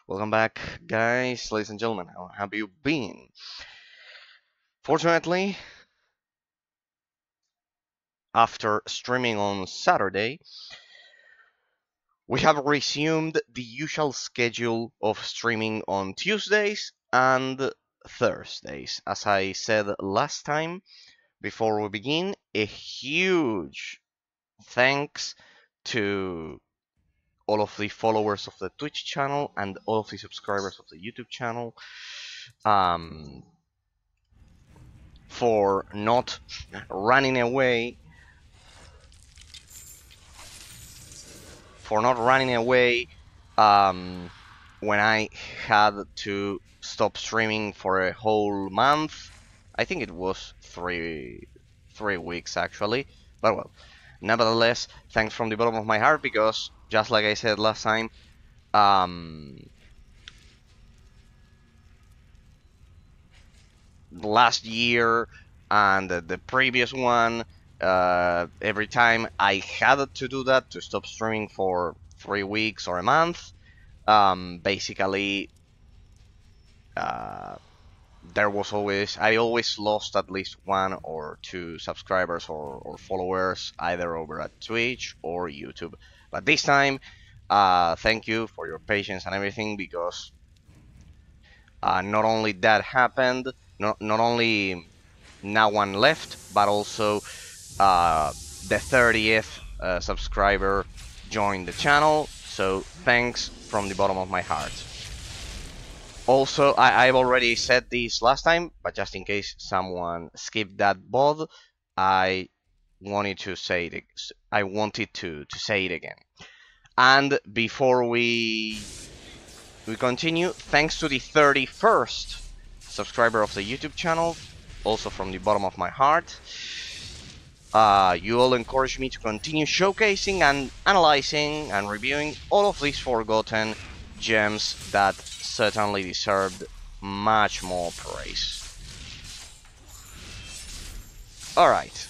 Welcome back, guys, ladies and gentlemen. How have you been? Fortunately, after streaming on Saturday, we have resumed the usual schedule of streaming on Tuesdays and Thursdays. As I said last time, before we begin, a huge thanks to all of the followers of the Twitch channel and all of the subscribers of the YouTube channel. For not running away when I had to stop streaming for a whole month. I think it was three weeks actually, but well, nevertheless, thanks from the bottom of my heart, because just like I said last time, last year and the previous one, every time I had to do that, to stop streaming for 3 weeks or a month, basically there was I always lost at least 1 or 2 subscribers or followers, either over at Twitch or YouTube. But this time, thank you for your patience and everything, because not only that happened, not only no one left, but also the 30th subscriber joined the channel. So thanks from the bottom of my heart. Also, I've already said this last time, but just in case someone skipped that VOD, I wanted to say it. I wanted to say it again. And before we continue, thanks to the 31st subscriber of the YouTube channel, also from the bottom of my heart. You all encourage me to continue showcasing and analyzing and reviewing all of these forgotten gems that certainly deserved much more praise. Alright,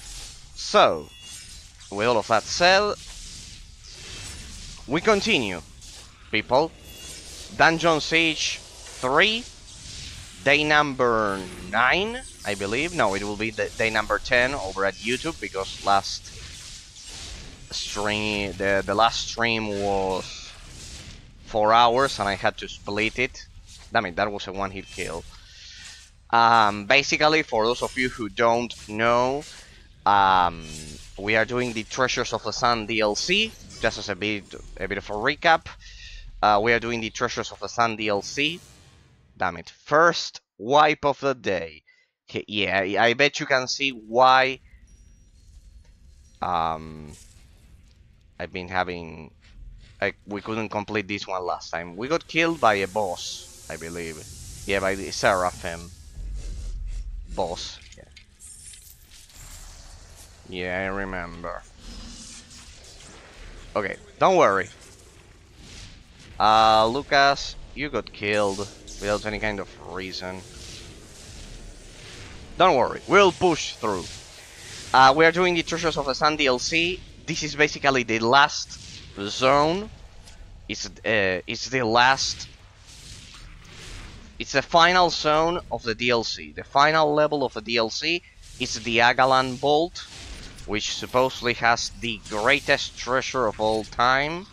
so with all of that said, we continue, people. DungeonSiege 3, day number 9, I believe. No, it will be day number 10 over at YouTube, because last stream, the last stream was 4 hours and I had to split it. Damn it, that was a one-hit kill. Basically, for those of you who don't know, we are doing the Treasures of the Sun DLC. Just as a bit of a recap, we are doing the Treasures of the Sun DLC. Damn it, first wipe of the day. Yeah, I bet you can see why I've been having... we couldn't complete this one last time. We got killed by a boss, I believe. Yeah, by the Serafim boss. Yeah, I remember. Okay, don't worry. Lucas, you got killed without any kind of reason. Don't worry, we'll push through. We are doing the Treasures of the Sun DLC. This is basically the last zone. It's the last... It's the final zone of the DLC. The final level of the DLC is the Agallan Vault, which supposedly has the greatest treasure of all time.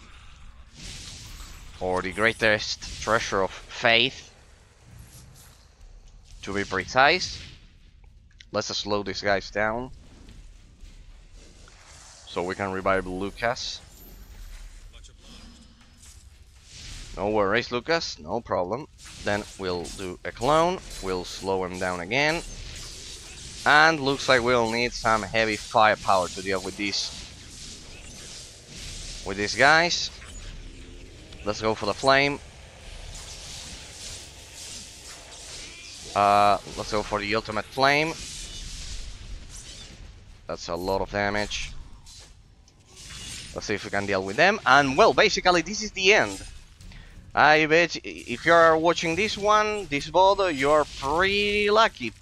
Or the greatest treasure of faith, to be precise. Let's just slow these guys down so we can revive Lucas. No worries, Lucas, no problem. Then we'll do a clone, we'll slow him down again. And looks like we'll need some heavy firepower to deal with these guys. Let's go for the flame. Let's go for the ultimate flame. That's a lot of damage. Let's see if we can deal with them. And well, basically this is the end. I bet if you are watching this VOD, you are pretty lucky,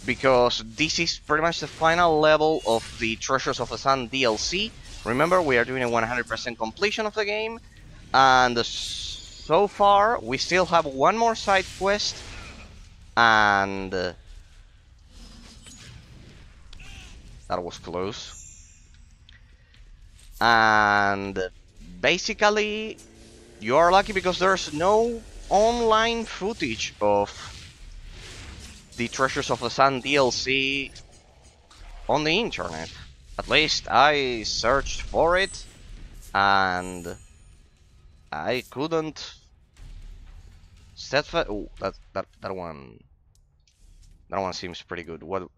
because this is pretty much the final level of the Treasures of the Sun DLC. Remember, we are doing a 100% completion of the game, and so far, we still have one more side quest, and that was close. And basically, you are lucky because there's no online footage of the Treasures of the Sun DLC on the internet. At least I searched for it, and I couldn't. Steadfast. Oh, that one. That one seems pretty good. What?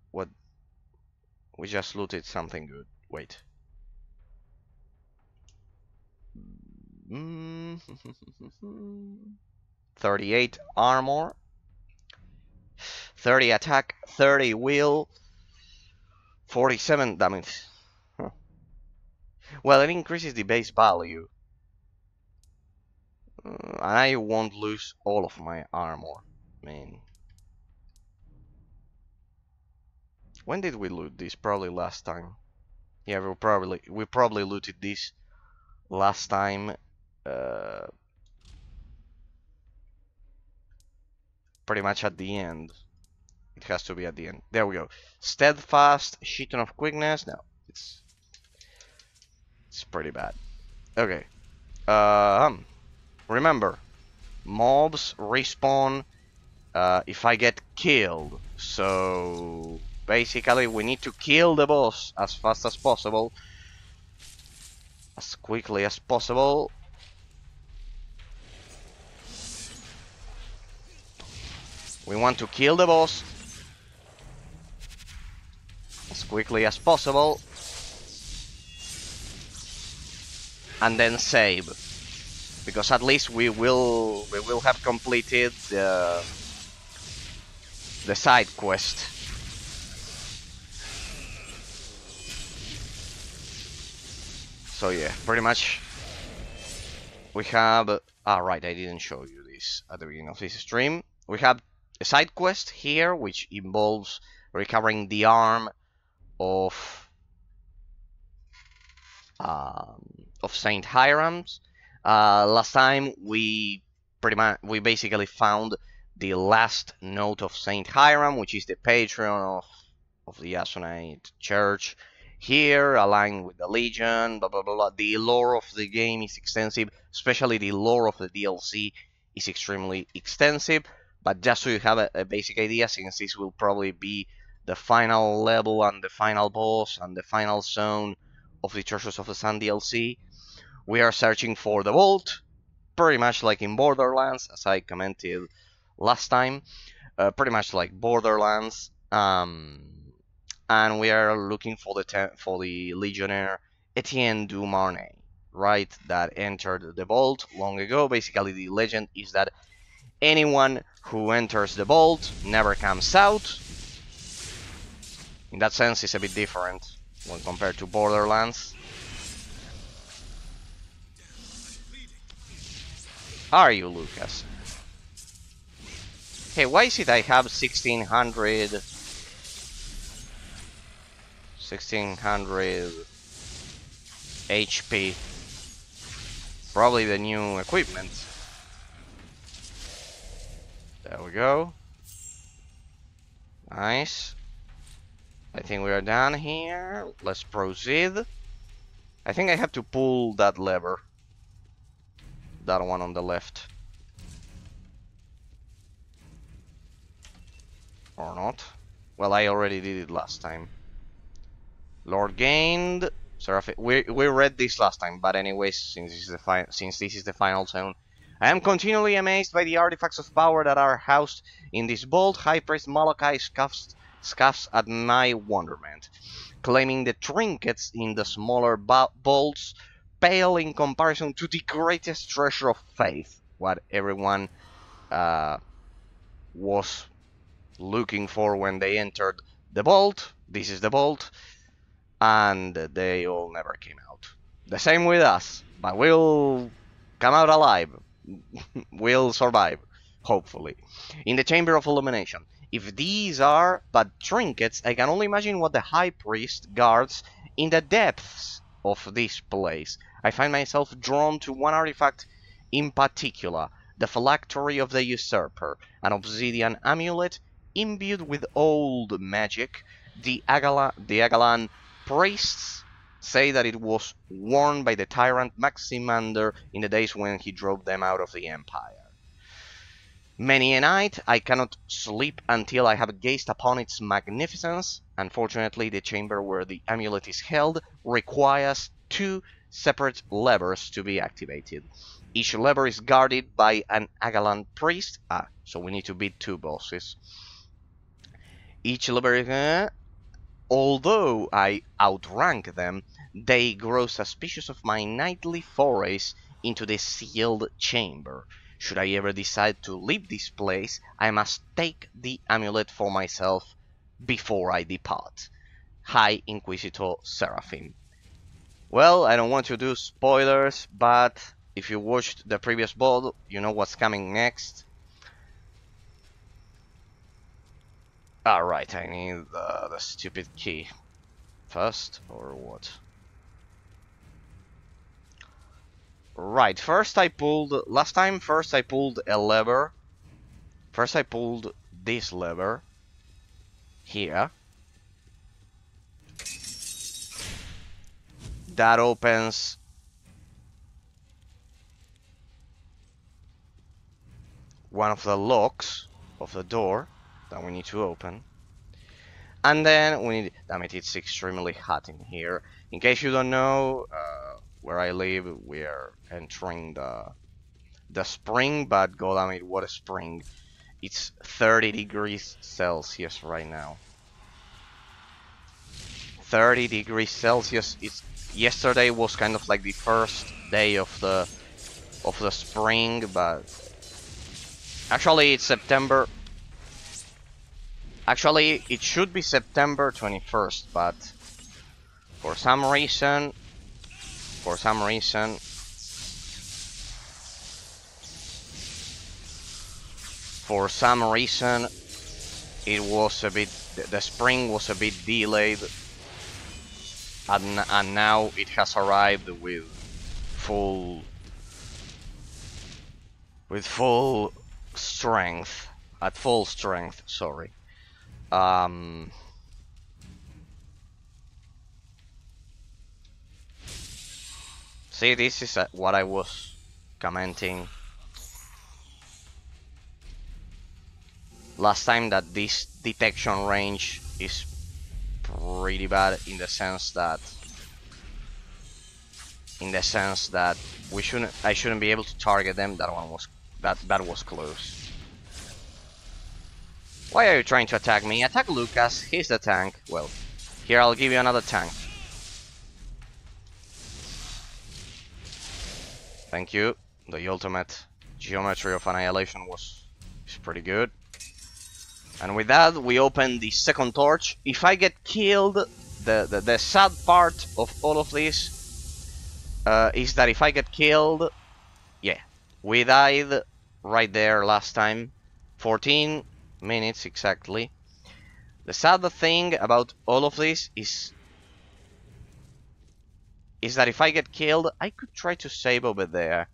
We just looted something good. Wait. 38 armor, 30 attack, 30 will, 47 damage. Huh. Well, it increases the base value. And I won't lose all of my armor. I mean, when did we loot this? Probably last time. Yeah, we probably looted this last time. Pretty much at the end. It has to be at the end. There we go. Steadfast, Sheeton of Quickness. No, it's pretty bad. Okay. Remember, mobs respawn if I get killed. So basically, we need to kill the boss as fast as possible, as quickly as possible. We want to kill the boss as quickly as possible, and then save, because at least we will have completed the side quest. So yeah, pretty much we have. Right, I didn't show you this at the beginning of this stream. We have a side quest here, which involves recovering the arm of Saint Hiram. Last time we basically found the last note of Saint Hiram, which is the patron of the Asonite Church here, aligned with the Legion, blah blah blah blah. The lore of the game is extensive, especially the lore of the DLC is extremely extensive. But just so you have a basic idea, since this will probably be the final level and the final boss and the final zone of the Treasures of the Sun DLC, we are searching for the vault, pretty much like in Borderlands, as I commented last time, pretty much like Borderlands, and we are looking for the Legionnaire Etienne du Marnay, right, that entered the vault long ago. Basically, the legend is that anyone who enters the vault never comes out. In that sense, it's a bit different when compared to Borderlands. How are you, Lucas? Hey, why is it I have 1600 HP? Probably the new equipment. There we go. Nice. I think we are done here. Let's proceed. I think I have to pull that lever. That one on the left. Or not. Well, I already did it last time. Lord gained. Serafim. We read this last time, but anyways, since this is the final zone, I am continually amazed by the artifacts of power that are housed in this vault. High Priest Molochi scoffs at my wonderment, claiming the trinkets in the smaller vaults pale in comparison to the greatest treasure of faith, what everyone was looking for when they entered the vault. This is the vault, and they all never came out. The same with us, but we'll come out alive. We'll survive, hopefully. In the Chamber of Illumination. If these are but trinkets, I can only imagine what the High Priest guards in the depths of this place. I find myself drawn to one artifact in particular the phylactery of the usurper, an obsidian amulet imbued with old magic. The Agallan priests say that it was worn by the tyrant Maximander in the days when he drove them out of the empire. Many a night I cannot sleep until I have gazed upon its magnificence. Unfortunately, the chamber where the amulet is held requires 2 separate levers to be activated. Each lever is guarded by an Agallan priest. So we need to beat 2 bosses. Each lever, although I outrank them, they grow suspicious of my nightly forays into the sealed chamber. Should I ever decide to leave this place, I must take the amulet for myself before I depart. High Inquisitor Serafim. Well, I don't want to do spoilers, but if you watched the previous VOD, you know what's coming next. Alright, I need the stupid key first, or what? Right, last time I pulled a lever. First I pulled this lever here. That opens one of the locks of the door that we need to open. And then we need, damn it, it's extremely hot in here. In case you don't know, where I live, we are entering the spring, but goddammit, what a spring. It's 30 degrees Celsius right now. 30 degrees Celsius. Yesterday was kind of like the first day of the spring, but actually it's September. Actually, it should be September 21st, but for some reason, it was a bit, the spring was a bit delayed, and now it has arrived with full strength, at full strength, sorry. See, this is what I was commenting last time, that this detection range is pretty bad in the sense that I shouldn't be able to target them. That was close. Why are you trying to attack me? Attack Lucas, he's the tank. Well, here I'll give you another tank. Thank you. The ultimate geometry of annihilation is pretty good. And with that, we open the second torch. If I get killed, the sad part of all of this is that if I get killed, yeah, we died right there last time. 14 minutes exactly. The sad thing about all of this is that if I get killed, I could try to save over there,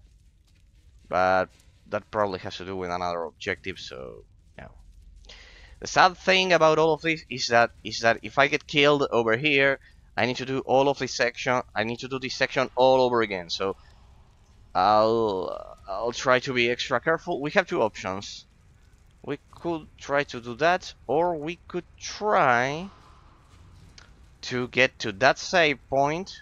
but that probably has to do with another objective, so yeah. The sad thing about all of this is that if I get killed over here, I need to do all of this section. I need to do this section all over again. So I'll try to be extra careful. We have 2 options. We could try to do that, or we could try to get to that save point.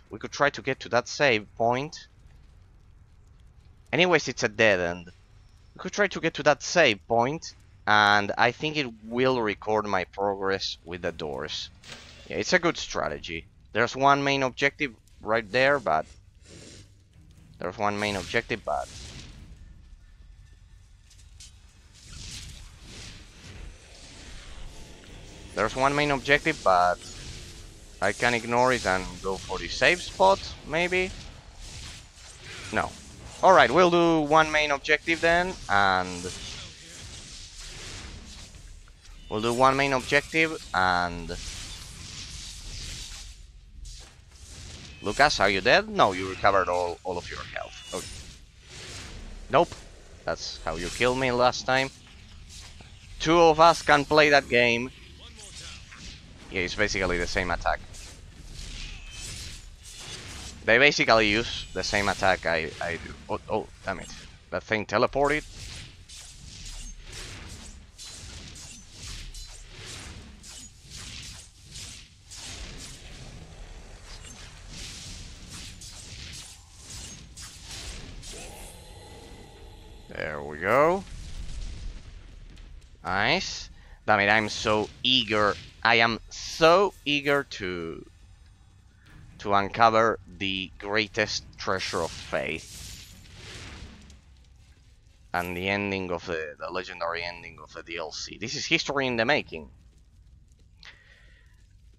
Anyways, it's a dead end. We could try to get to that save point, and I think it will record my progress with the doors. Yeah, it's a good strategy. There's one main objective right there, but I can ignore it and go for the save spot, maybe? No. Alright, we'll do one main objective then, and Lucas, are you dead? No, you recovered all of your health. Okay. Nope. That's how you killed me last time. Two of us can play that game. Yeah, it's basically the same attack. They basically use the same attack I do. Oh, damn it. That thing teleported. There we go. Nice. Damn it, I'm so eager. I am so eager to uncover the greatest treasure of faith. And the ending of the legendary ending of the DLC. This is history in the making.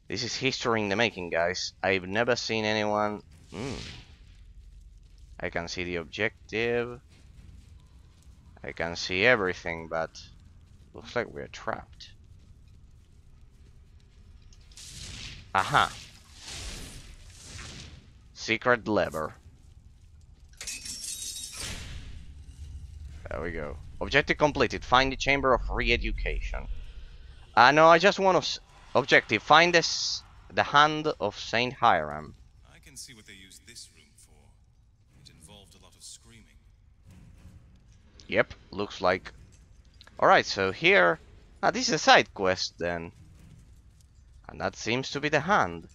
This is history in the making, guys. I've never seen anyone... I can see the objective. I can see everything, but looks like we're trapped. Aha. Secret lever. There we go. Objective completed. Find the chamber of re-education. No, I just want to... Objective. Find the hand of Saint Hiram. I can see what they used this room for. It involved a lot of screaming. Yep, looks like... Alright, so here... this is a side quest then. And that seems to be the hand.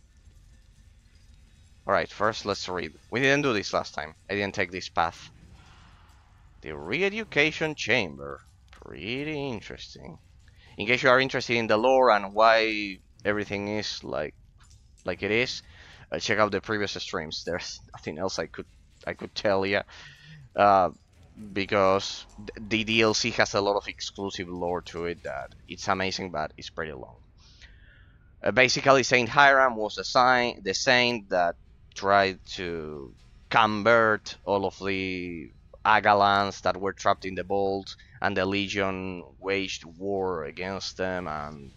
Alright, first let's read. We didn't do this last time. I didn't take this path. The re-education chamber. Pretty interesting. In case you are interested in the lore and why everything is like it is, check out the previous streams. There's nothing else I could tell you, because the DLC has a lot of exclusive lore to it that it's amazing, but it's pretty long. Basically, Saint Hiram was the saint that tried to convert all of the Agallans that were trapped in the vault, and the Legion waged war against them, and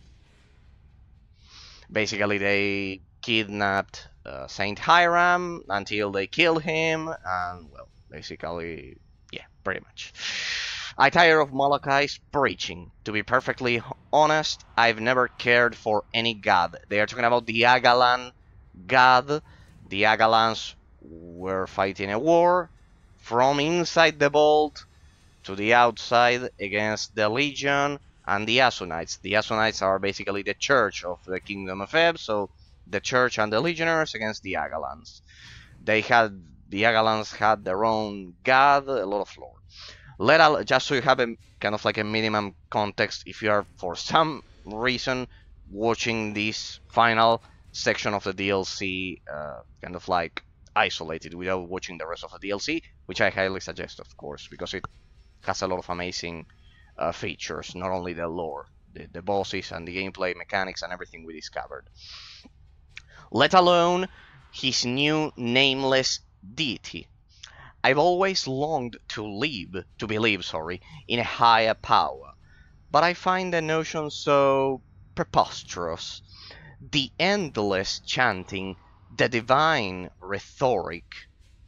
basically they kidnapped Saint Hiram until they killed him, and well, basically, yeah, pretty much. I tire of Molochi's preaching. To be perfectly honest, I've never cared for any god. They are talking about the Agallan god. The Agallans were fighting a war from inside the vault to the outside against the Legion and the Asunites. The Asunites are basically the church of the Kingdom of Ebb, so the church and the Legionnaires against the Agallans. The Agallans had their own god, a lot of lore. Just so you have a kind of like a minimum context, if you are for some reason watching this final section of the DLC kind of like isolated without watching the rest of the DLC, which I highly suggest, of course, because it has a lot of amazing features, not only the lore, the bosses and the gameplay mechanics and everything we discovered, let alone his new nameless deity. I've always longed to believe, in a higher power, but I find the notion so preposterous. The endless chanting, the divine rhetoric,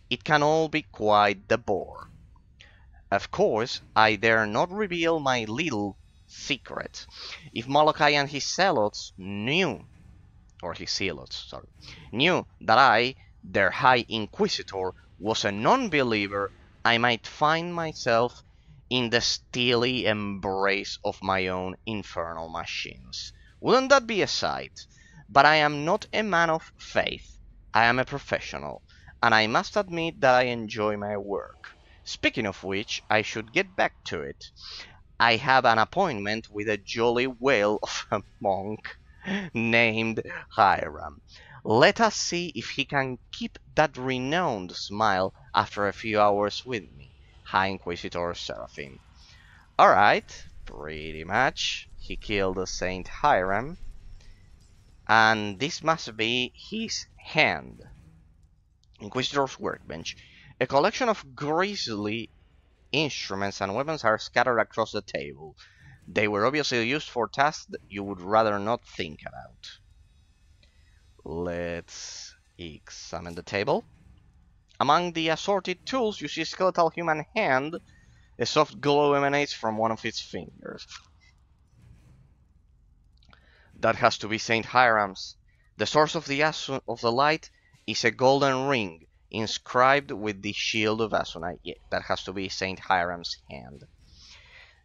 it can all be quite the bore. Of course, I dare not reveal my little secret. If Molochi and his zealots knew that I, their High Inquisitor, was a non-believer, I might find myself in the steely embrace of my own infernal machines. Wouldn't that be a sight? But I am not a man of faith. I am a professional, and I must admit that I enjoy my work. Speaking of which, I should get back to it. I have an appointment with a jolly whale of a monk named Hiram. Let us see if he can keep that renowned smile after a few hours with me. High Inquisitor Serafim. Alright, pretty much. He killed Saint Hiram. And this must be his hand. Inquisitor's workbench. A collection of grisly instruments and weapons are scattered across the table. They were obviously used for tasks that you would rather not think about. Let's examine the table. Among the assorted tools, you see a skeletal human hand A soft glow emanates from one of its fingers. That has to be Saint Hiram's. The source of the light is a golden ring inscribed with the shield of Asunai. Yeah, that has to be Saint Hiram's hand.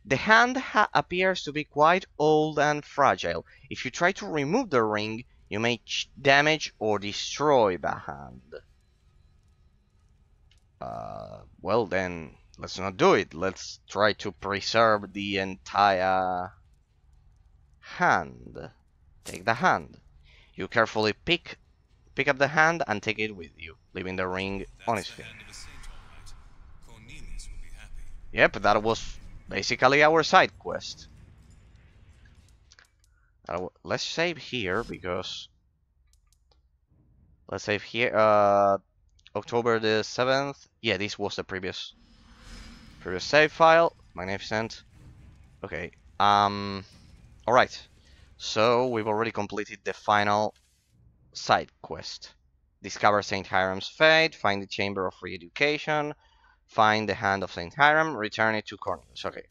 The hand appears to be quite old and fragile. If you try to remove the ring, you may damage or destroy the hand. Well then, let's not do it. Let's try to preserve the entire hand. Take the hand. You carefully pick up the hand and take it with you, leaving the ring on his finger. Cornelius will be happy. Yep, that was basically our side quest. Let's save here because let's save here. October the 7th. Yeah, this was the previous save file. Magnificent. Okay. All right. So we've already completed the final side quest. Discover Saint Hiram's fate. Find the Chamber of Re-Education. Find the hand of Saint Hiram. Return it to Cornelius. Okay.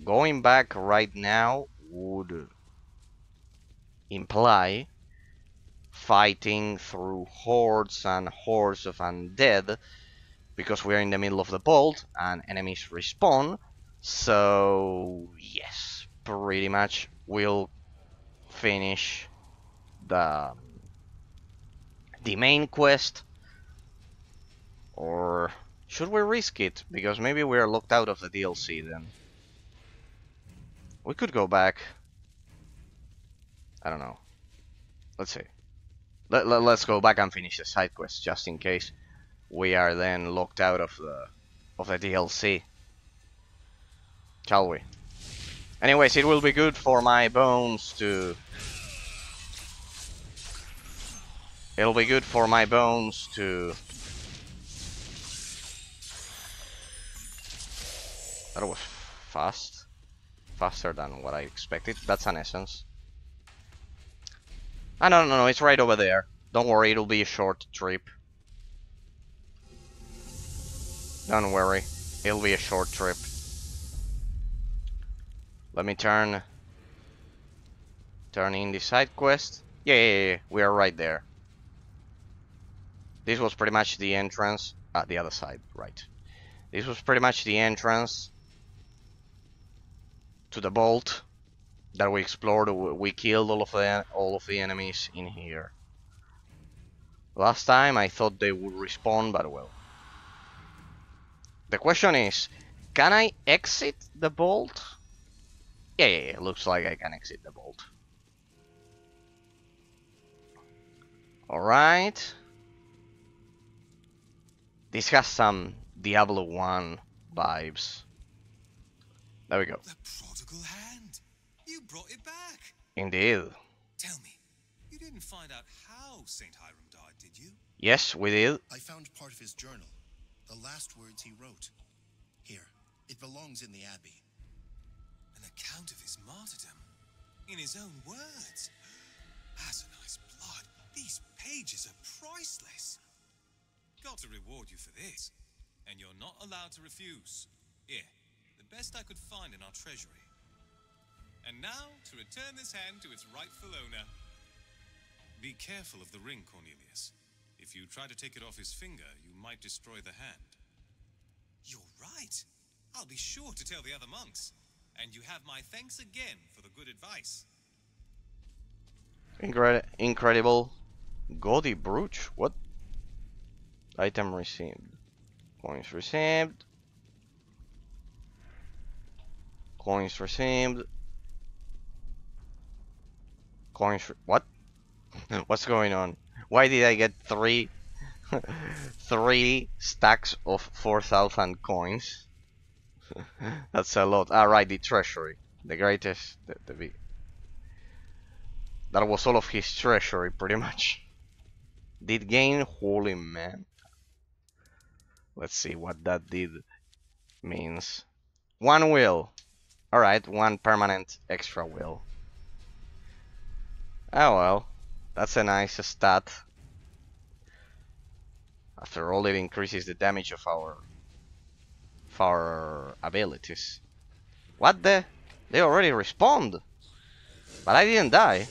Going back right now would imply fighting through hordes and hordes of undead because we are in the middle of the vault and enemies respawn. So yes, pretty much we'll finish the main quest, or should we risk it because maybe we're locked out of the DLC then? We could go back. I don't know. Let's see. Let's go back and finish the side quest just in case we are then locked out of the DLC. Shall we? Anyways, it will be good for my bones to... It'll be good for my bones to... That was fast. Faster than what I expected. That's an essence. Ah, no, it's right over there. Don't worry, it'll be a short trip. Don't worry, it'll be a short trip. Let me turn in the side quest. Yeah, we are right there. This was pretty much the entrance. The other side, right. This was pretty much the entrance to the vault that we explored. We killed all of the enemies in here. Last time I thought they would respawn, but well. The question is, can I exit the vault? Yeah, looks like I can exit the vault. Alright. This has some Diablo 1 vibes. There we go. The prodigal hand. You brought it back. Indeed. Tell me, you didn't find out how Saint Hiram died, did you? Yes, we did. I found part of his journal. The last words he wrote. Here, it belongs in the Abbey. An account of his martyrdom. In his own words. Asunai's blood. These pages are priceless. Got to reward you for this. And you're not allowed to refuse. Here, the best I could find in our treasury. And now, to return this hand to its rightful owner. Be careful of the ring, Cornelius. If you try to take it off his finger, you might destroy the hand. You're right. I'll be sure to tell the other monks. And you have my thanks again for the good advice. Incredible. Gaudy brooch? What? Item received. Coins received. Coins received. What? What's going on? Why did I get three stacks of 4,000 coins? That's a lot. Ah, right, the treasury. The greatest... That was all of his treasury, pretty much. Did gain holy man. Let's see what that did means. 1 will. Alright, 1 permanent extra will. Oh well. That's a nice stat. After all, it increases the damage of our our abilities. What the? They already respawned. But I didn't die.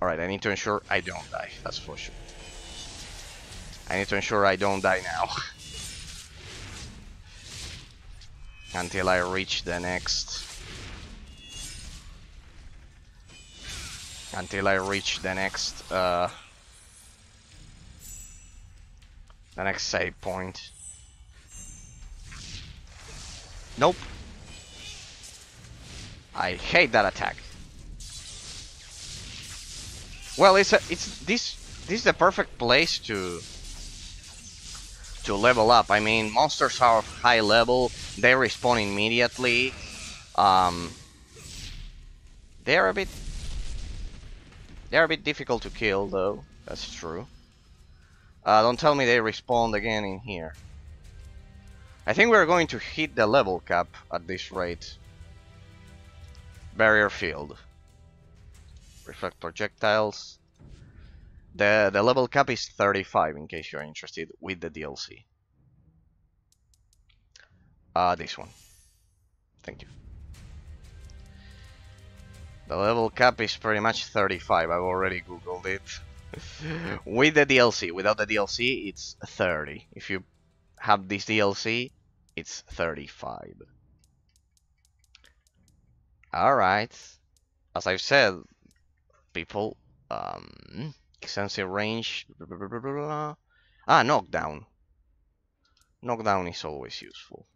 Alright, I need to ensure I don't die. That's for sure. I need to ensure I don't die now. Until I reach the next... Until I reach the next save point. Nope. I hate that attack. Well, this is the perfect place to level up. I mean, monsters are high level, they respawn immediately. They're a bit difficult to kill though, that's true. Don't tell me they respawned again in here. I think we're going to hit the level cap at this rate. Barrier field. Reflect projectiles. The level cap is 35 in case you're interested with the DLC. This one. Thank you. The level cap is pretty much 35. I've already googled it. With the DLC. Without the DLC, it's 30. If you have this DLC, it's 35. Alright. As I've said, people, extensive range. Knockdown. Knockdown is always useful.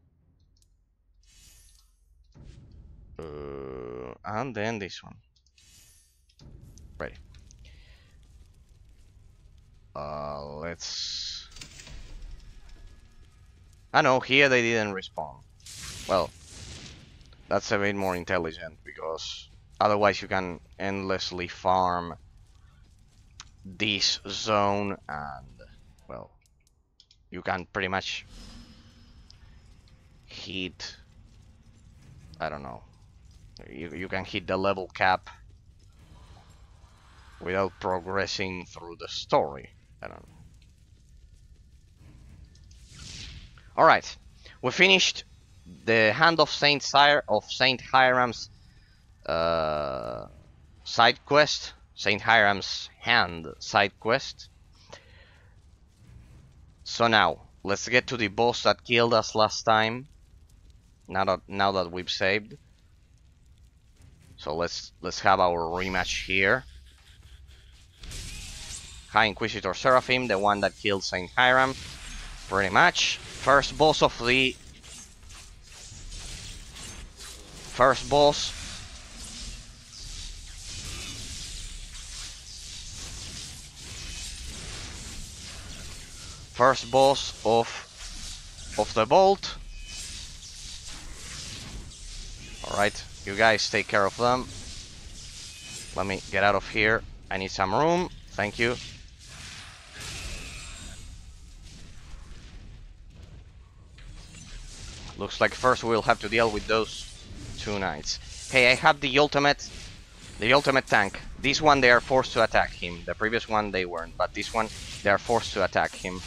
And then this one. Ready. Let's... no, here they didn't respawn. Well, that's a bit more intelligent, because otherwise you can endlessly farm this zone and, well, you can pretty much hit, I don't know, you can hit the level cap without progressing through the story. I don't know. Alright, we finished the Hand of Saint Hiram's side quest. Saint Hiram's Hand side quest. So now, let's get to the boss that killed us last time. Now that we've saved. So let's have our rematch here. High Inquisitor Serafim, the one that killed Saint Hiram. Pretty much. First boss. First boss of the vault. Alright, you guys take care of them. Let me get out of here. I need some room. Thank you. Looks like first we'll have to deal with those two knights. Hey, I have the ultimate tank. This one they are forced to attack him. The previous one they weren't, but this one they are forced to attack him.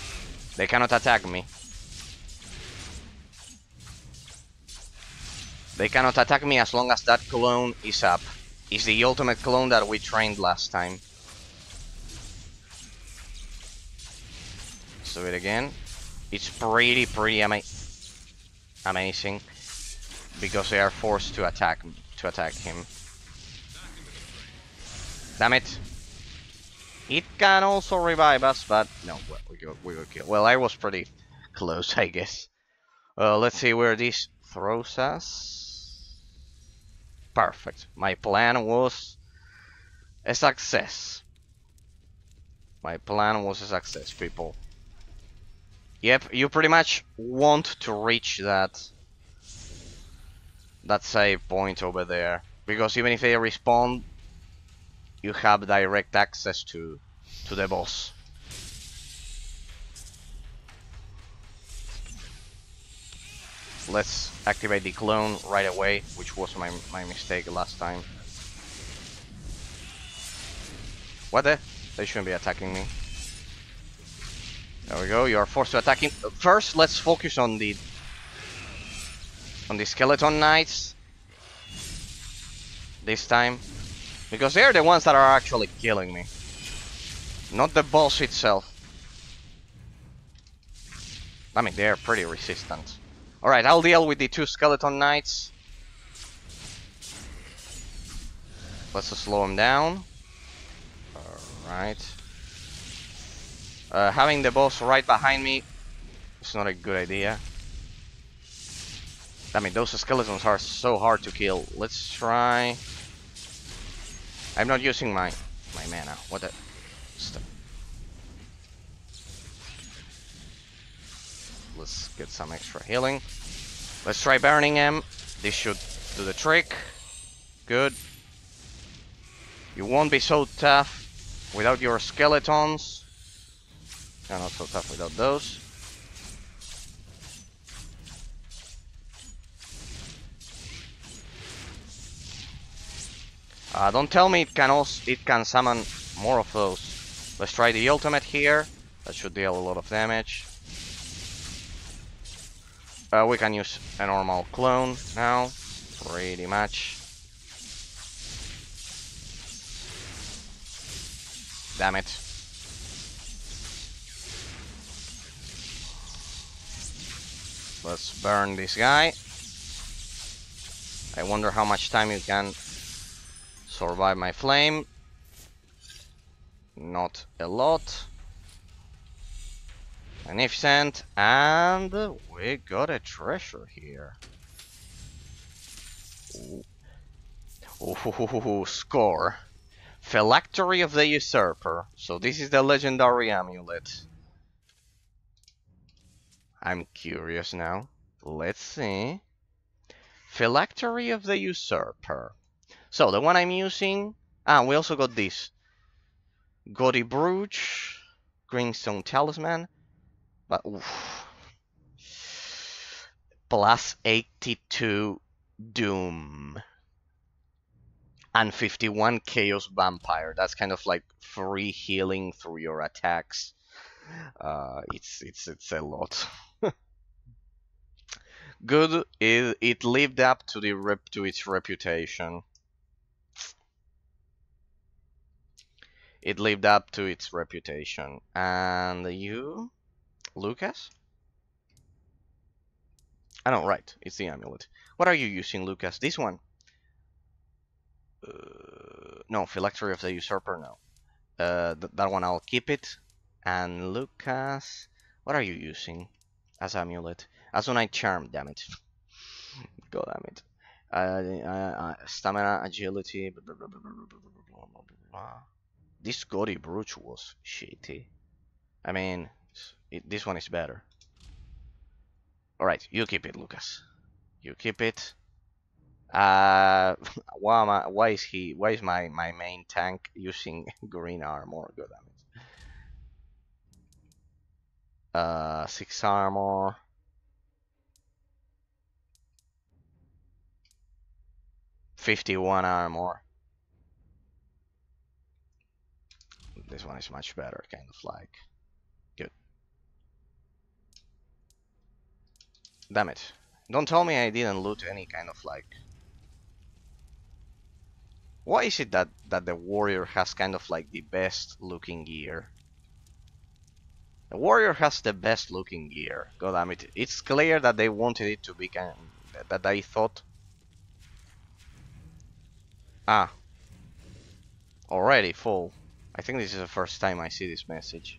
They cannot attack me. They cannot attack me as long as that clone is up. It's the ultimate clone that we trained last time. Let's do it again. It's pretty amazing because they are forced to attack him. Damn it! It can also revive us, but no, we got killed. Well, I was pretty close, I guess. Let's see where this throws us. Perfect. My plan was a success. My plan was a success, people. Yep, you pretty much want to reach that save point over there, because even if they respawn, you have direct access to the boss. Let's activate the clone right away, which was my mistake last time. What the? They shouldn't be attacking me. There we go. You are forced to attack him. First, let's focus on the skeleton knights this time, because they're the ones that are actually killing me, not the boss itself. I mean, they're pretty resistant. Alright, I'll deal with the 2 skeleton knights. Let's just slow them down. Alright. Having the boss right behind me is not a good idea. I mean, those skeletons are so hard to kill. Let's try... I'm not using my mana. What the... Let's get some extra healing. Let's try burning him. This should do the trick. Good. You won't be so tough without your skeletons. You're not so tough without those. Don't tell me it can summon more of those. Let's try the ultimate here. That should deal a lot of damage. We can use a normal clone now, pretty much. Damn it. Let's burn this guy. I wonder how much time you can survive my flame. Not a lot. Magnificent, and we got a treasure here. Ooh, score. Phylactery of the Usurper. So this is the legendary amulet. I'm curious now. Let's see. Phylactery of the Usurper. So the one I'm using... we also got this. Gaudy Brooch. Greenstone Talisman. But oof. Plus 82 Doom. And 51 Chaos Vampire. That's kind of like free healing through your attacks. It's a lot. Good. It lived up to its reputation. It lived up to its reputation. And you, Lucas? I know, right? It's the amulet. What are you using, Lucas? This one? No, Phylactery of the Usurper. No. That one I'll keep it. And Lucas, what are you using as amulet? Azonite Charm, damn it. God damn it. Stamina, agility. Blah, blah, blah, blah, blah. This Gaudy Brooch was shitty. I mean, this one is better. Alright, you keep it, Lucas. You keep it. Why is my main tank using green armor? God damn it. 6 armor. $51 armor. This one is much better, kind of like. Good. Damn it. Don't tell me I didn't loot any kind of like... Why is it that the warrior has kind of like the best looking gear? The warrior has the best looking gear. God damn it. It's clear that they wanted it to be kind of, that they thought... Already full. I think this is the first time I see this message.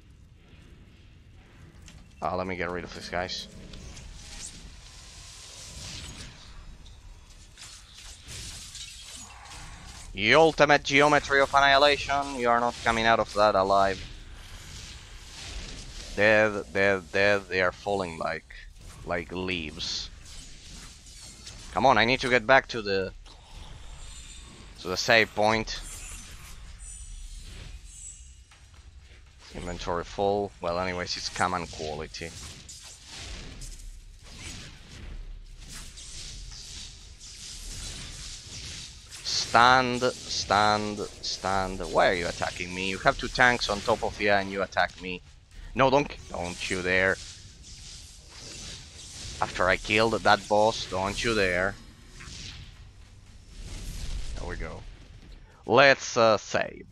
Let me get rid of these guys. The ultimate geometry of annihilation. You are not coming out of that alive. Dead, dead, dead. They are falling like leaves. Come on, I need to get back to the save point. Inventory full. Well, anyways, it's common quality. Stand, stand, stand. Why are you attacking me? You have 2 tanks on top of you and you attack me. No, don't you dare. After I killed that boss, don't you dare. There we go. Let's save.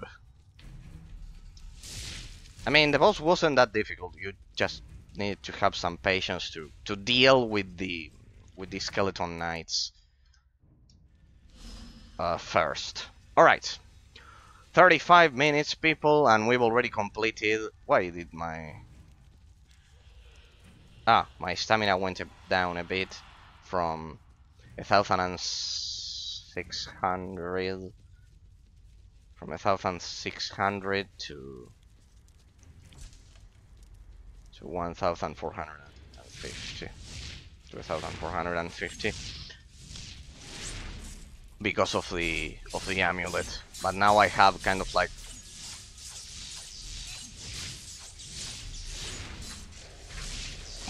I mean, the boss wasn't that difficult. You just need to have some patience to deal with the skeleton knights first. All right, 35 minutes, people, and we've already completed. Why did my stamina went down a bit from 1,600 to 1,450 to 1,450 because of the amulet. But now I have kind of like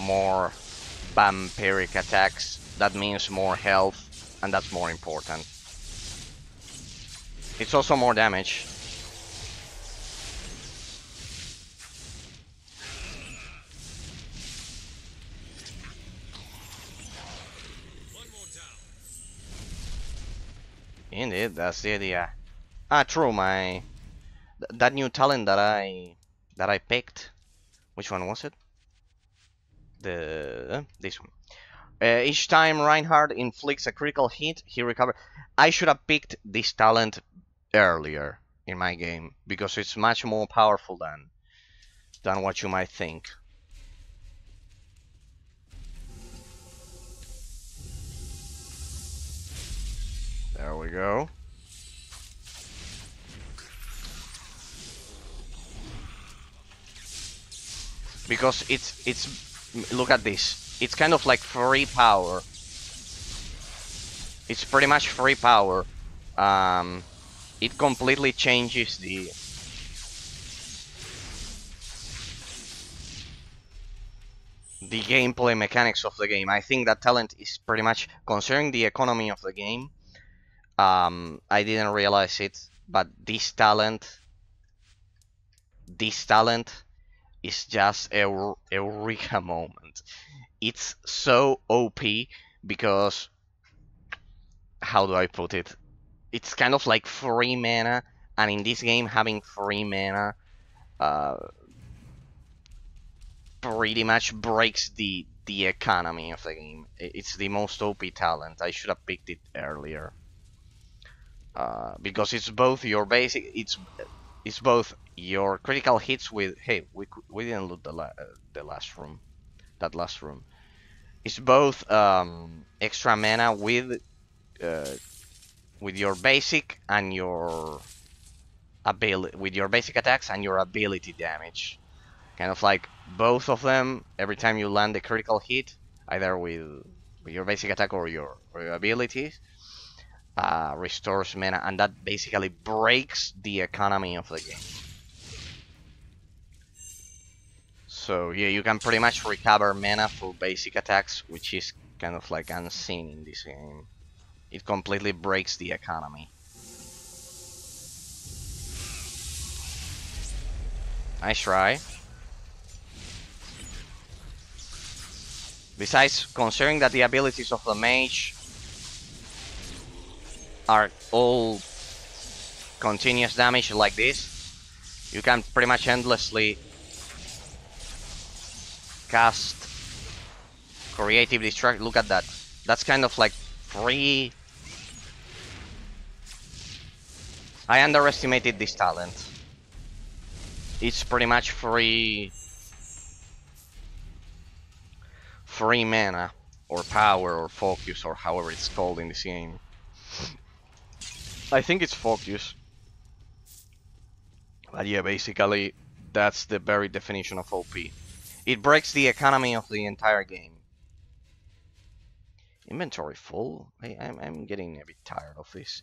more vampiric attacks. That means more health, and that's more important. It's also more damage. Indeed, that's the idea. True. That new talent that I picked. Which one was it? This one. Each time Reinhardt inflicts a critical hit, he recovers. I should have picked this talent earlier in my game because it's much more powerful than what you might think. There we go. Because it's look at this. It's kind of like free power. It's pretty much free power. It completely changes the gameplay mechanics of the game. I think that talent is pretty much considering the economy of the game. I didn't realize it, but this talent is just a eureka moment. It's so OP because, how do I put it? It's kind of like free mana, and in this game having free mana pretty much breaks the economy of the game. It's the most OP talent. I should have picked it earlier. Because it's both your basic, it's both your critical hits with. Hey, we didn't loot the last room, that last room. It's both extra mana with your basic and your ability, with your basic attacks and your ability damage. Kind of like both of them every time you land a critical hit, either with your basic attack or your abilities. Restores mana, and that basically breaks the economy of the game. So yeah, you can pretty much recover mana for basic attacks, which is kind of like unseen in this game. It completely breaks the economy. Nice try. Besides, considering that the abilities of the mage are all continuous damage like this, you can pretty much endlessly cast creative destruction. Look at that. That's kind of like free. I underestimated this talent. It's pretty much free mana or power or focus or however it's called in this game. I think it's focus. But yeah, basically that's the very definition of OP. It breaks the economy of the entire game. Inventory full? I'm getting a bit tired of this.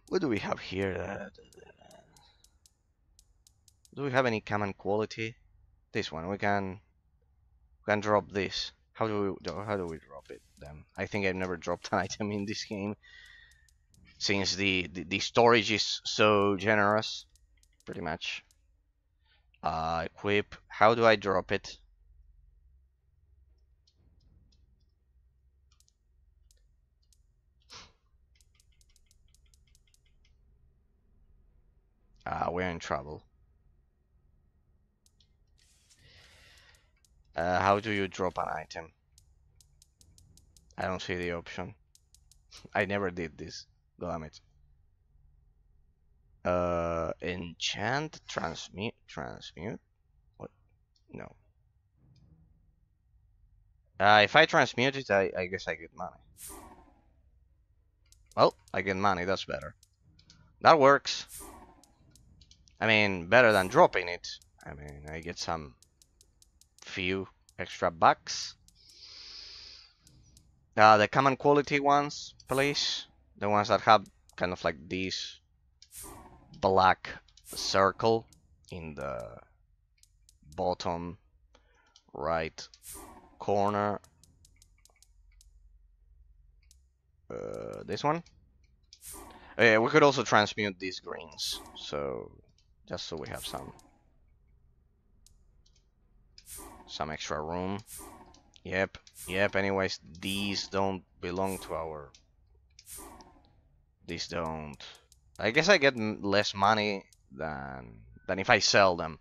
What do we have here? Do we have any common quality? This one, we can drop this. How do we drop it then? I think I've never dropped an item in this game, since the storage is so generous, pretty much. Equip. How do I drop it? We're in trouble. How do you drop an item? I don't see the option. I never did this. Damn it. Enchant, transmute? What? No. If I transmute it, I guess I get money. Well, I get money, that's better. That works. I mean, better than dropping it. I mean, I get some few extra bucks. The common quality ones, please. The ones that have kind of like this black circle in the bottom right corner. This one. We could also transmute these greens, so just so we have some extra room. Yep. Anyways, these don't belong to our. These don't. I guess I get less money than if I sell them.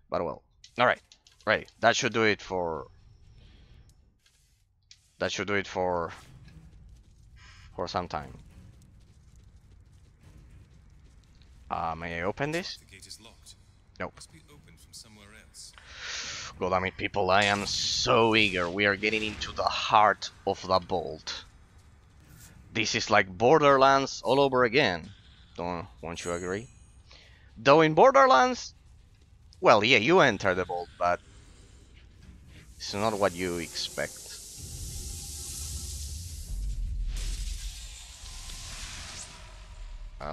But well, all right. Right. That should do it for. That should do it for some time. May I open this? The gate is locked. Nope. Must be opened from somewhere else. God damn it, people! I am so eager. We are getting into the heart of the vault. This is like Borderlands all over again. Won't you agree? Though in Borderlands, well, yeah, you enter the vault, but it's not what you expect.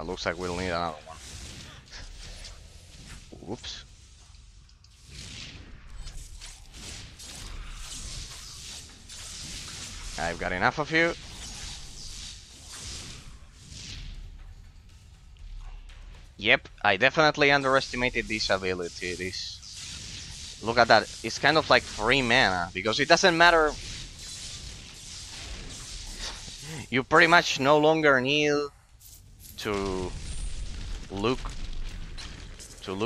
Looks like we'll need another one. Whoops. I've got enough of you. Yep, I definitely underestimated this ability. Look at that. It's kind of like free mana, because it doesn't matter. You pretty much no longer need to look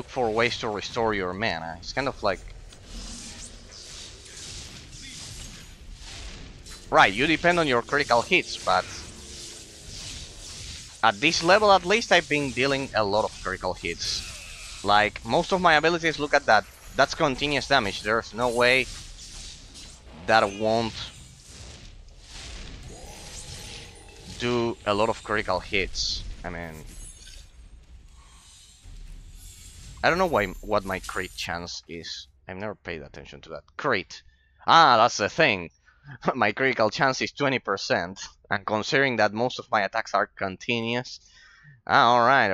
for ways to restore your mana. It's kind of like, right, you depend on your critical hits, but at this level at least I've been dealing a lot of critical hits. Like, most of my abilities, look at that. That's continuous damage. There's no way that won't do a lot of critical hits. I mean, I don't know what my crit chance is. I've never paid attention to that. Crit. Ah, that's the thing. My critical chance is 20%. And considering that most of my attacks are continuous. Ah, alright.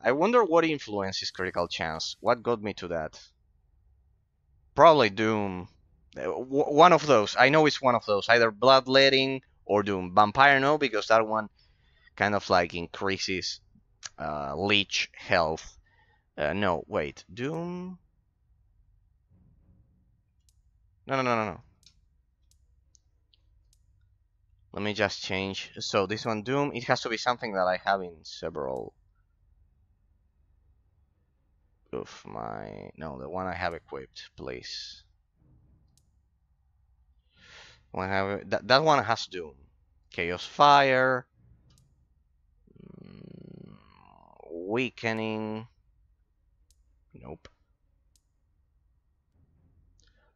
I wonder what influences critical chance. What got me to that? Probably Doom. One of those. I know it's one of those. Either Bloodletting or Doom. Vampire, no, because that one kind of like increases leech health. No, wait. Doom? No. Let me just change. So this one, Doom, it has to be something that I have in several of my... No, the one I have equipped, please. That one has Doom. Chaos Fire. Weakening. Nope.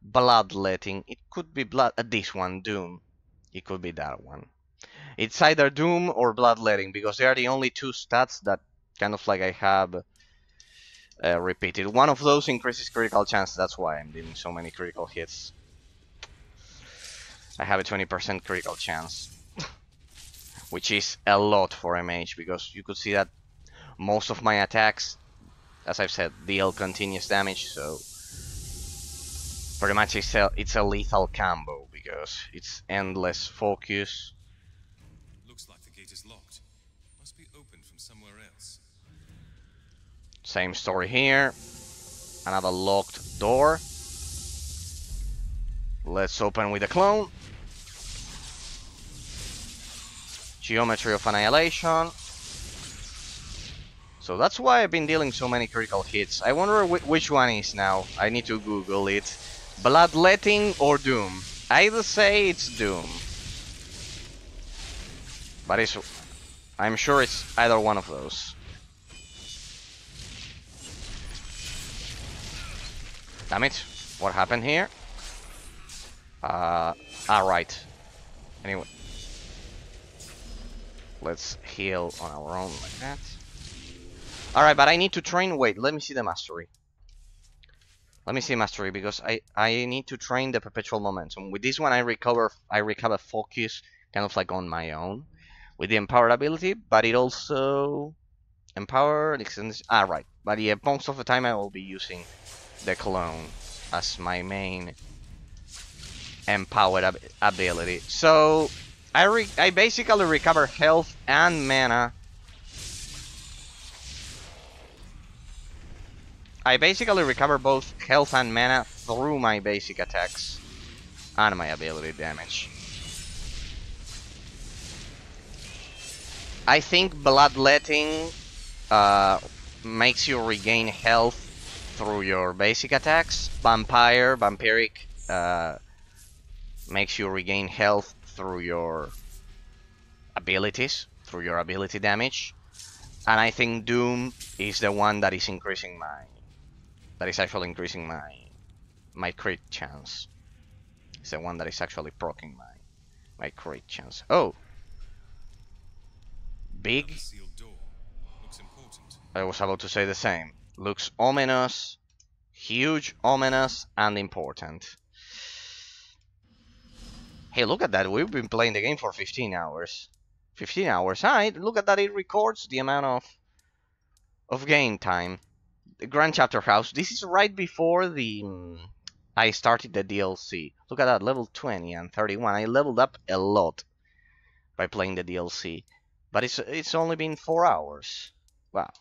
Bloodletting. It could be this one, Doom. It could be that one. It's either Doom or Bloodletting, because they are the only two stats that kind of like I have repeated. One of those increases critical chance, that's why I'm dealing so many critical hits. I have a 20% critical chance, which is a lot for a mage, because you could see that most of my attacks, as I've said, deal continuous damage, so pretty much it's a lethal combo, because it's endless focus. Looks like the gate is locked. Must be opened from somewhere else. Same story here. Another locked door. Let's open with a clone. Geometry of Annihilation. So that's why I've been dealing so many critical hits. I wonder which one is now. I need to Google it. Bloodletting or Doom? I'd say it's Doom. But I'm sure it's either one of those. Damn it. What happened here? Right. Anyway. Let's heal on our own like that. Alright, but I need to train. Wait, let me see the mastery. Let me see mastery, because I need to train the perpetual momentum. With this one I recover focus kind of like on my own. With the empowered ability, but it also empowered extends. Right. But yeah, most of the time I will be using the clone as my main empowered ability. So I basically recover health and mana. I basically recover both health and mana through my basic attacks and my ability damage. I think Bloodletting makes you regain health through your basic attacks. Vampiric makes you regain health through your abilities, through your ability damage. And I think Doom is the one that is increasing actually increasing my crit chance. It's the one that is actually proccing my crit chance. Oh! Big. I was about to say the same. Looks ominous, huge, ominous, and important. Hey, look at that. We've been playing the game for 15 hours. 15 hours. Look at that. It records the amount of game time. The Grand Chapter House. This is right before I started the DLC. Look at that. Level 20 and 31. I leveled up a lot by playing the DLC. But it's only been 4 hours. Wow.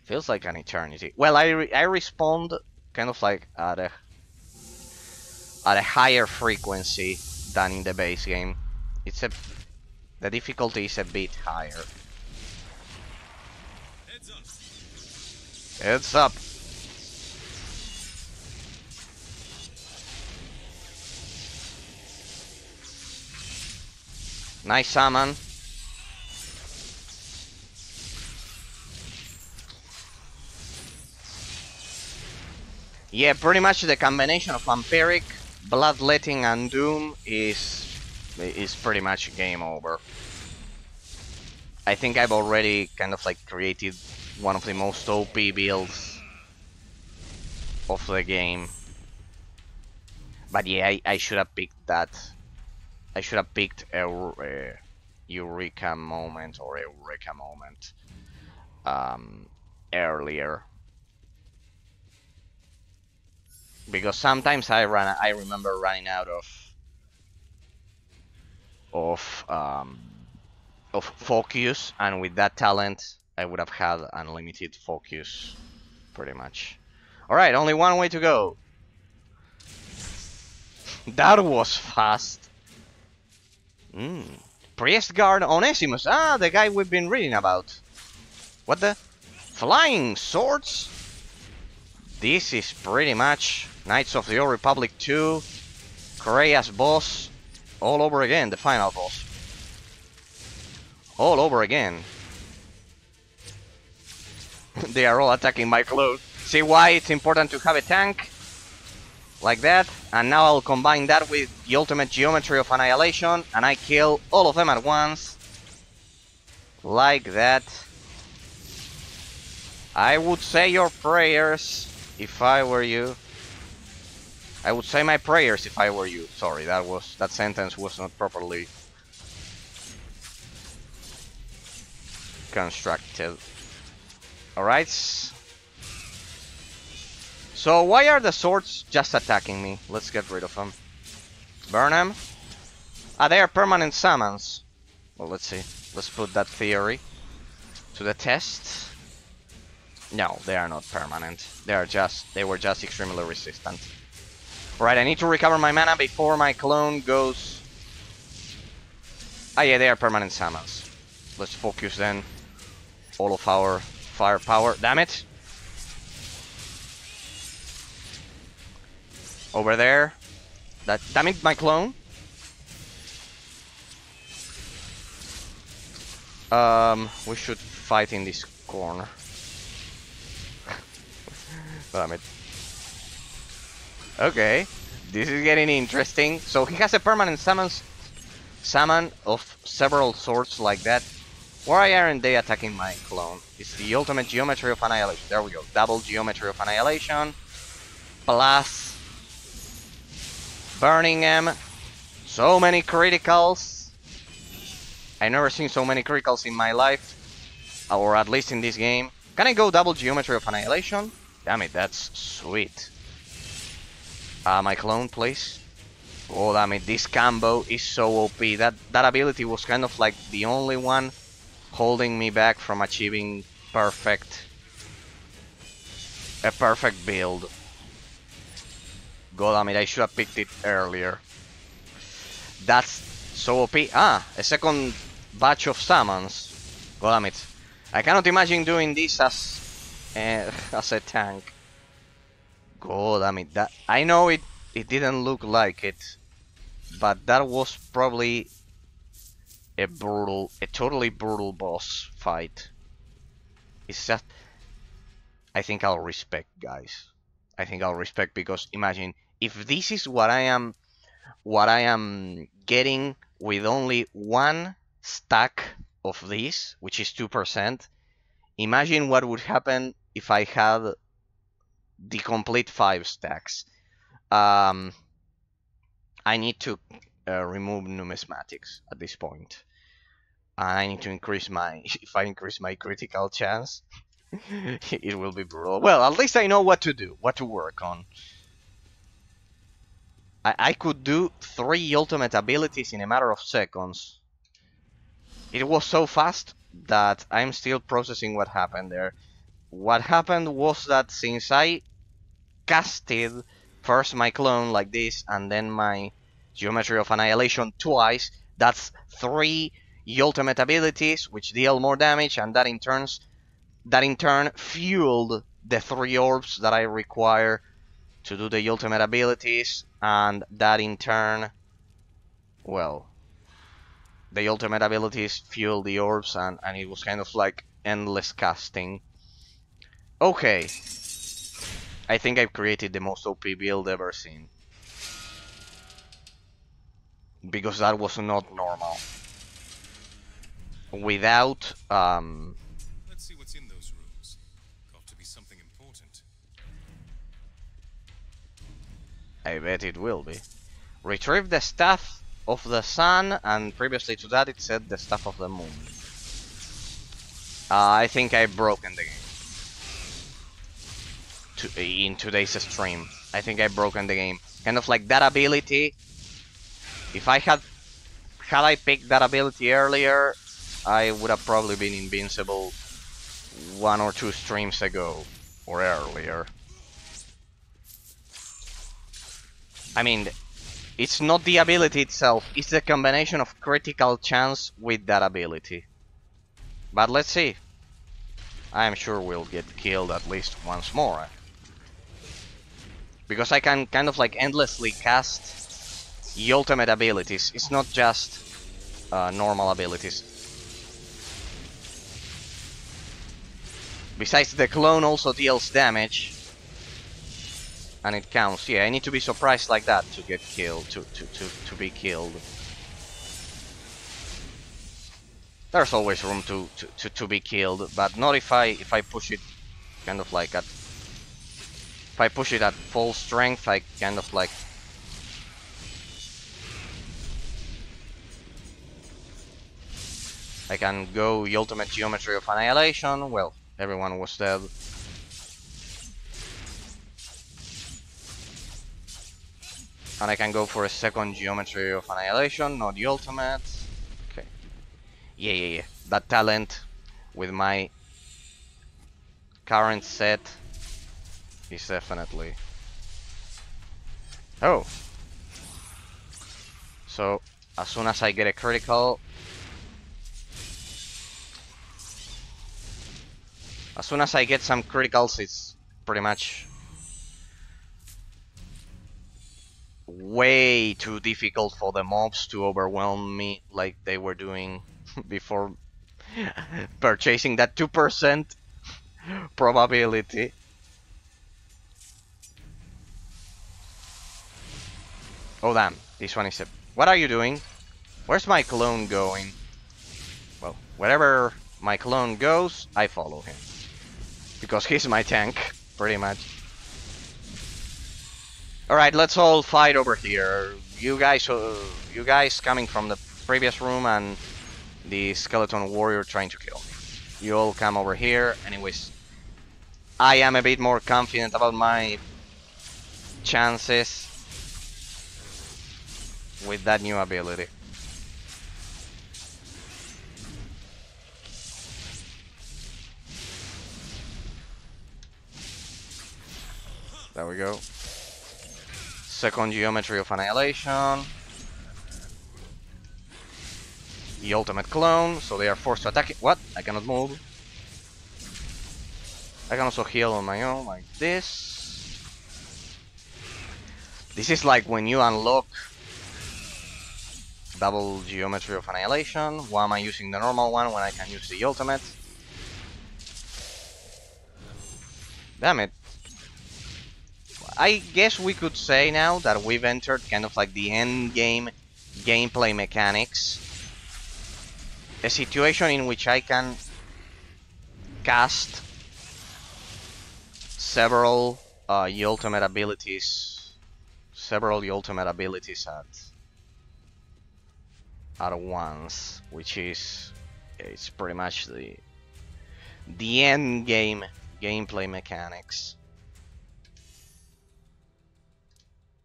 Feels like an eternity. Well, I respawned kind of like at a higher frequency than in the base game. The difficulty is a bit higher. Heads up. Nice summon. Yeah, pretty much the combination of Vampiric, Bloodletting, and Doom is pretty much game over. I think I've already kind of like created one of the most OP builds of the game. But yeah, I should have picked that. I should have picked a Eureka moment or Eureka moment earlier. Because sometimes I remember running out of focus, and with that talent I would have had unlimited focus pretty much. Alright, only one way to go. That was fast. Priestguard Onesimus. The guy we've been reading about. What the? Flying swords? This is pretty much Knights of the Old Republic 2, Korea's boss, all over again, the final boss. All over again. They are all attacking my clone. See why it's important to have a tank? Like that. And now I'll combine that with the ultimate geometry of annihilation, and I kill all of them at once. Like that. I would say your prayers if I were you. I would say my prayers if I were you. Sorry, that sentence was not properly constructed. Alright. So why are the swords just attacking me? Let's get rid of them. Burn them. They are permanent summons. Well, let's see. Let's put that theory to the test. No, they are not permanent. They were just extremely resistant. Right, I need to recover my mana before my clone goes. Ah, yeah, they are permanent summons. Let's focus then all of our firepower. Damn it! Over there. Damn it, my clone. We should fight in this corner. Damn it. Okay, this is getting interesting. So he has a permanent summon of several sorts like that. Why aren't they attacking my clone? It's the ultimate geometry of annihilation. There we go. Double geometry of annihilation. Plus burning them. So many criticals. I've never seen so many criticals in my life. Or at least in this game. Can I go double geometry of annihilation? Damn it, that's sweet. My clone, please. Oh, damn it, this combo is so OP. That ability was kind of like the only one holding me back from achieving a perfect build. God damn it, I should have picked it earlier. That's so OP. Ah, a second batch of summons. God damn it. I cannot imagine doing this as a tank. God damn it, that I know it didn't look like it, but that was probably a totally brutal boss fight. It's just, I think I'll respect, guys. I think I'll respect, because imagine if this is what I am getting with only one stack of this, which is 2%. Imagine what would happen if I had the complete 5 stacks. I need to remove numismatics at this point. I need to increase my... if I increase my critical chance, it will be brutal. Well, at least I know what to do, what to work on. I could do 3 ultimate abilities in a matter of seconds. It was so fast that I'm still processing what happened there. What happened was that since I casted first my clone like this and then my geometry of annihilation twice, that's 3 ultimate abilities which deal more damage, and that in turn fueled the 3 orbs that I require to do the ultimate abilities, and that in turn, well, the ultimate abilities fueled the orbs, and it was kind of like endless casting. Okay, I think I've created the most OP build ever seen, because that was not normal. Without Let's see what's in those rooms. Got to be something important. I bet it will be. Retrieve the staff of the sun, and previously to that it said the staff of the moon. I think I've broken the game in today's stream. I think I've broken the game. Kind of like that ability. If I had I picked that ability earlier, I would have probably been invincible 1 or 2 streams ago or earlier. I mean, it's not the ability itself, it's the combination of critical chance with that ability. But let's see. I'm sure we'll get killed at least once more. Because I can kind of like endlessly cast ultimate abilities. It's not just normal abilities. Besides, the clone also deals damage. And it counts. Yeah, I need to be surprised like that to get killed, to be killed. There's always room to be killed, but not if I push it kind of like at... If I push it at full strength, I kind of like... I can go ultimate geometry of annihilation. Well, everyone was dead. And I can go for a second geometry of annihilation, not the ultimate. Okay. Yeah. That talent with my current set is definitely... Oh! So, as soon as I get a critical... As soon as I get some criticals, it's pretty much way too difficult for the mobs to overwhelm me like they were doing before purchasing that 2% probability. Oh damn, this one is a... What are you doing? Where's my clone going? Well, wherever my clone goes, I follow him. Because he's my tank, pretty much. Alright, let's all fight over here. You guys coming from the previous room and the skeleton warrior trying to kill me. You all come over here. Anyways, I am a bit more confident about my chances with that new ability. There we go. Second Geometry of Annihilation. The ultimate clone, so they are forced to attack it. What? I cannot move. I can also heal on my own, like this. This is like when you unlock double Geometry of Annihilation. Why am I using the normal one when I can use the ultimate? Damn it. I guess we could say now that we've entered kind of like the end game gameplay mechanics. A situation in which I can cast several ultimate abilities at once, which is it's pretty much the end game gameplay mechanics.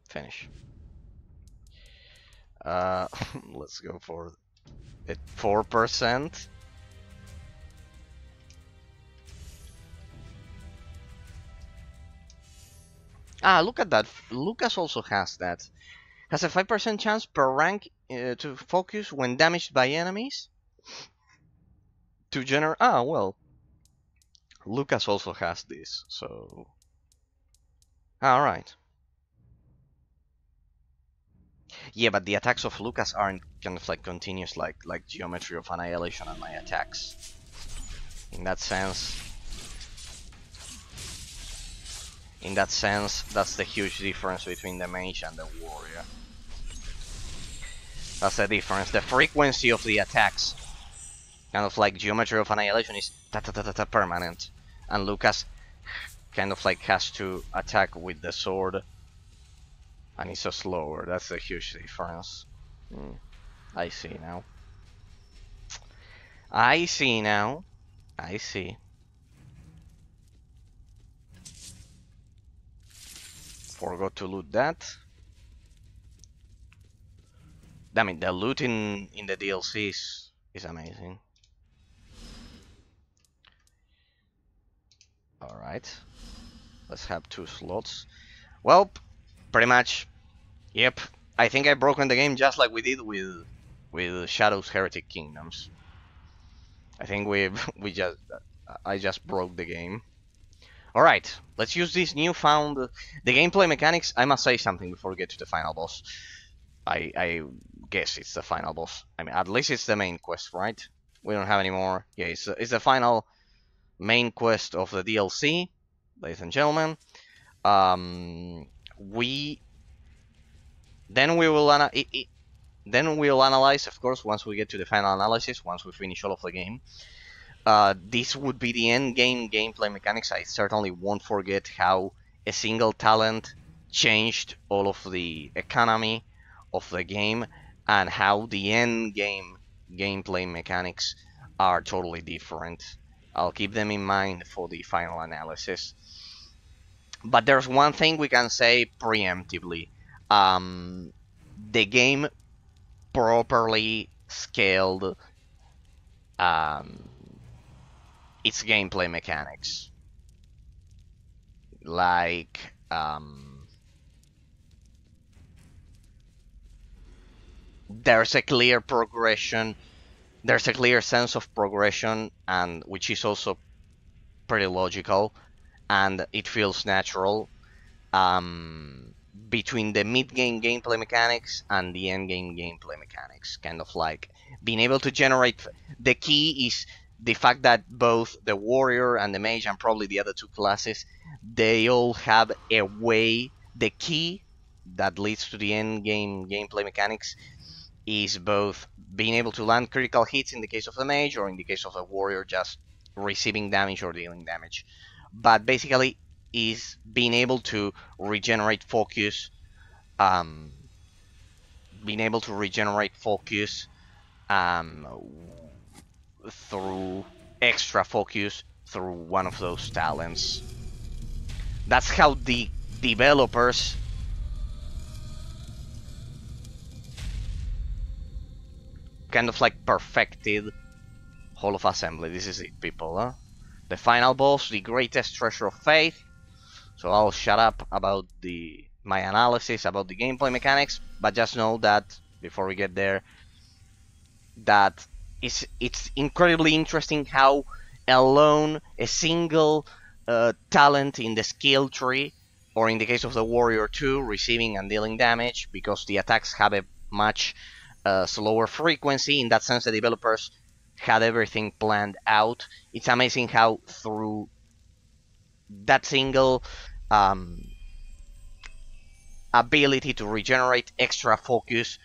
Finish. Let's go for it. 4%. Ah, look at that. Lucas also has that. Has a 5% chance per rank to focus when damaged by enemies. To generate. Ah, well. Lucas also has this, so. Alright. Yeah, but the attacks of Lucas aren't kind of like continuous like Geometry of Annihilation on my attacks. In that sense, that's the huge difference between the mage and the warrior. That's the difference. The frequency of the attacks, kind of like Geometry of Annihilation, is ta-ta-ta-ta-ta permanent, and Lucas kind of like has to attack with the sword. And it's so slower. That's a huge difference. I see now. I see now. I see. Forgot to loot that. I mean, the loot in the DLCs is amazing. Alright. Let's have 2 slots. Well, pretty much, yep. I think I've broken the game just like we did with Shadow's Heretic Kingdoms. I think I just broke the game. All right, let's use this newfound the gameplay mechanics. I must say something before we get to the final boss. I guess it's the final boss. I mean, at least it's the main quest, right? We don't have any more. Yeah, it's the final main quest of the DLC, ladies and gentlemen. Then we'll analyze, of course, once we get to the final analysis, once we finish all of the game. This would be the end game gameplay mechanics. I certainly won't forget how a single talent changed all of the economy of the game, and how the end game gameplay mechanics are totally different. I'll keep them in mind for the final analysis. But there's one thing we can say preemptively. The game properly scaled its gameplay mechanics. like there's a clear progression, there's a clear sense of progression, and which is also pretty logical, and it feels natural between the mid-game gameplay mechanics and the end-game gameplay mechanics. Kind of like being able to generate. The key is the fact that both the warrior and the mage, and probably the other two classes, they all have a way. The key that leads to the end-game gameplay mechanics is both being able to land critical hits in the case of the mage, or in the case of the warrior, just receiving damage or dealing damage. But basically, is being able to regenerate focus, um, being able to regenerate focus um, through extra focus through one of those talents. That's how the developers kind of like perfected Hall of Assembly. This is it, people, huh? The final boss, the greatest treasure of faith. So I'll shut up about my analysis about the gameplay mechanics, but just know that before we get there, that it's incredibly interesting how alone a single talent in the skill tree, or in the case of the warrior 2, receiving and dealing damage, because the attacks have a much slower frequency. In that sense, the developers had everything planned out. It's amazing how through that single ability to regenerate extra focus,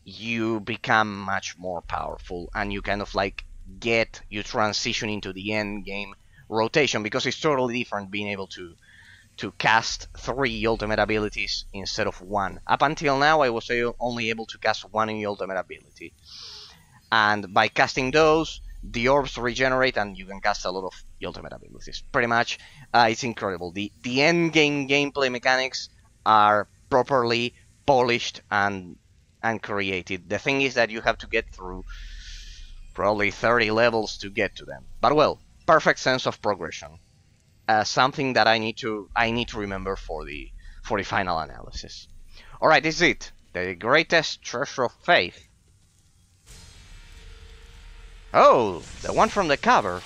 you become much more powerful, and you kind of like you transition into the end game rotation, because it's totally different being able to cast 3 ultimate abilities instead of 1. Up until now, I was only able to cast 1 ultimate ability, and by casting those, the orbs regenerate and you can cast a lot of ultimate abilities. Pretty much, it's incredible. The end game gameplay mechanics are properly polished and created. The thing is that you have to get through probably 30 levels to get to them. But well, perfect sense of progression. Something that I need to remember for the final analysis. All right, this is it. The greatest treasure of faith. Oh, the one from the cover.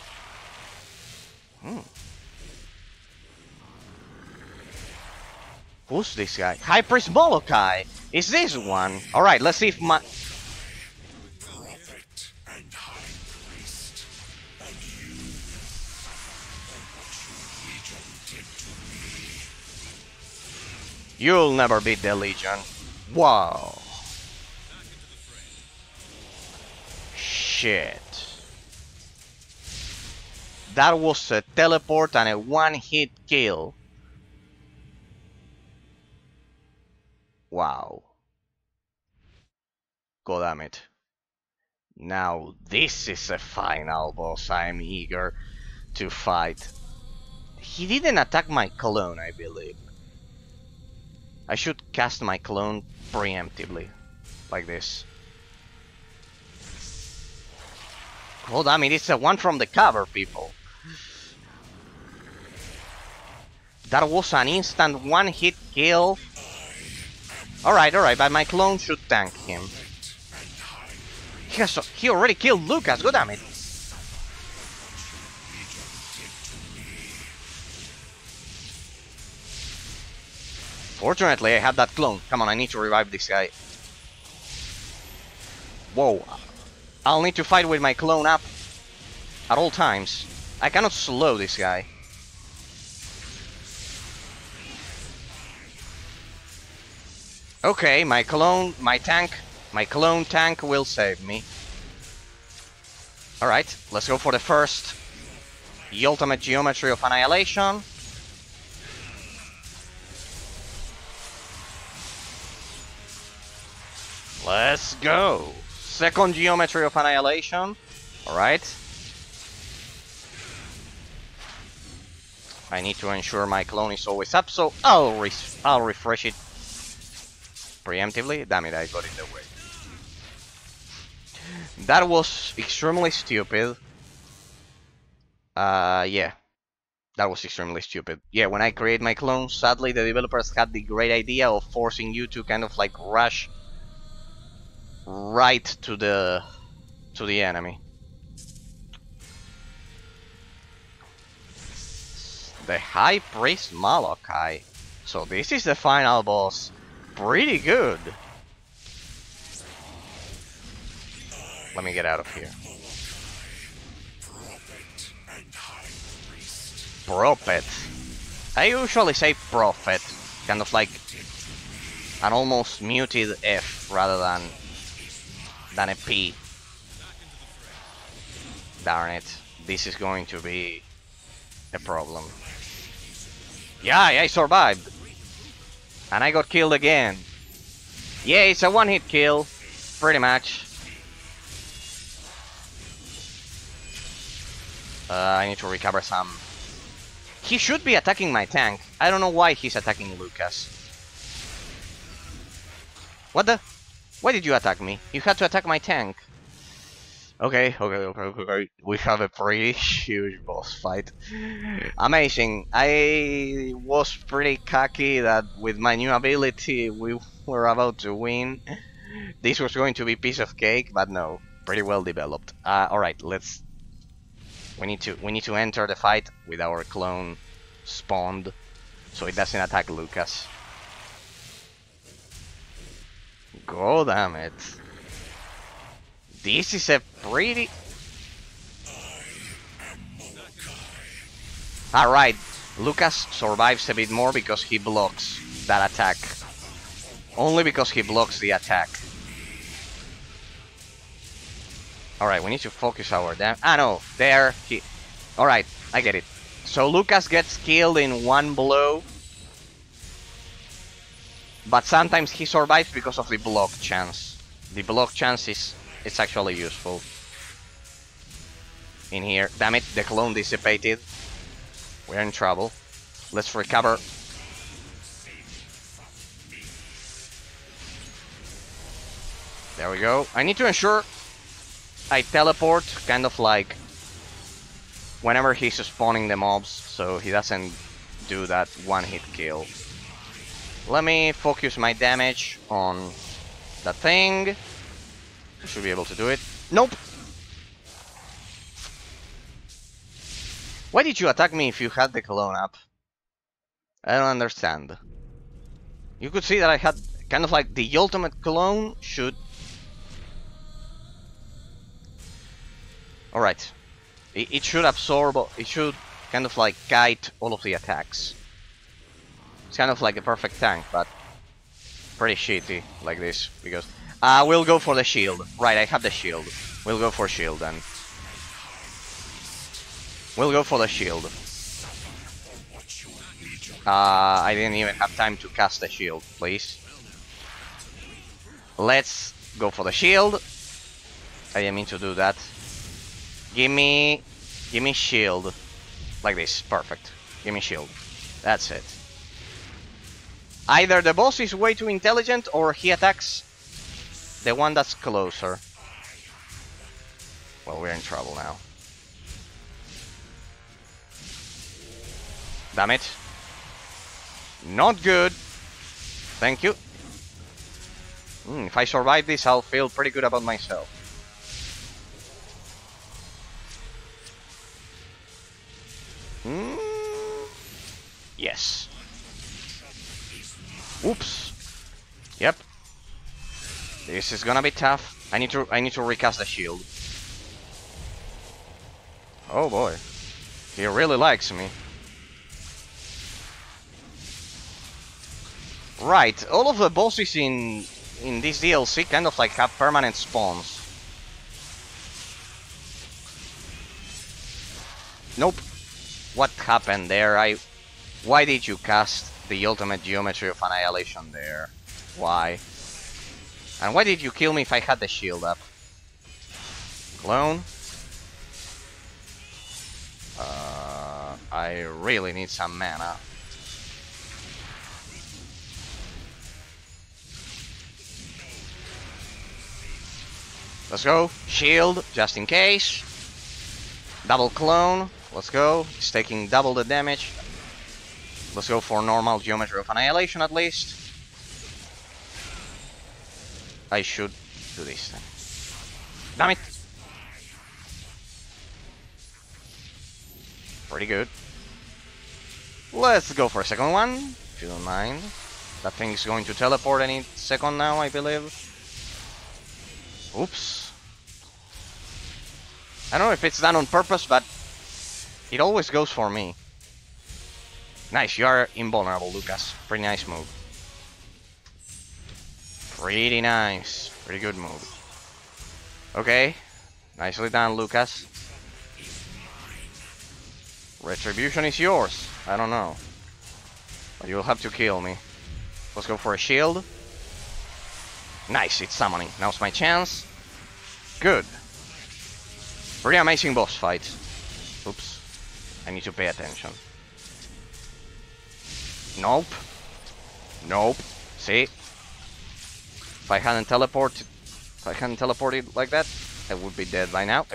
Who's this guy? High Priest Molochi. Is this one? All right, let's see if my Prophet and High Priest, and you, what your Legion did to me. You'll never beat the Legion. Wow. Shit. That was a teleport and a one-hit kill. Wow. God damn it. Now this is a final boss I'm eager to fight. He didn't attack my clone, I believe. I should cast my clone preemptively. Like this. God damn it, it's the one from the cover, people. That was an instant one-hit kill. Alright, but my clone should tank him. He already killed Lucas, god damn it. Fortunately, I have that clone. Come on, I need to revive this guy. Whoa. I'll need to fight with my clone up at all times. I cannot slow this guy. Okay, my clone tank will save me. Alright, let's go for the first ultimate geometry of annihilation. Let's go! Second geometry of annihilation. Alright. I need to ensure my clone is always up, so I'll refresh it preemptively. Damn it, I got in the way. That was extremely stupid. Yeah. That was extremely stupid. Yeah, when I create my clones, sadly the developers had the great idea of forcing you to kind of like rush right to the enemy. The High Priest Molochi. So this is the final boss. Pretty good. Let me get out of here. Prophet. I usually say prophet, kind of like an almost muted F rather than a P. Darn it, this is going to be a problem. Yeah, I survived, and I got killed again. Yeah, it's a one-hit kill, pretty much. I need to recover some. He should be attacking my tank. I don't know why he's attacking Lucas. What the? Why did you attack me? You had to attack my tank. Okay. We have a pretty huge boss fight. Amazing. I was pretty cocky that with my new ability we were about to win. This was going to be piece of cake, but no. Pretty well developed. Alright, let's... We need to enter the fight with our clone spawned, so it doesn't attack Lucas. God damn it. This is a pretty... Alright, Lucas survives a bit more because he blocks that attack. Only because he blocks the attack. Alright, we need to focus our damage. Ah no, there he... Alright, I get it. So Lucas gets killed in one blow. But sometimes he survives because of the block chance. The block chance is... It's actually useful. In here. Damn it, the clone dissipated. We're in trouble. Let's recover. There we go. I need to ensure I teleport, kind of like whenever he's spawning the mobs, so he doesn't do that one-hit kill. Let me focus my damage on that thing. I should be able to do it. Nope! Why did you attack me if you had the clone up? I don't understand. You could see that I had kind of like the ultimate clone should... Alright. It should absorb, it should kind of like kite all of the attacks. It's kind of like a perfect tank, but pretty shitty like this, because... we'll go for the shield. Right, I have the shield. We'll go for shield then. We'll go for the shield. I didn't even have time to cast the shield, please. Let's go for the shield. I didn't mean to do that. Give me shield. Like this, perfect. Give me shield. That's it. Either the boss is way too intelligent or he attacks the one that's closer. Well, we're in trouble now. Damn it. Not good. Thank you. If I survive this, I'll feel pretty good about myself. Yes. Oops. Yep. This is gonna be tough. I need to recast the shield. Oh boy. He really likes me. Right, all of the bosses in this DLC kind of like have permanent spawns. Nope. What happened there? Why did you cast the ultimate geometry of annihilation there? Why? And why did you kill me if I had the shield up? Clone? I really need some mana. Let's go. Shield, just in case. Double clone. Let's go. It's taking double the damage. Let's go for normal Geometry of Annihilation at least. I should do this then. Damn it! Pretty good. Let's go for a second one, if you don't mind. That thing's going to teleport any second now, I believe. Oops. I don't know if it's done on purpose, but it always goes for me. Nice, you are invulnerable, Lucas. Pretty nice move. Pretty nice. Pretty good move. Okay. Nicely done, Lucas. Retribution is yours. I don't know. But you'll have to kill me. Let's go for a shield. Nice, it's summoning. Now's my chance. Good. Pretty amazing boss fight. Oops. I need to pay attention. Nope. Nope. See? If I hadn't teleported like that, I would be dead by now.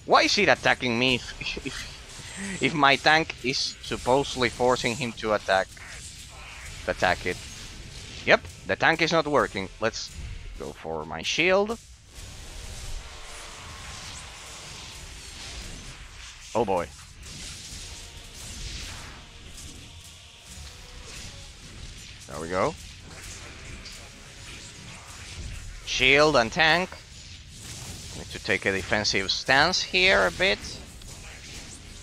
Why is it attacking me if my tank is supposedly forcing him to attack it? Yep, the tank is not working. Let's go for my shield. Oh boy. There we go. Shield and tank. Need to take a defensive stance here a bit.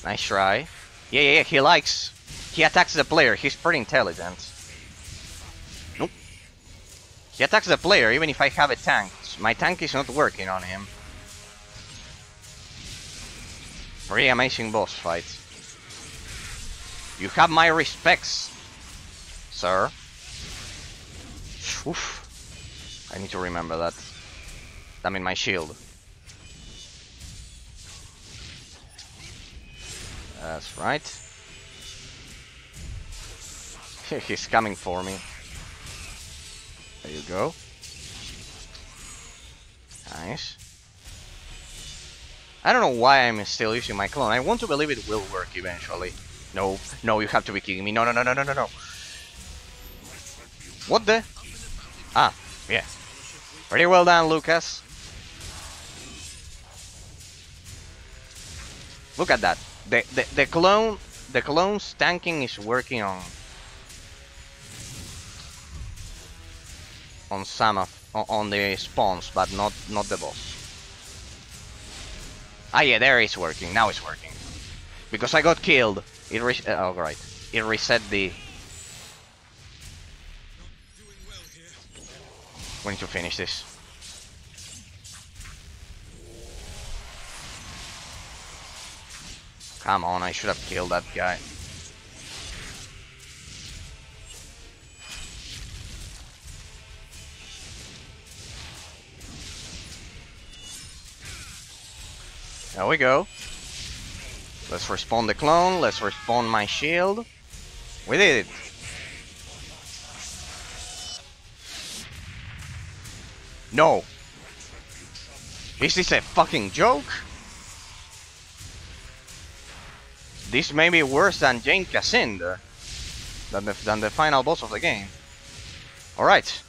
Nice try. Yeah, he attacks the player. He's pretty intelligent. Nope. He attacks the player even if I have a tank. My tank is not working on him. Pretty amazing boss fight. You have my respects, sir. Oof. I need to remember that. I'm in my shield. That's right. He's coming for me. There you go. Nice. I don't know why I'm still using my clone. I want to believe it will work eventually. No, no, you have to be kidding me. No. What the? Ah, yeah. Pretty well done, Lucas. Look at that. The clone's tanking is working on some on the spawns, but not the boss. Ah yeah, there it's working. Now it's working. Because I got killed. It oh right. It reset the. We need to finish this. Come on, I should have killed that guy. There we go. Let's respawn the clone. Let's respawn my shield. We did it. No. Is this a fucking joke? This may be worse than Jane Cassandra. Than the final boss of the game. Alright.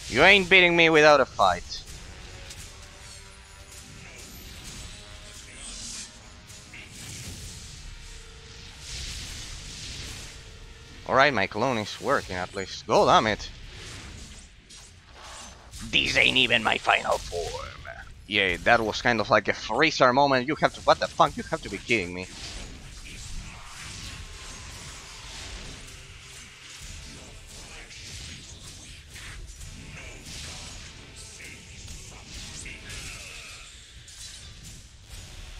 You ain't beating me without a fight. Alright, my clone is working at least. God damn it. This ain't even my final form. Yeah, that was kind of like a freezer moment. You have to. What the fuck? You have to be kidding me.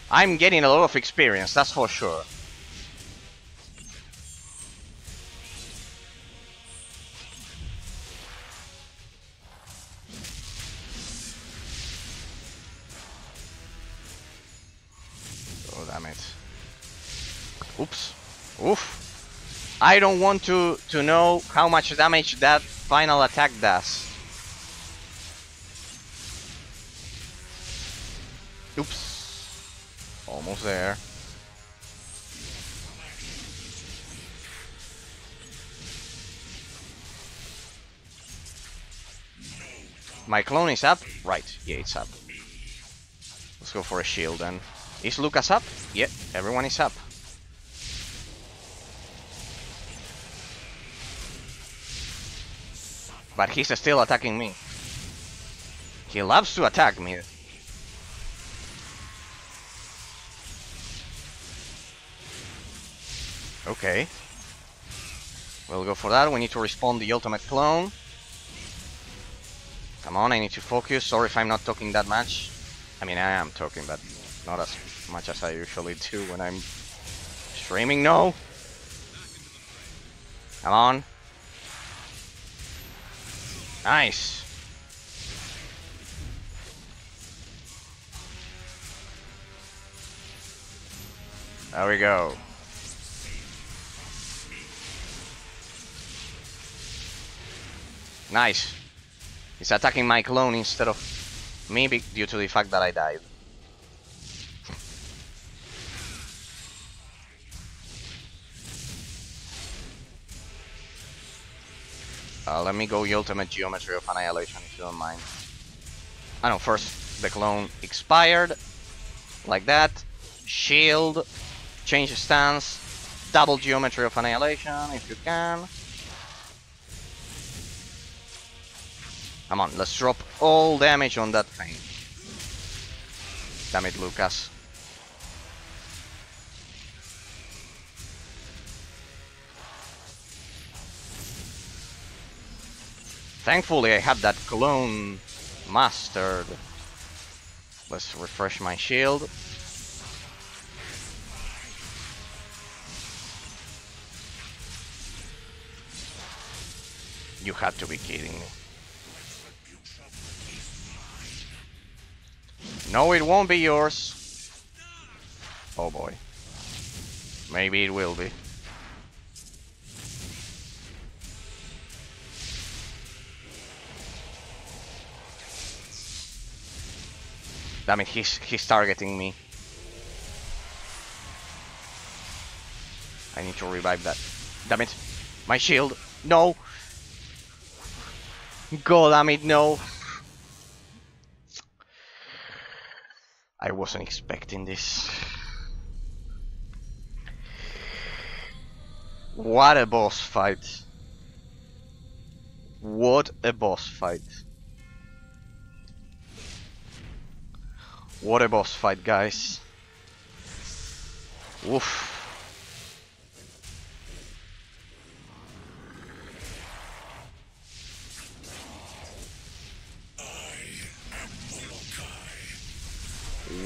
I'm getting a lot of experience, that's for sure. Oh, damn it. Oops. Oof. I don't want to know how much damage that final attack does. Oops. Almost there. My clone is up? Right, yeah, it's up. Let's go for a shield then. Is Lucas up? Yeah, everyone is up. But he's still attacking me. He loves to attack me. Okay. We'll go for that. We need to respawn the ultimate clone. Come on, I need to focus. Sorry if I'm not talking that much. I mean, I am talking, but not as much as I usually do when I'm streaming. No! Come on. Nice. There we go. Nice. He's attacking my clone instead of me due to the fact that I died. Let me go ultimate geometry of annihilation if you don't mind. I know, first the clone expired. Like that. Shield. Change stance. Double geometry of annihilation if you can. Come on, let's drop all damage on that thing. Damn it, Lucas. Thankfully, I had that clone mastered. Let's refresh my shield. You had to be kidding me. No, it won't be yours. Oh boy. Maybe it will be. Damn it, he's targeting me. I need to revive that. Damn it. My shield. No. God damn it, no. I wasn't expecting this. What a boss fight. What a boss fight. What a boss fight, guys. Woof.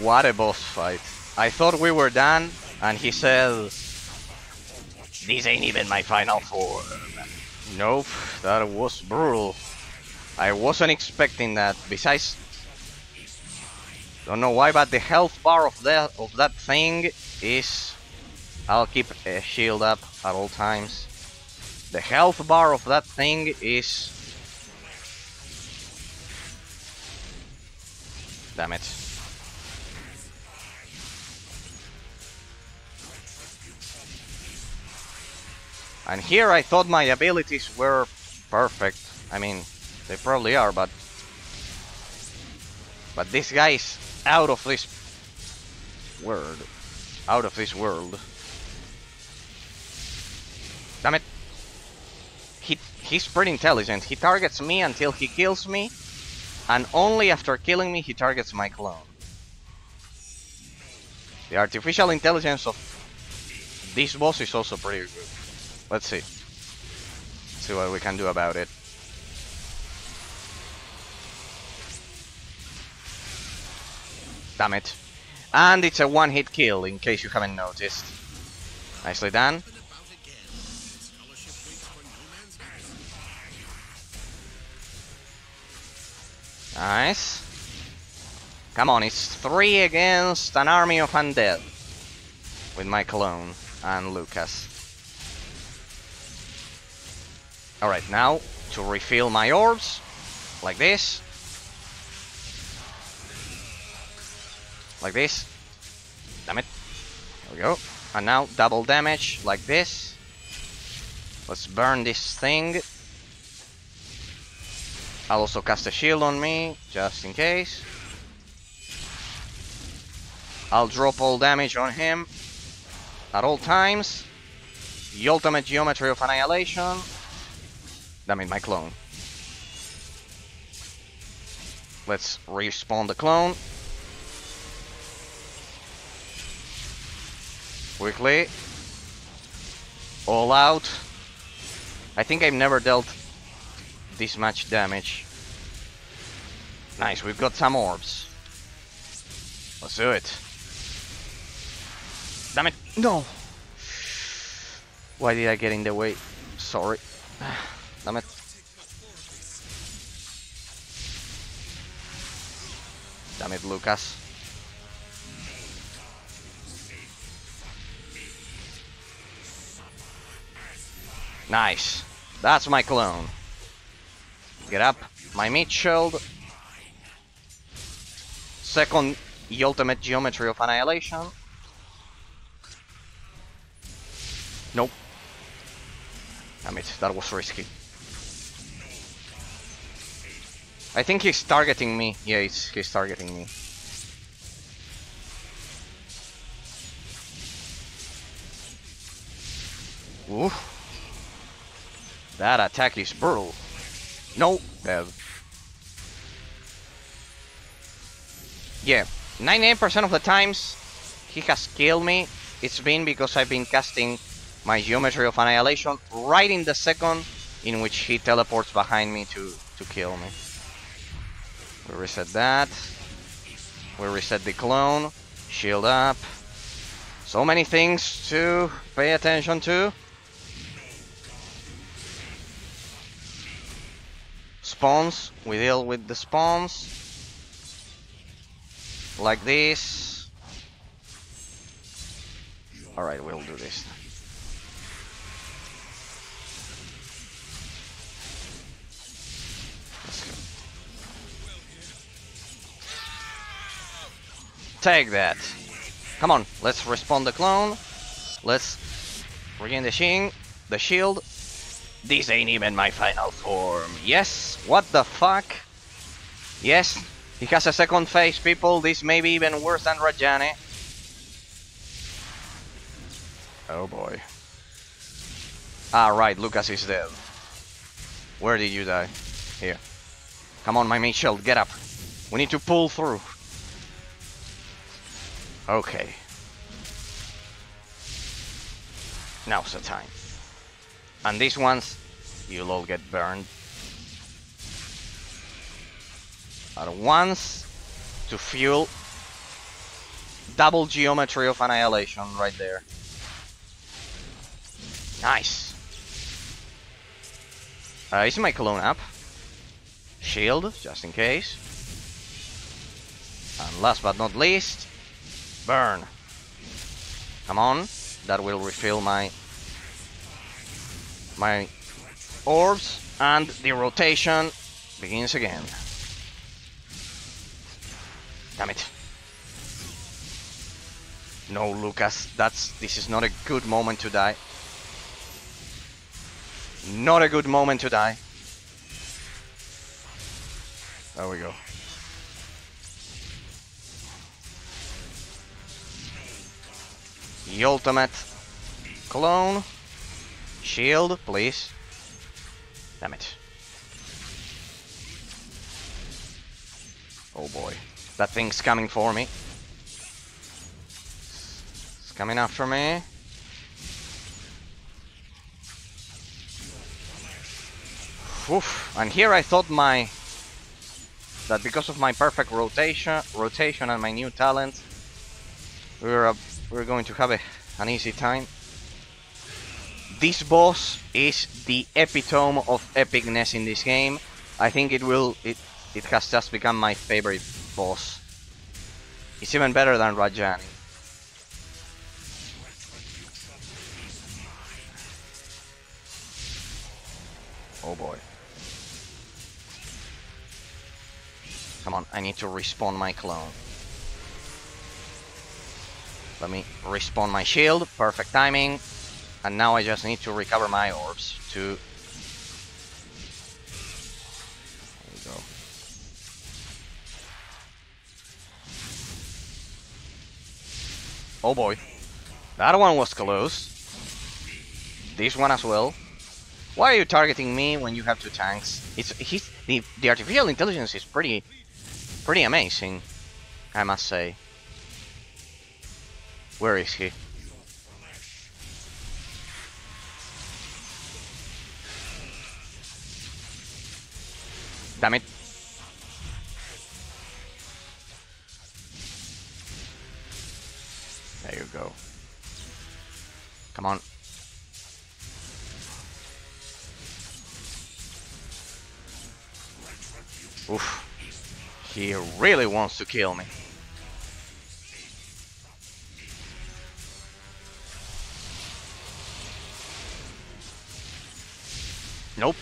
What a boss fight. I thought we were done, and he said, "This ain't even my final form." Nope, that was brutal. I wasn't expecting that. Besides, don't know why, but the health bar of that thing is... I'll keep a shield up at all times. The health bar of that thing is... Damn it. And here I thought my abilities were perfect. I mean, they probably are, but this guy is out of this world. Out of this world. Damn it. He's pretty intelligent. He targets me until he kills me, and only after killing me he targets my clone. The artificial intelligence of this boss is also pretty good. Let's see. Let's see what we can do about it. Damn it. And it's a one-hit kill, in case you haven't noticed. Nicely done. Nice. Come on, it's 3 against an army of undead. With my clone and Lucas. Alright, now to refill my orbs. Like this. Like this. Damn it. There we go. And now double damage like this. Let's burn this thing. I'll also cast a shield on me, just in case. I'll drop all damage on him at all times. The ultimate geometry of annihilation. Damn it, my clone. Let's respawn the clone. Quickly. All out. I think I've never dealt this much damage. Nice, we've got some orbs. Let's do it. Damn it, no! Why did I get in the way? Sorry. Damn it. Damn it, Lucas. Nice. That's my clone. Get up. My meat shield. Second, the ultimate geometry of annihilation. Nope. Damn it, that was risky. I think he's targeting me. Yeah, he's targeting me. Ooh. That attack is brutal. No, dead. Yeah, 98% of the times he has killed me. It's been because I've been casting my Geometry of Annihilation right in the second in which he teleports behind me to kill me. We reset that. We reset the clone. Shield up. So many things to pay attention to. Spawns. We deal with the spawns. Like this. Alright, we'll do this. Let's go. Take that. Come on, let's respawn the clone. Let's regain the shield. This ain't even my final form. Yes, what the fuck? Yes, he has a second phase, people. This may be even worse than Rajani. Oh boy. Ah, right, Lucas is dead. Where did you die? Here. Come on, my main shield, get up. We need to pull through. Okay. Now's the time. And these ones, you'll all get burned. At once, to fuel double geometry of annihilation right there. Nice. Is my clone up? Shield, just in case. And last but not least, burn. Come on, that will refill my orbs, and the rotation begins again. Damn it. No, Lucas, this is not a good moment to die. Not a good moment to die. There we go. The ultimate clone. Shield, please. Damn it. Oh boy. That thing's coming for me. It's coming after me. Oof. And here I thought that because of my perfect rotation and my new talent, we're going to have an easy time. This boss is the epitome of epicness in this game. I think it has just become my favorite boss. It's even better than Rajani. Oh boy. Come on, I need to respawn my clone. Let me respawn my shield. Perfect timing. And now I just need to recover my orbs to... There we go. Oh boy. That one was close. This one as well. Why are you targeting me when you have two tanks? The artificial intelligence is pretty amazing, I must say. Where is he? Damn it. There you go. Come on. Oof. He really wants to kill me. Nope.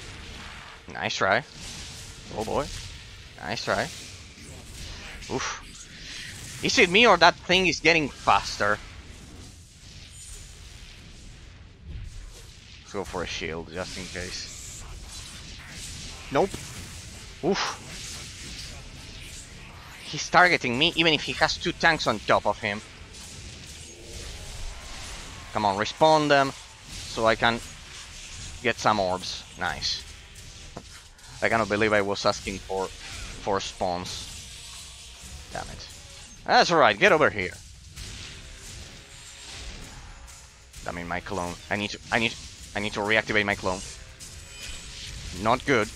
Nice try. Oh boy. Nice try. Oof. Is it me or that thing is getting faster? Let's go for a shield just in case. Nope. Oof. He's targeting me even if he has two tanks on top of him. Come on, respawn them so I can get some orbs. Nice. I cannot believe I was asking for spawns. Damn it. That's alright, get over here. I mean my clone. I need to reactivate my clone. Not good.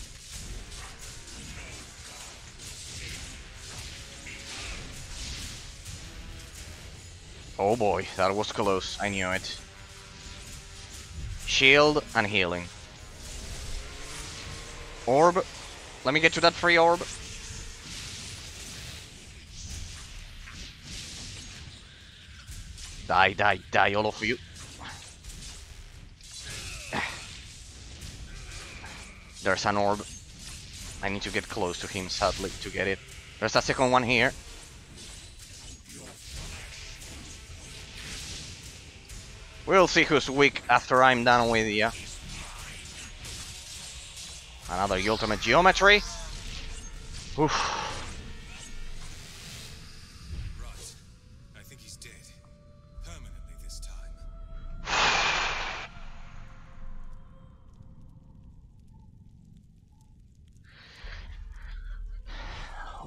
Oh boy, that was close. I knew it. Shield and healing. Orb. Let me get to that free orb. Die, die, die, all of you. There's an orb. I need to get close to him, sadly, to get it. There's a second one here. We'll see who's weak after I'm done with you. Another ultimate geometry. Oof. Right. I think he's dead. Permanently this time.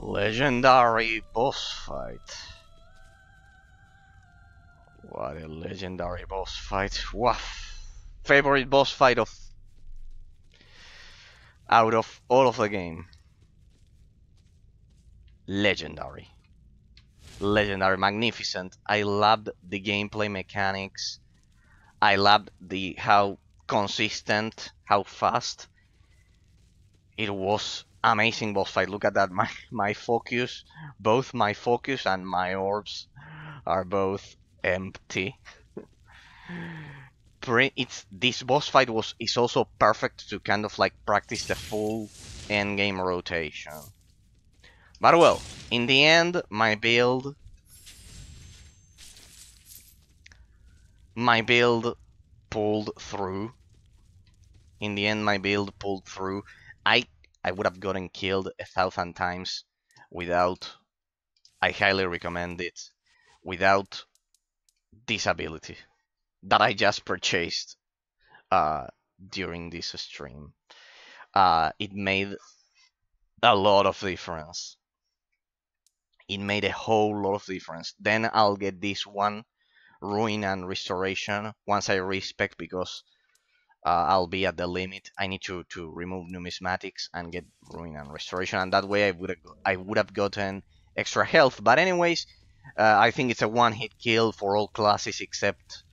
Legendary boss fight. What a legendary boss fight. Wow. Favorite boss fight out of all of the game. Legendary. Legendary, magnificent. I loved the gameplay mechanics. I loved how consistent, how fast. It was amazing boss fight. Look at that. My focus, both my focus and my orbs are both empty. This boss fight is also perfect to kind of like practice the full endgame rotation. But well, in the end, my build pulled through. In the end, my build pulled through. I would have gotten killed 1,000 times without. I highly recommend it without this ability that I just purchased during this stream. It made a lot of difference. It made a whole lot of difference. Then I'll get this one, Ruin and Restoration, once I respec, because I'll be at the limit. I need to remove numismatics and get Ruin and Restoration, and that way I would have gotten extra health. But anyways, I think it's a one-hit kill for all classes except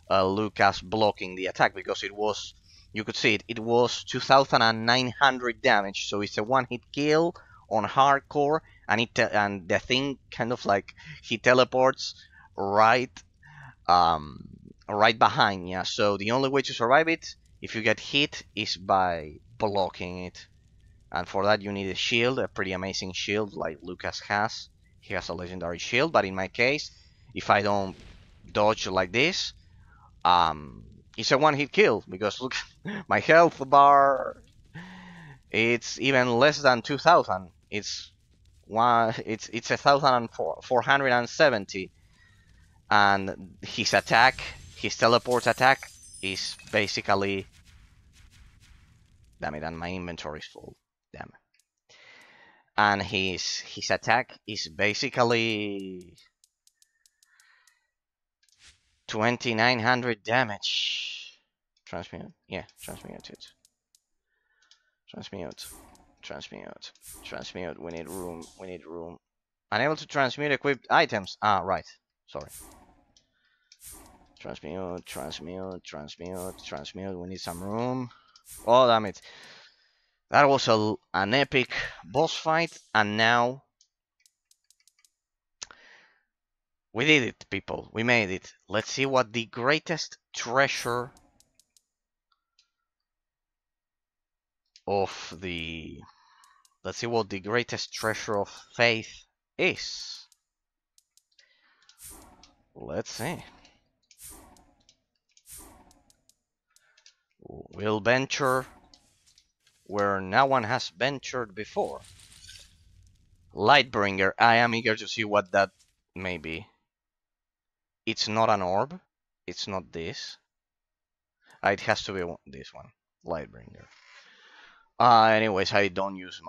Lucas blocking the attack, because it was, you could see it was 2,900 damage, so it's a one-hit kill on hardcore, and the thing kind of like, he teleports right behind you. So the only way to survive it, if you get hit, is by blocking it, and for that you need a shield, a pretty amazing shield like Lucas has. He has a legendary shield, but in my case, if I don't dodge like this, it's a one-hit kill, because look, my health bar, it's even less than 2,000. It's 1,470, and his attack, his teleport attack, is basically, damn it, and my inventory is full, damn. And his attack is basically 2,900 damage. Transmute, yeah, transmute it. Transmute, transmute, transmute. We need room, we need room. Unable to transmute equipped items. Ah, right. Sorry. Transmute, transmute, transmute, transmute. We need some room. Oh, damn it. That was an epic boss fight, and now we did it, people. We made it. Let's see what the greatest treasure of the... Let's see what the greatest treasure of faith is. Let's see. We'll venture where no one has ventured before. Lightbringer. I am eager to see what that may be. It's not an orb. It's not this. It has to be this one. Lightbringer. Anyways, I don't use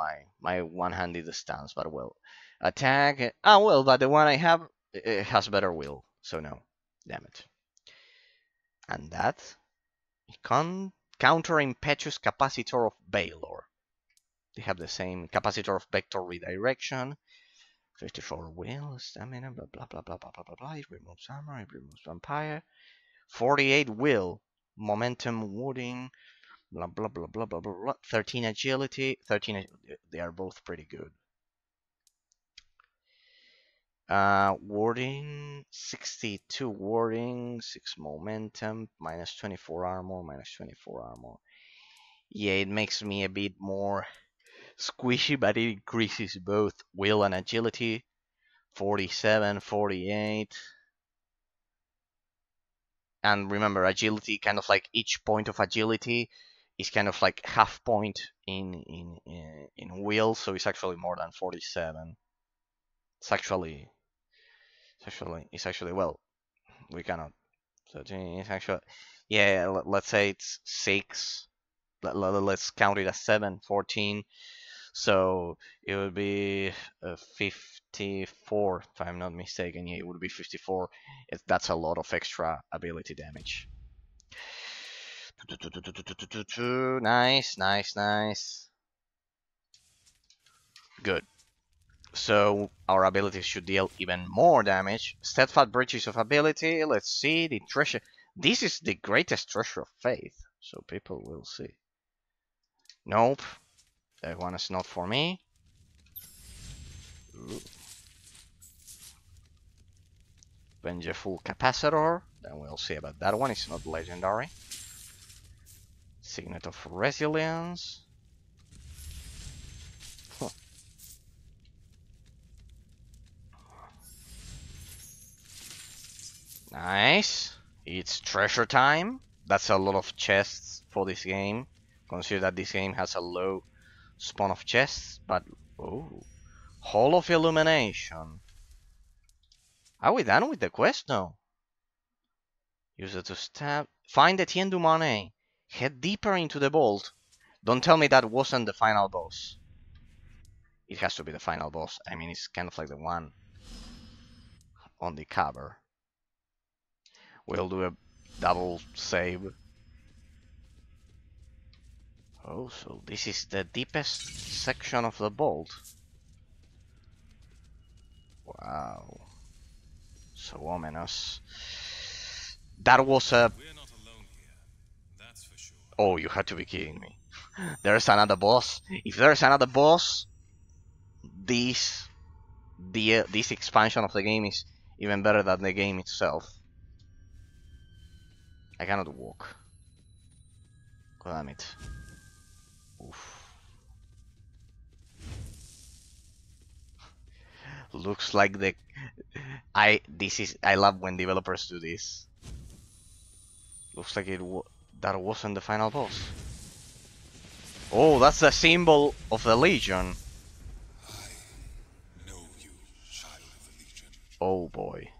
my one-handed stance, but well. Attack. Well, but the one I have, it has better will, so no. Damn it. And that? Counter Impetuous Capacitor of Baylor. They have the same Capacitor of Vector Redirection. 54 will, stamina, blah blah blah blah blah blah blah blah. It removes armor, it removes vampire. 48 will, momentum wounding, blah blah blah blah blah blah blah. 13 agility, 13. They are both pretty good. Warding, 62 warding, 6 momentum, minus 24 armor, minus 24 armor. Yeah, it makes me a bit more squishy, but it increases both will and agility. 47, 48. And remember, agility, kind of like each point of agility is kind of like half point in will, so it's actually more than 47. It's actually well, we cannot. So it's actually, yeah, let's say it's 6. Let's count it as 7, 14. So it would be 54, if I'm not mistaken. Yeah, it would be 54. That's a lot of extra ability damage. Nice, nice, nice. Good. So our abilities should deal even more damage. Steadfast breaches of ability. Let's see the treasure. This is the greatest treasure of faith. So people will see. Nope. That one is not for me. Ooh. Vengeful Capacitor. Then we'll see about that one. It's not legendary. Signet of Resilience. Huh. Nice. It's treasure time. That's a lot of chests for this game. Consider that this game has a low spawn of chests, but oh, Hall of Illumination. Are we done with the quest? No. Use it to stab. Find Etienne du Monet. Head deeper into the vault. Don't tell me that wasn't the final boss. It has to be the final boss. I mean, it's kind of like the one on the cover. We'll do a double save. Oh, so this is the deepest section of the vault. Wow. So ominous. That was a... We're not alone here, that's for sure. Oh, you had to be kidding me. There's another boss. If there's another boss, this expansion of the game is even better than the game itself. I cannot walk. God damn it. Oof. Looks like I love when developers do this. Looks like that wasn't the final boss. Oh, that's the symbol of the Legion. I know you, child of the Legion. Oh boy.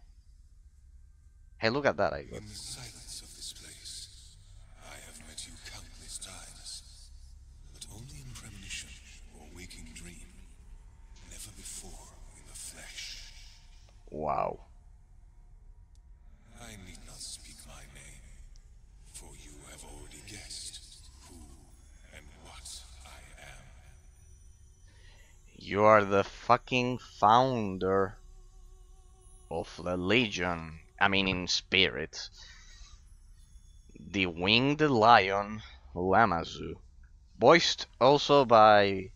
Hey, look at that, I got. In the silence of this place, I have met you countless times, but only in premonition or waking dream, never before in the flesh. Wow. I need not speak my name, for you have already guessed who and what I am. You are the fucking founder of the Legion. I mean, in spirit. The Winged Lion Lamazu. Voiced also by...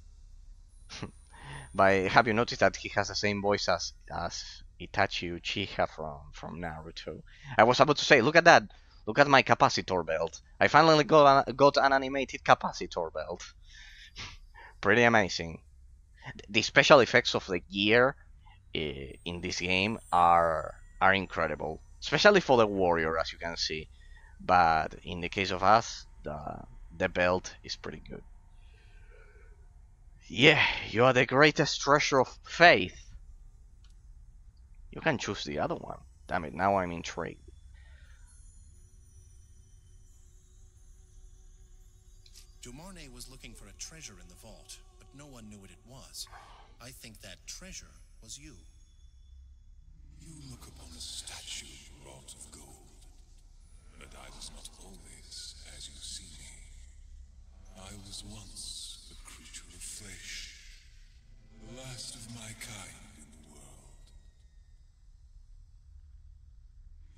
Have you noticed that he has the same voice as Itachi Uchiha from Naruto? I was about to say, look at that. Look at my capacitor belt. I finally got an animated capacitor belt. Pretty amazing. The special effects of the gear in this game are incredible, especially for the warrior, as you can see. But in the case of us, the belt is pretty good. Yeah, you are the greatest treasure of faith. You can choose the other one. Damn it, now I'm intrigued. Dumarne was looking for a treasure in the vault, but no one knew what it was. I think that treasure was you. You look upon a statue wrought of gold, but I was not always as you see me. I was once a creature of flesh, the last of my kind in the world.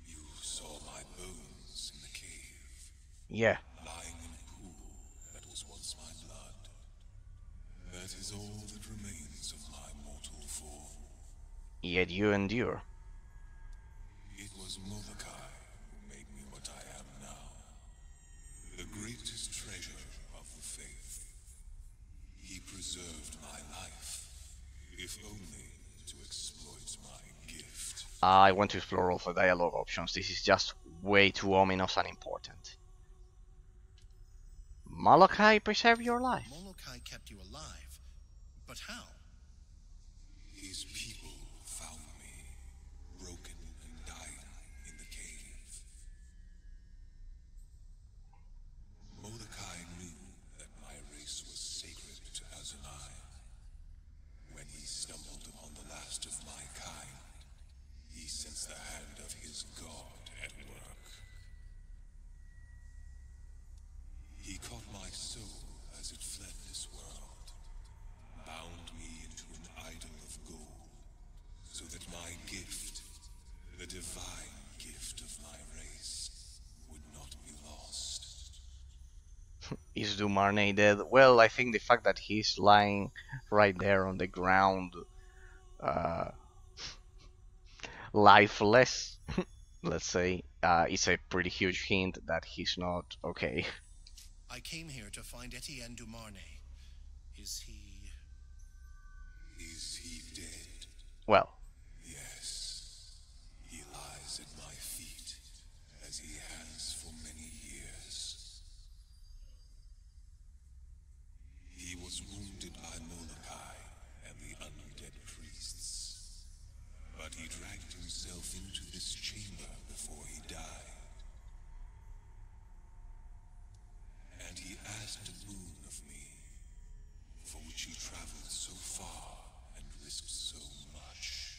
You saw my bones in the cave, Yeah. lying in a pool that was once my blood. That is all that remains of my mortal form. Yet you endure. It was Molochi who made me what I am now. The greatest treasure of the faith. He preserved my life, if only to exploit my gift. I want to explore all the dialogue options. This is just way too ominous and important. Molochi preserve your life. Molochi kept you alive, but how? His people found me, broken and dying in the cave. Molochi knew that my race was sacred to Azunai. When he stumbled upon the last of my kind, he sensed the hand of his god at work. He caught my soul as it fled this world, bound me into an idol of gold, so that my gift, the divine gift of my race, would not be lost. Is Dumarne dead? Well, I think the fact that he's lying right there on the ground, lifeless, let's say, is a pretty huge hint that he's not okay. I came here to find Etienne Dumarne. Is he... Is he dead? Well, Yes. He lies at my feet, as he has for many years. He was wounded by Molochi and the undead priests, but he dragged himself into this chamber before he died. And he asked a boon of me, for which he traveled so far and risked so much.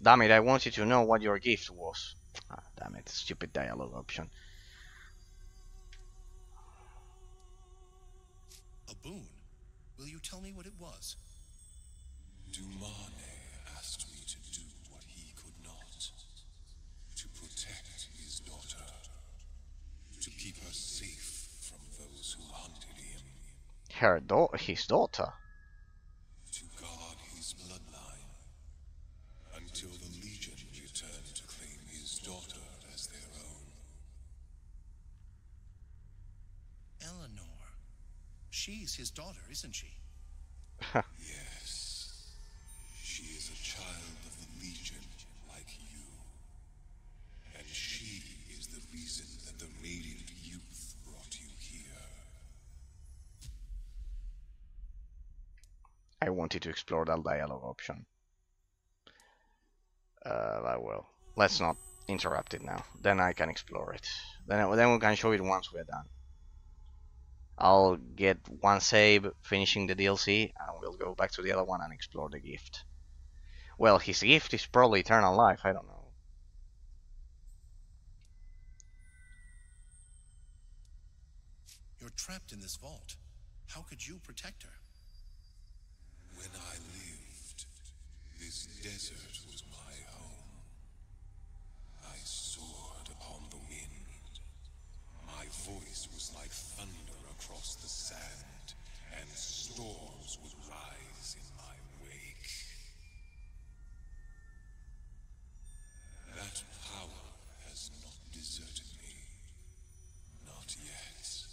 damn it, I wanted to know what your gift was. Ah, damn it, stupid dialogue option. a boon? Will you tell me what it was? Dumarne asked me to do what he could not. To protect his daughter. To keep her safe from those who hunted him. His daughter. To guard his bloodline. Until the Legion returned to claim his daughter as their own. Eleanor. She's his daughter, isn't she? Yes. She is a child of the Legion like wanted to explore that dialogue option. Well, let's not interrupt it now. Then I can explore it. Then we can show it once we're done. I'll get one save finishing the DLC, and we'll go back to the other one and explore the gift. Well, his gift is probably eternal life, I don't know. You're trapped in this vault. How could you protect her? When I lived, this desert was my home. I soared upon the wind. My voice was like thunder across the sand, and storms would rise in my wake. That power has not deserted me. Not yet.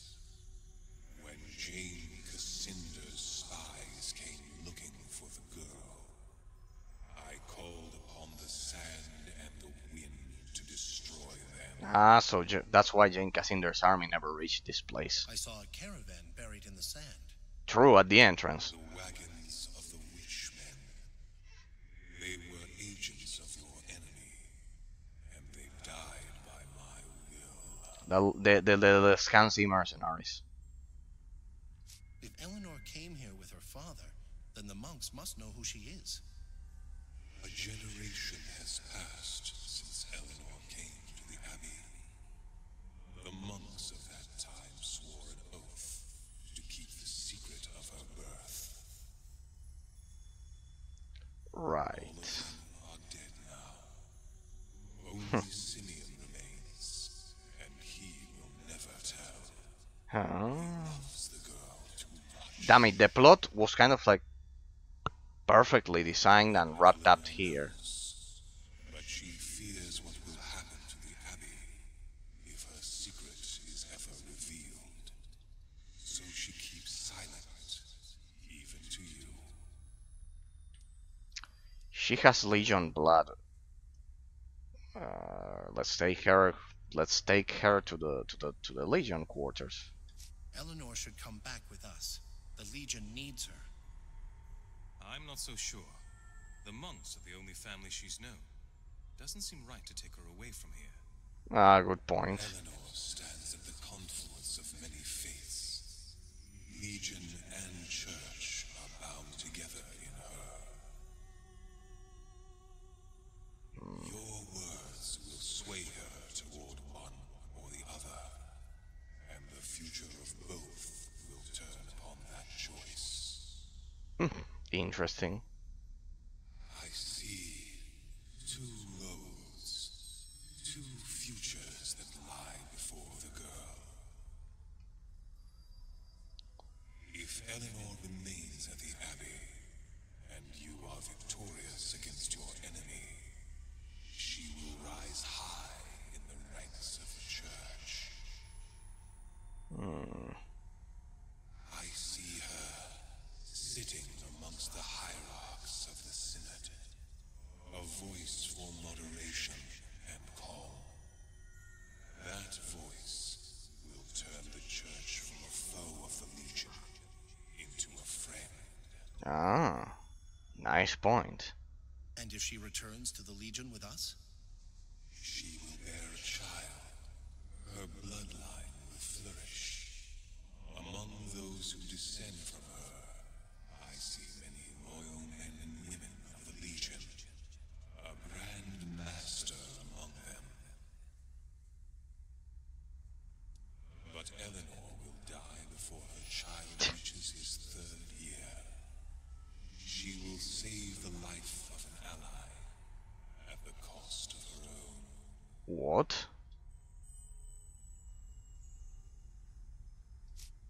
When Jane Cassinder's spies came looking for the girl, I called upon the sand and the wind to destroy them. Ah, so that's why Jane Cassinder's army never reached this place. I saw a caravan buried in the sand. True, at the entrance. The wagons of the Wishmen. They were agents of your enemy, and they died by my will. The Scansi mercenaries. If Eleanor came here with her father, then the monks must know who she is. A generation has passed since Eleanor came to the Abbey. The monks of that time swore an oath to keep the secret of her birth. Right. All of them are dead now. Only Simeon remains, and he will never tell. Huh. Loves the girl too much. Damn it, the plot was kind of like perfectly designed and wrapped up here. But she fears what will happen to the Abbey if her secret is ever revealed. So she keeps silent, even to you. She has Legion blood. Let's take her to the Legion quarters. Eleanor should come back with us. The Legion needs her. I'm not so sure. The monks are the only family she's known. Doesn't seem right to take her away from here. Ah, good point. Eleanor stands at the confluence of many faiths. Legion and church are bound together in her. Your words will sway her toward one or the other, and the future of both will turn upon that choice. Interesting. I see two roads, two futures that lie before the girl. If Eleanor remains at the Abbey, and you are victorious against your enemy, she will rise high in the ranks of the church. I see her sitting amongst the hierarchs of the Synod, a voice for moderation and calm. That voice will turn the church from a foe of the Legion into a friend. Ah, nice point. And if she returns to the Legion with us? She will bear a child. Her bloodline will flourish. Among those who descend from her, I see many loyal men and women of the Legion. A grand master among them. But Eleanor will die before her child reaches his 3rd year. She will save the life of an ally at the cost of her own. What?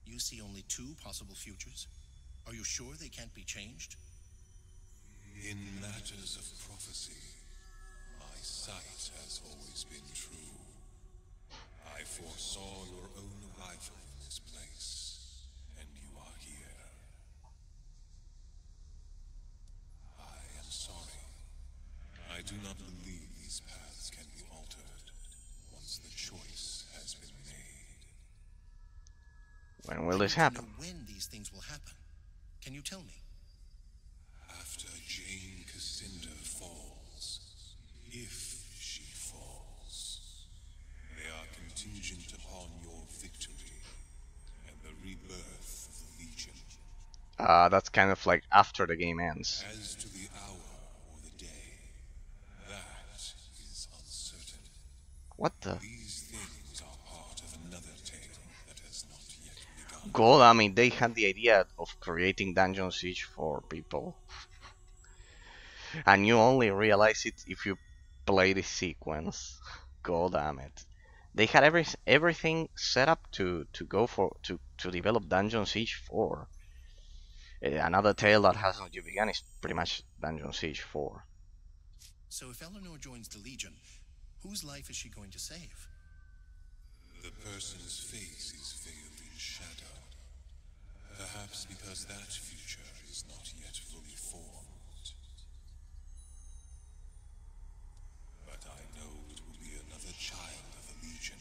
You see only 2 possible futures? Are you sure they can't be changed? In matters of prophecy, my sight has always been true. I foresaw your own arrival in this place, and you are here. I am sorry. I do not believe these paths can be altered once the choice has been made. When will I this need to happen? know when these things will happen. Can you tell me? That's kind of like after the game ends. As to the hour or the day, that is uncertain. What the? These things are part of another tale that has not yet begun. God, I mean, they had the idea of creating DungeonSiege for people. And you only realize it if you play the sequence. God damn it. They had everything set up to develop DungeonSiege 4. Another tale that has not yet begun is pretty much DungeonSiege 4. So if Eleanor joins the Legion, whose life is she going to save? The person's face is veiled in shadow. Perhaps because that future is not yet fully formed. But I know it will be another child of the Legion,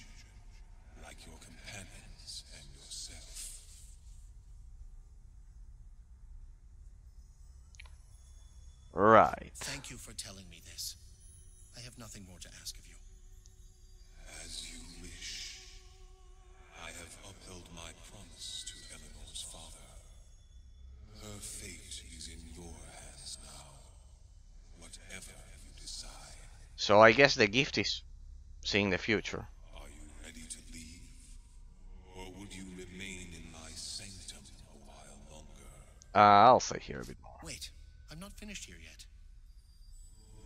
like your companions and yourself. Right. Thank you for telling me this. I have nothing more to ask of you. As you wish. I have upheld my promise to Eleanor's father. Her fate is in your hands now. Whatever you decide. So I guess the gift is seeing the future. Are you ready to leave? Or would you remain in my sanctum a while longer? I'll stay here a bit more. Wait, I'm not finished here yet.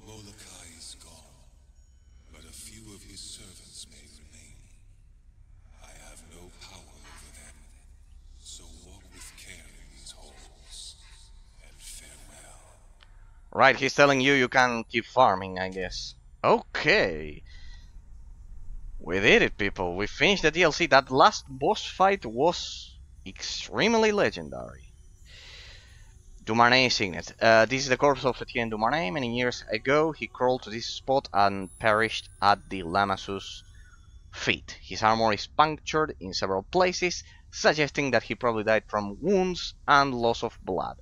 Molochi is gone, but a few of his servants may remain. I have no power over them, so walk with care in these halls, and farewell. Right, he's telling you you can keep farming, I guess. Okay. We did it, people. We finished the DLC. That last boss fight was extremely legendary. Dumarnay Signet. This is the corpse of Etienne Dumarnay. Many years ago, he crawled to this spot and perished at the Lamassus' feet. His armor is punctured in several places, suggesting that he probably died from wounds and loss of blood.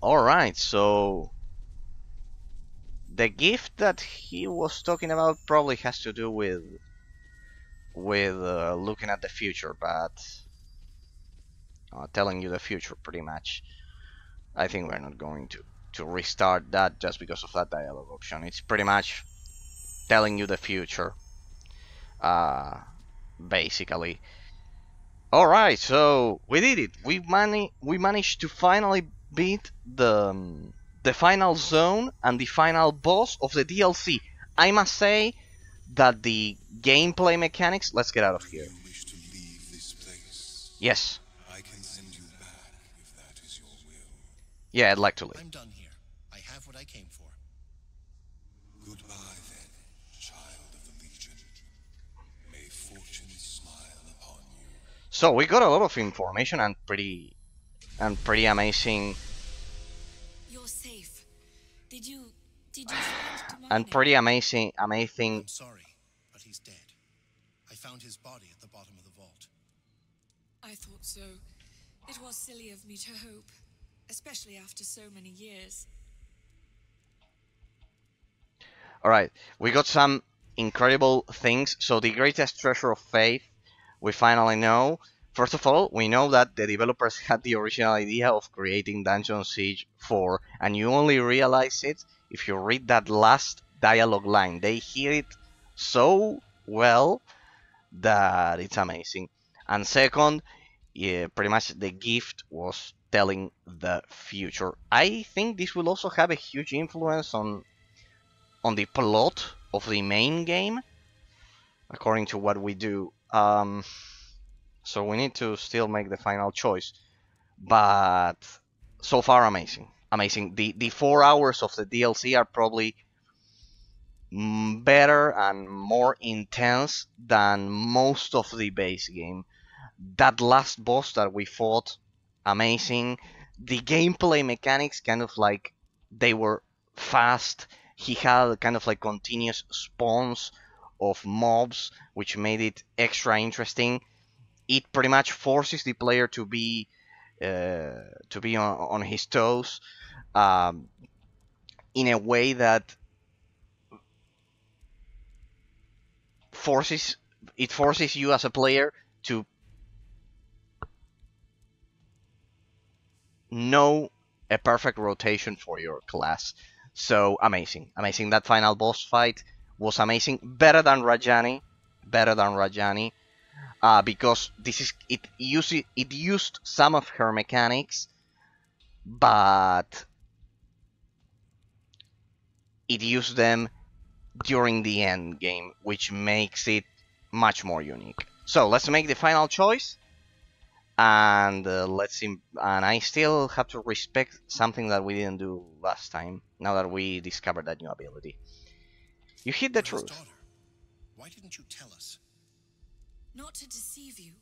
Alright, so the gift that he was talking about probably has to do with looking at the future, but telling you the future pretty much. I think we're not going to restart that just because of that dialogue option. It's pretty much telling you the future, basically. Alright, so we did it. We managed to finally beat the final zone and the final boss of the DLC. I must say that the gameplay mechanics... Let's get out of here. You wish to leave this place? Yes. I can send you back if that is your will. Yeah, I'd like to leave. I'm done here. I have what I came for. Goodbye then, child of the Legion. May fortune smile upon you. So we got a lot of information and pretty amazing You're safe. Did you find and Dumarnay? pretty amazing I'm sorry, but he's dead. I found his body at the bottom of the vault. I thought so. It was silly of me to hope, especially after so many years. Alright, we got some incredible things. So the greatest treasure of faith, we finally know. First of all, we know that the developers had the original idea of creating DungeonSiege 4, and you only realize it if you read that last dialogue line. They hear it so well that it's amazing. And second, yeah, pretty much the gift was telling the future. I think this will also have a huge influence on the plot of the main game, according to what we do. So we need to still make the final choice. But so far, amazing. Amazing. The 4 hours of the DLC are probably better and more intense than most of the base game. That last boss that we fought, amazing. The gameplay mechanics, kind of like they were fast. He had kind of like continuous spawns of mobs, which made it extra interesting. It pretty much forces the player to be on his toes, in a way that forces you as a player know a perfect rotation for your class. So amazing, amazing. That final boss fight was amazing, better than Rajani, because it used some of her mechanics, but it used them during the end game, which makes it much more unique. So let's make the final choice, and let's see. And I still have to respect something that we didn't do last time. Now that we discovered that new ability, you hit the You're his truth. daughter. Why didn't you tell us? Not to deceive you.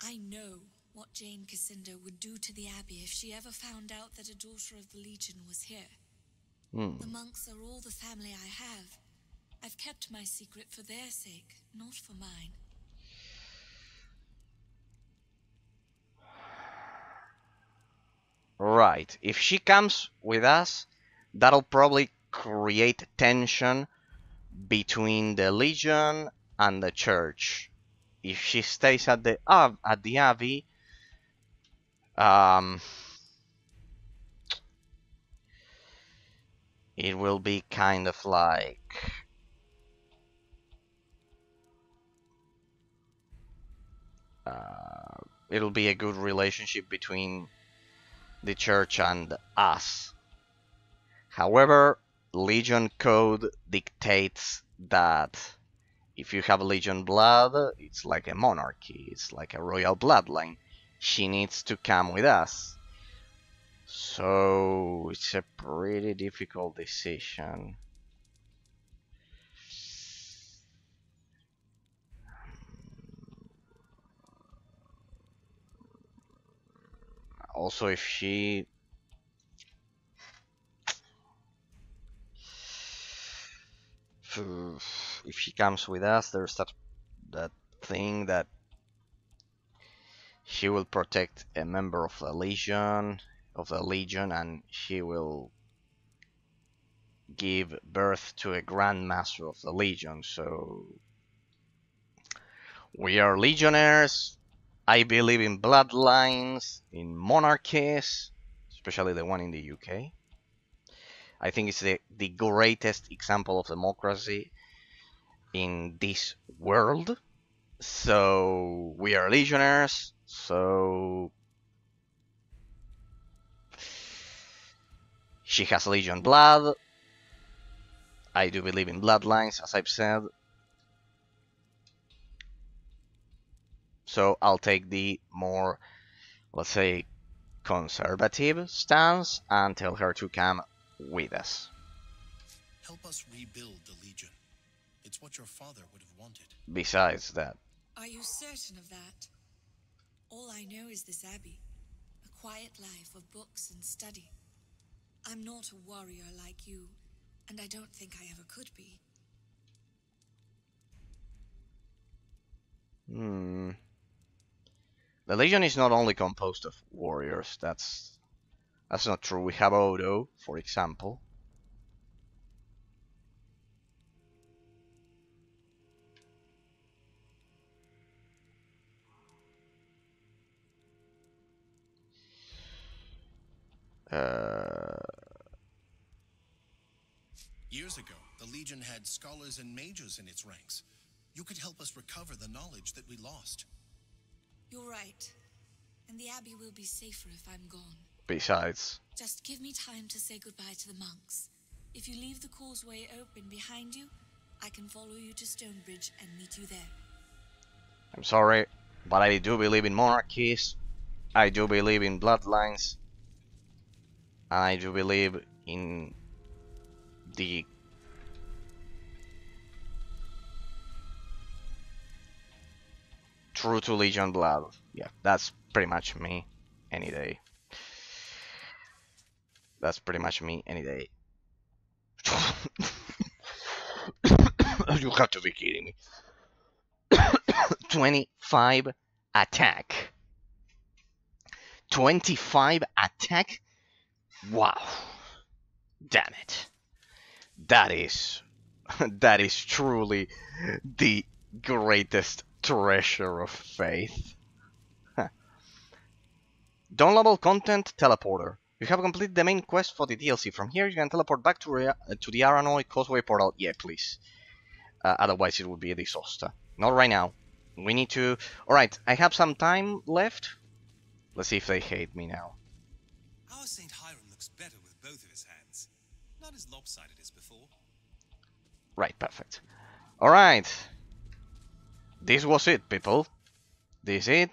I know what Jane Cassinda would do to the Abbey if she ever found out that a daughter of the Legion was here. The monks are all the family I have. I've kept my secret for their sake, not for mine. Right. If she comes with us, that'll probably create tension between the Legion and the Church. If she stays at the Abbey, it will be kind of like it'll be a good relationship between the Church and us. However, Legion code dictates that if you have Legion blood, it's like a monarchy, it's like a royal bloodline. She needs to come with us. So it's a pretty difficult decision. Also, if she comes with us, there's that thing that she will protect a member of the Legion, and she will give birth to a Grand Master of the Legion. So we are Legionnaires. I believe in bloodlines, in monarchies, especially the one in the UK. I think it's the greatest example of democracy in this world. So we are Legionnaires. So she has Legion blood. I do believe in bloodlines, as I've said. So I'll take the more, let's say, conservative stance and tell her to come with us. Help us rebuild the Legion. It's what your father would have wanted. Besides that. Are you certain of that? All I know is this Abbey. A quiet life of books and study. I'm not a warrior like you, and I don't think I ever could be. The Legion is not only composed of warriors. That's not true. We have Odo, for example. Years ago, the Legion had scholars and mages in its ranks. You could help us recover the knowledge that we lost. You're right. And the Abbey will be safer if I'm gone. Besides. Just give me time to say goodbye to the monks. If you leave the causeway open behind you, I can follow you to Stonebridge and meet you there. I'm sorry, but I do believe in monarchies. I do believe in bloodlines. And I do believe in the true to Legion blood. Yeah, that's pretty much me any day. That's pretty much me any day. You have to be kidding me. 25 attack. 25 attack? Wow. Damn it. That is truly the greatest treasure of faith. Downloadable content teleporter. You have completed the main quest for the DLC. From here, you can teleport back to the Aranoi Causeway portal. Yeah, please. Otherwise, it would be a disaster. Not right now. We need to... Alright, I have some time left. Let's see if they hate me now. Our Saint Hiram looks better with both of his hands. Not as lopsided as before. Right, perfect. Alright. This was it, people. This is it.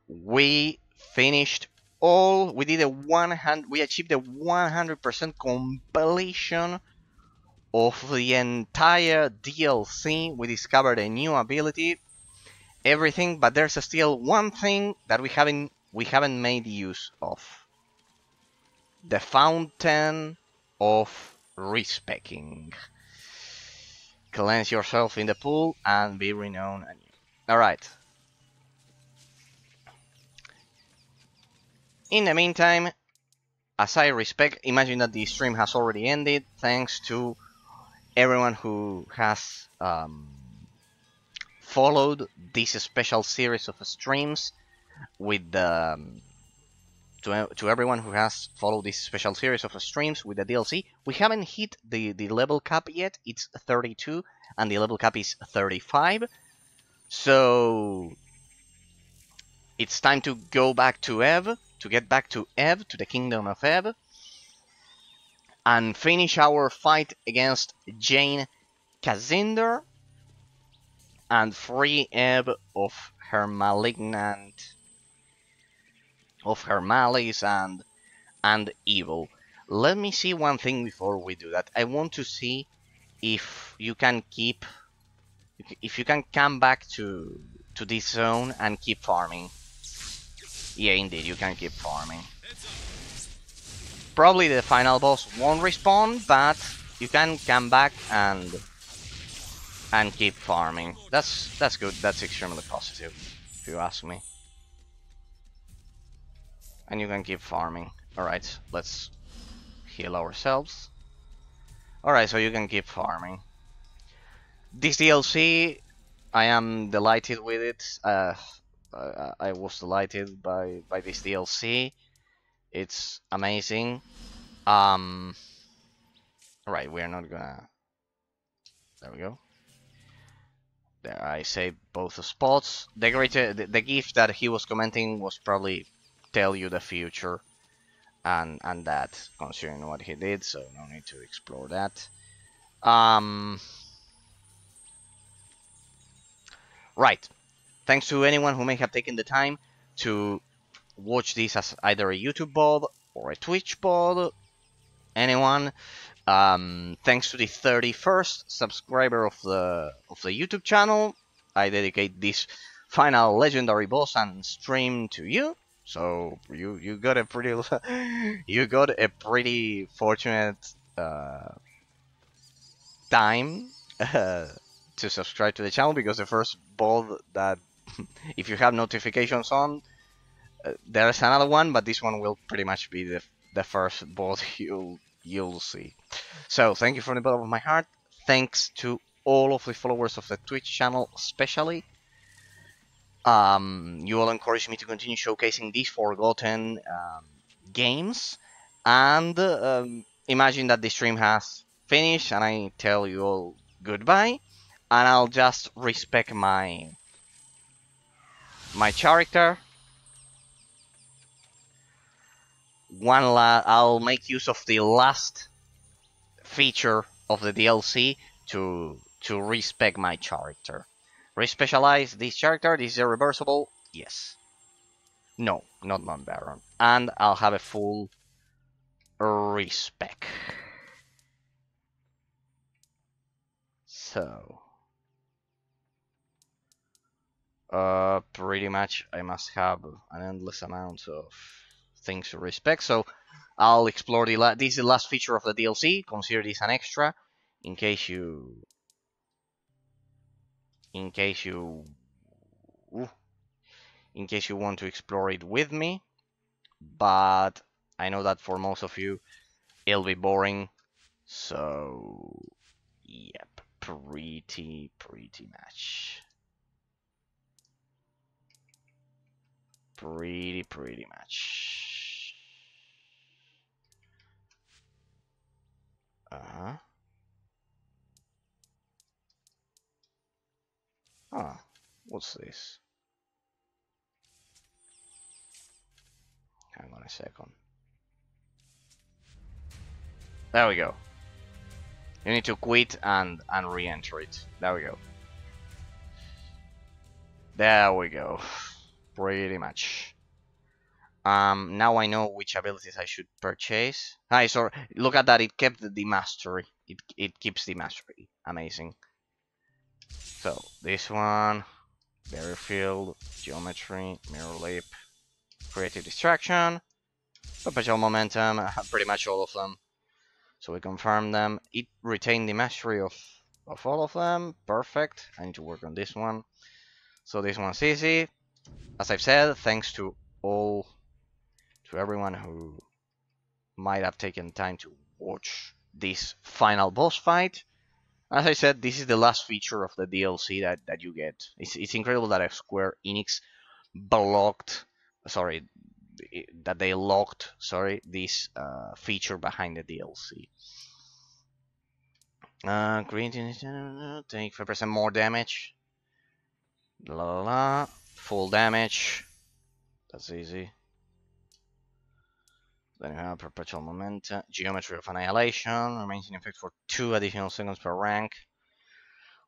We finished all. We did a 100. We achieved a 100% completion of the entire DLC. We discovered a new ability, everything, but there's still one thing that we haven't made use of. The Fountain of Respeccing. Cleanse yourself in the pool and be renowned anew. Alright. In the meantime, as I respect, imagine that the stream has already ended, thanks to everyone who has followed this special series of streams with the... To everyone who has followed this special series of streams with the DLC. We haven't hit the level cap yet, it's 32, and the level cap is 35. So... it's time to go back to Ev, to get back to Ev, to the Kingdom of Ev, and finish our fight against Jane Kazinder, and free Ev of her malignant... of her malice and evil. Let me see one thing before we do that. I want to see if you can keep... if you can come back to this zone and keep farming. Yeah, indeed, you can keep farming. Probably the final boss won't respawn, but you can come back and keep farming. That's good. That's extremely positive, if you ask me. And you can keep farming. Alright, let's heal ourselves. Alright, so you can keep farming. This DLC, I am delighted with it. I was delighted by this DLC. It's amazing. Right, we're not gonna... There we go. There, I saved both the spots. The gift that he was commenting was probably tell you the future, and that, considering what he did, so no need to explore that. Right. Thanks to anyone who may have taken the time to watch this as either a YouTube VOD or a Twitch VOD. Anyone. Thanks to the 31st subscriber of the YouTube channel. I dedicate this final legendary boss and stream to you. So you got a pretty you got a pretty fortunate time to subscribe to the channel, because the first VOD that if you have notifications on, there's another one, but this one will pretty much be the first VOD you'll see. So thank you from the bottom of my heart. Thanks to all of the followers of the Twitch channel, especially. You all encourage me to continue showcasing these forgotten games, and imagine that the stream has finished and I tell you all goodbye, and I'll just respect my character. I'll make use of the last feature of the DLC to respect my character. Respecialize this character. This is a reversible. Yes. No, not non-baron. And I'll have a full respec. So pretty much I must have an endless amount of things to respect. So I'll explore this is the last feature of the DLC. Consider this an extra in case you want to explore it with me, but I know that for most of you it'll be boring, so yep, pretty Pretty much. Ah, what's this? Hang on a second. There we go. You need to quit and re-enter it. There we go. There we go. Pretty much. Now I know which abilities I should purchase. Hi, sorry. Look at that. It kept the mastery. It keeps the mastery. Amazing. So this one, barrier field, geometry, mirror leap, creative distraction, perpetual momentum. I have pretty much all of them. So we confirm them. It retained the mastery of all of them. Perfect. I need to work on this one. So this one's easy. As I've said, thanks to everyone who might have taken time to watch this final boss fight. As I said, this is the last feature of the DLC that you get. It's incredible that a Square Enix locked this feature behind the DLC. Take 5% more damage. Full damage. That's easy. Then you have perpetual momentum, geometry of annihilation, remains in effect for 2 additional seconds per rank.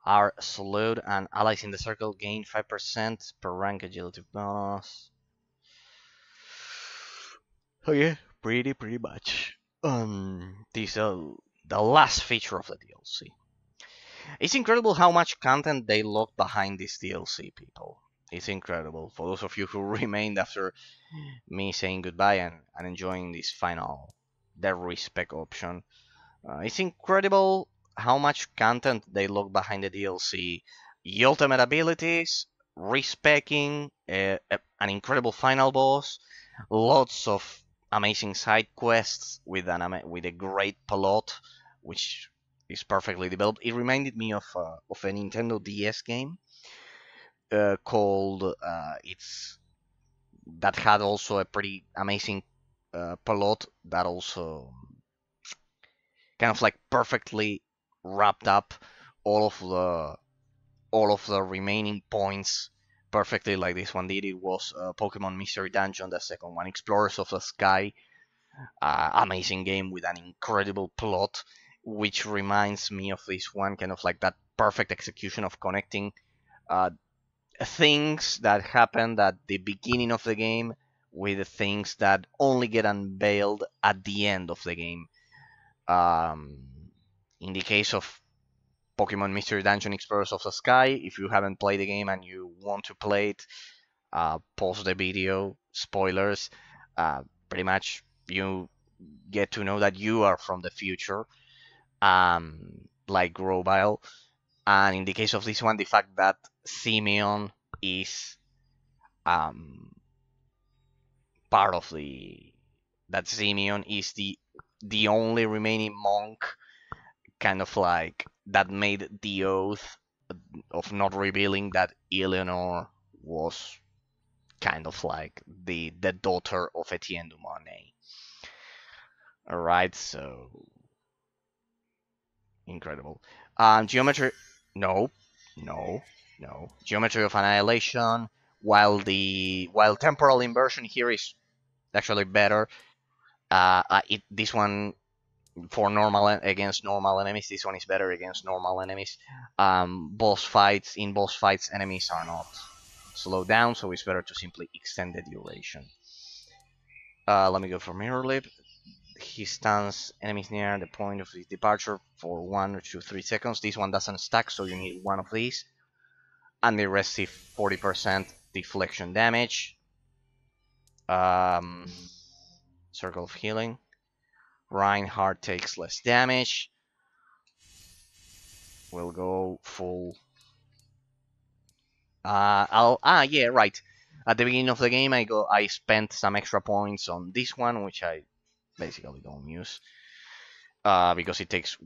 Our salute and allies in the circle gain 5% per rank agility bonus. Oh yeah, pretty much. This the last feature of the DLC. It's incredible how much content they locked behind this DLC, people. It's incredible. For those of you who remained after me saying goodbye and enjoying this final, the respec option. It's incredible how much content they lock behind the DLC. The ultimate abilities, respeccing, an incredible final boss, lots of amazing side quests with a great plot, which is perfectly developed. It reminded me of a Nintendo DS game called that had also a pretty amazing plot that also kind of like perfectly wrapped up all of the remaining points perfectly like this one did. It was Pokemon Mystery Dungeon, the second one, Explorers of the Sky. Amazing game with an incredible plot, which reminds me of this one, kind of like that perfect execution of connecting things that happened at the beginning of the game with the things that only get unveiled at the end of the game. In the case of Pokemon Mystery Dungeon Explorers of the Sky, if you haven't played the game and you want to play it, pause the video. Spoilers. Pretty much you get to know that you are from the future, like Grobile. And in the case of this one, the fact that Simeon is part of that Simeon is the only remaining monk, kind of like that made the oath of not revealing that Eleanor was kind of like the daughter of Etienne de Mornay. Alright, so incredible. Geometry, no. Geometry of annihilation. While temporal inversion here is actually better. This one for against normal enemies. This one is better against normal enemies. Boss fights, enemies are not slowed down, so it's better to simply extend the duration. Let me go for Mirror Leap. He stuns enemies near the point of his departure for 1 to 3 seconds. This one doesn't stack, so you need one of these. And the rest is 40% deflection damage. Circle of Healing. Reinhardt takes less damage. We'll go full. Yeah, right. At the beginning of the game, I spent some extra points on this one, which I basically don't use because it takes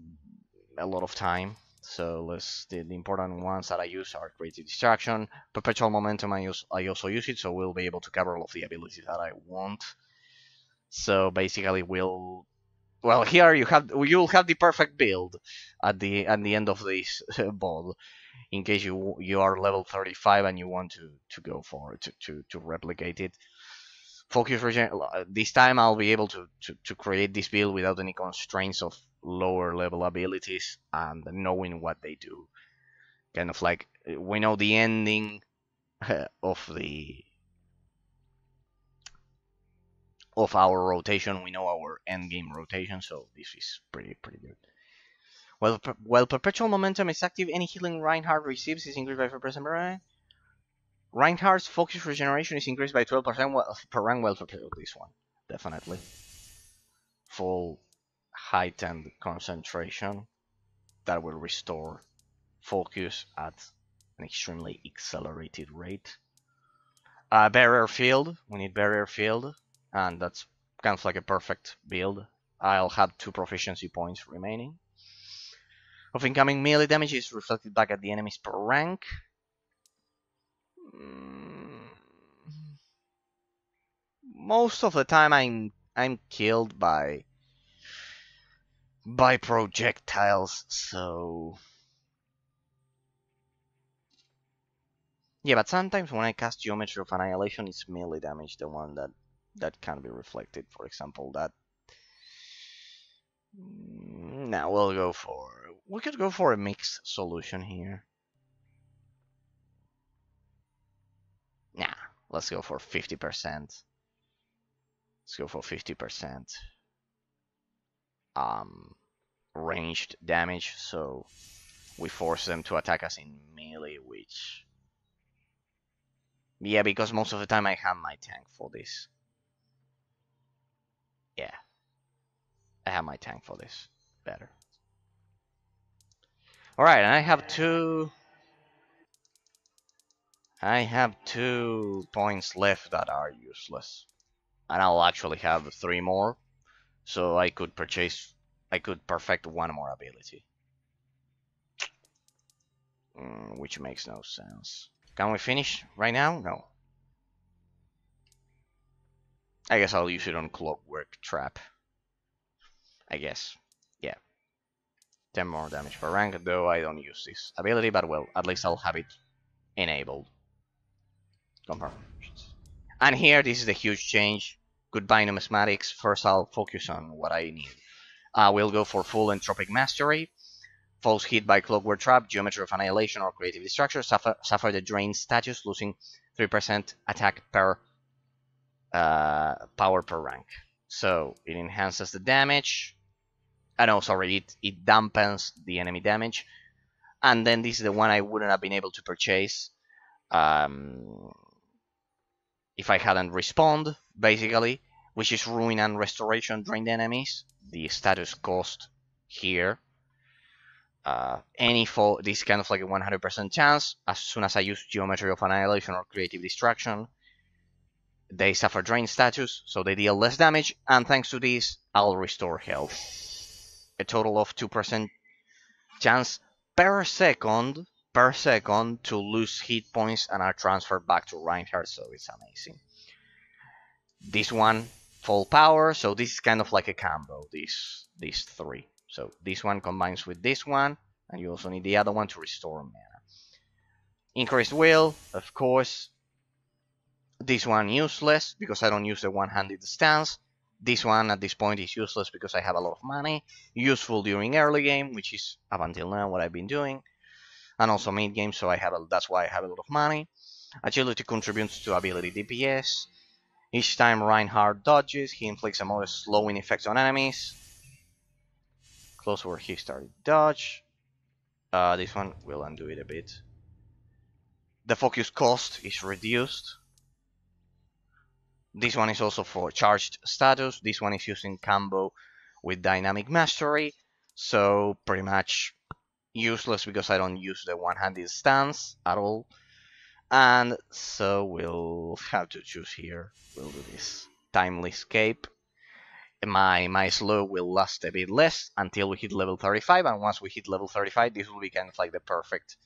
a lot of time. So the important ones that I use are Creative Distraction, Perpetual Momentum. I also use it, so we'll be able to cover all of the abilities that I want. So basically, well, here you'll have the perfect build at the end of this ball, in case you are level 35 and you want to go for it, to replicate it. Focus regen. This time I'll be able to create this build without any constraints of lower level abilities and knowing what they do. Kind of like we know the ending of our rotation. We know our endgame rotation, so this is pretty good. While Perpetual Momentum is active, any healing Reinhardt receives is increased by 4% per rank. Reinhardt's focus regeneration is increased by 12% per rank, well, for this one. Definitely. Full heightened concentration that will restore focus at an extremely accelerated rate. Barrier Field. We need Barrier Field, and that's kind of like a perfect build. I'll have 2 proficiency points remaining. Of incoming melee damage is reflected back at the enemies per rank. Most of the time I'm killed by projectiles, so yeah, but sometimes when I cast Geometry of Annihilation, it's melee damage, the one that can be reflected. For example, that. Now we could go for a mixed solution here. Nah, let's go for 50%. Let's go for 50%. Ranged damage, so we force them to attack us in melee, which, yeah, because most of the time I have my tank for this. Yeah, I have my tank for this. Better. Alright, and I have two points left that are useless. And I'll actually have 3 more, so I could perfect 1 more ability. Which makes no sense. Can we finish right now? No. I guess I'll use it on Clockwork Trap. I guess. Yeah. 10 more damage per rank, though I don't use this ability, but well, at least I'll have it enabled. Confirm. And here, this is the huge change. Goodbye numismatics. First I'll focus on what I need. We'll go for full Entropic Mastery. Falls hit by Clockwork Trap, Geometry of Annihilation, or Creative Destruction suffer the Drain status, losing 3% attack per power per rank. So it enhances the damage. No, sorry, it dampens the enemy damage. And then this is the one I wouldn't have been able to purchase if I hadn't respawned, basically, which is Ruin and Restoration drained enemies. The status cost here. This kind of like a 100% chance. As soon as I use Geometry of Annihilation or Creative Distraction, they suffer drain status, so they deal less damage, and thanks to this, I'll restore health. A total of 2% chance per second to lose hit points and are transferred back to Reinhardt, so it's amazing. This one, full power, so this is kind of like a combo, these 3. So this one combines with this one, and you also need the other one to restore mana. Increased will, of course. This one useless, because I don't use the one-handed stance. This one at this point is useless because I have a lot of money. Useful during early game, which is up until now what I've been doing. And also mid game, so that's why I have a lot of money. Agility contributes to ability DPS. Each time Reinhardt dodges, he inflicts a modest slowing effect on enemies. Close where he started dodge. This one will undo it a bit. The focus cost is reduced. This one is also for charged status. This one is used in combo with Dynamic Mastery. So pretty much useless because I don't use the one-handed stance at all. And so we'll have to choose here. We'll do this. Timely Escape. my slow will last a bit less until we hit level 35, and once we hit level 35, this will be kind of like the perfect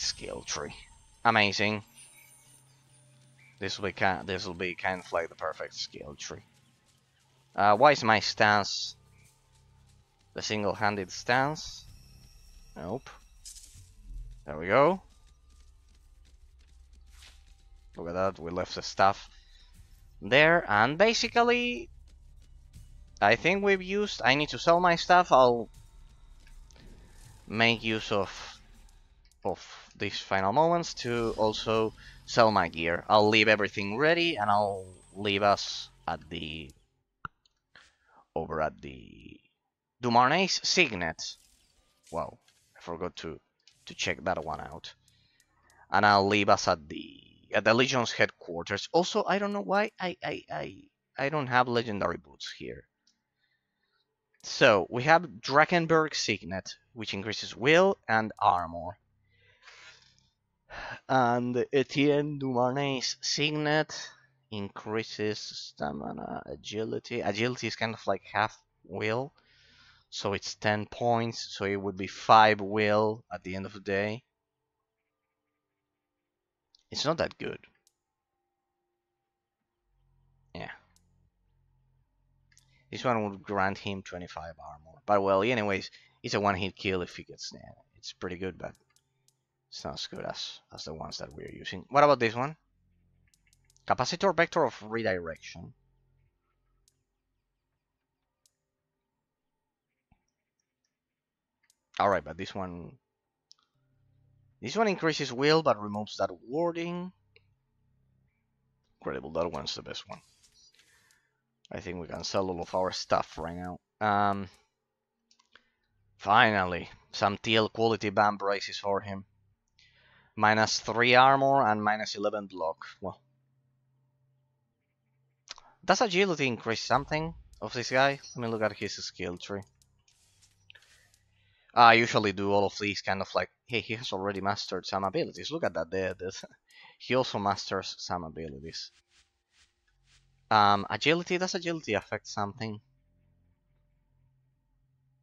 skill tree. Amazing. This will be kind of like the perfect skill tree. Why is my stance the single-handed stance? Nope. There we go. Look at that, we left the stuff there, and basically I think we've used... I need to sell my stuff. I'll make use of these final moments to also sell my gear. I'll leave everything ready, and I'll leave us at the... over at the Dumarnay's Signet. Wow, I forgot to check that one out. And I'll leave us at the Legion's headquarters. Also, I don't know why I don't have legendary boots here. So we have Drakenberg Signet, which increases will and armor. And Etienne Dumarnay's Signet increases stamina, agility. Agility is kind of like half will, so it's 10 points, so it would be 5 will at the end of the day. It's not that good. Yeah. This one would grant him 25 armor. But well, anyways, it's a one-hit kill if he gets there. It's pretty good, but it's not as good as the ones that we're using. What about this one? Capacitor Vector of Redirection. Alright, but this one increases will but removes that wording. Incredible, that one's the best one. I think we can sell all of our stuff right now. Finally, some TL quality band braces for him. -3 armor and -11 block. Well, does agility increase something of this guy? Let me look at his skill tree. I usually do all of these kind of like, hey, he has already mastered some abilities. Look at that there. He also masters some abilities. Agility, does agility affect something?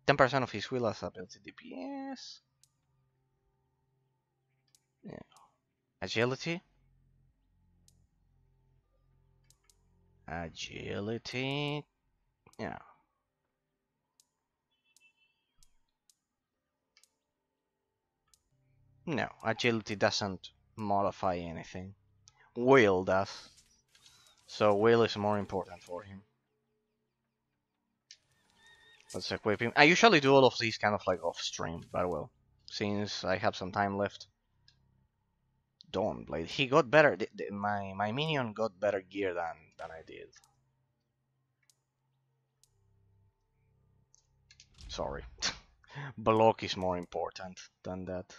10% of his will has ability DPS. Yeah. Agility. Agility. Yeah. No, agility doesn't modify anything. Will does. So will is more important for him. Let's equip him. I usually do all of these kind of like off stream, but well, since I have some time left. Dawnblade. He got better. My minion got better gear than I did. Sorry. Block is more important than that.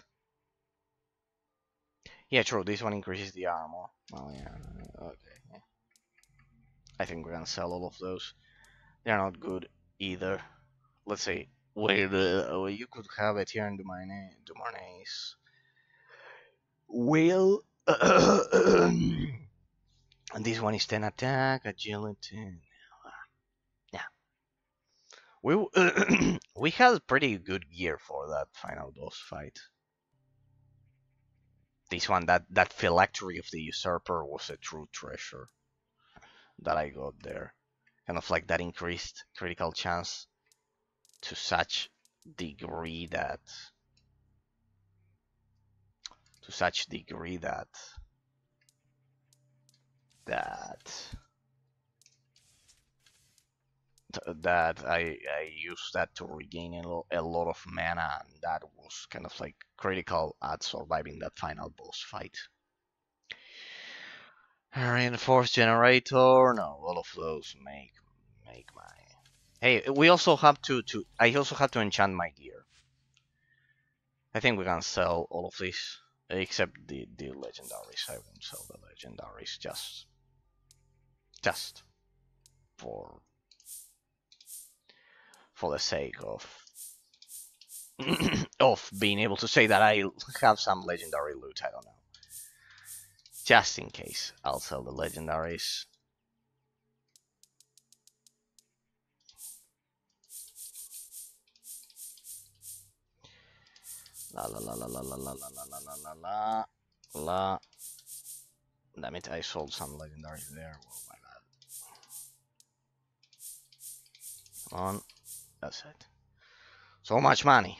Yeah, true. This one increases the armor. Oh yeah. Okay. Yeah. I think we're gonna sell all of those. They're not good either. Let's see. Wait, you could have it here in Dumarnay's. Will. And this one is 10 attack, agility. Yeah. We had pretty good gear for that final boss fight. This one, that phylactery of the usurper was a true treasure that I got there. Kind of like that increased critical chance to such degree that I used that to regain a lot of mana, and that was kind of like critical at surviving that final boss fight. Reinforced generator, no, all of those make my... Hey, we also have I also have to enchant my gear. I think we can sell all of these, except the legendaries. I won't sell the legendaries, just for the sake of of being able to say that I have some legendary loot. I don't know. Just in case, I'll sell the legendaries. La la la la la la la la la la la la la. Damn it, I sold some legendaries there. Oh my god. Come on. That's it. So much money.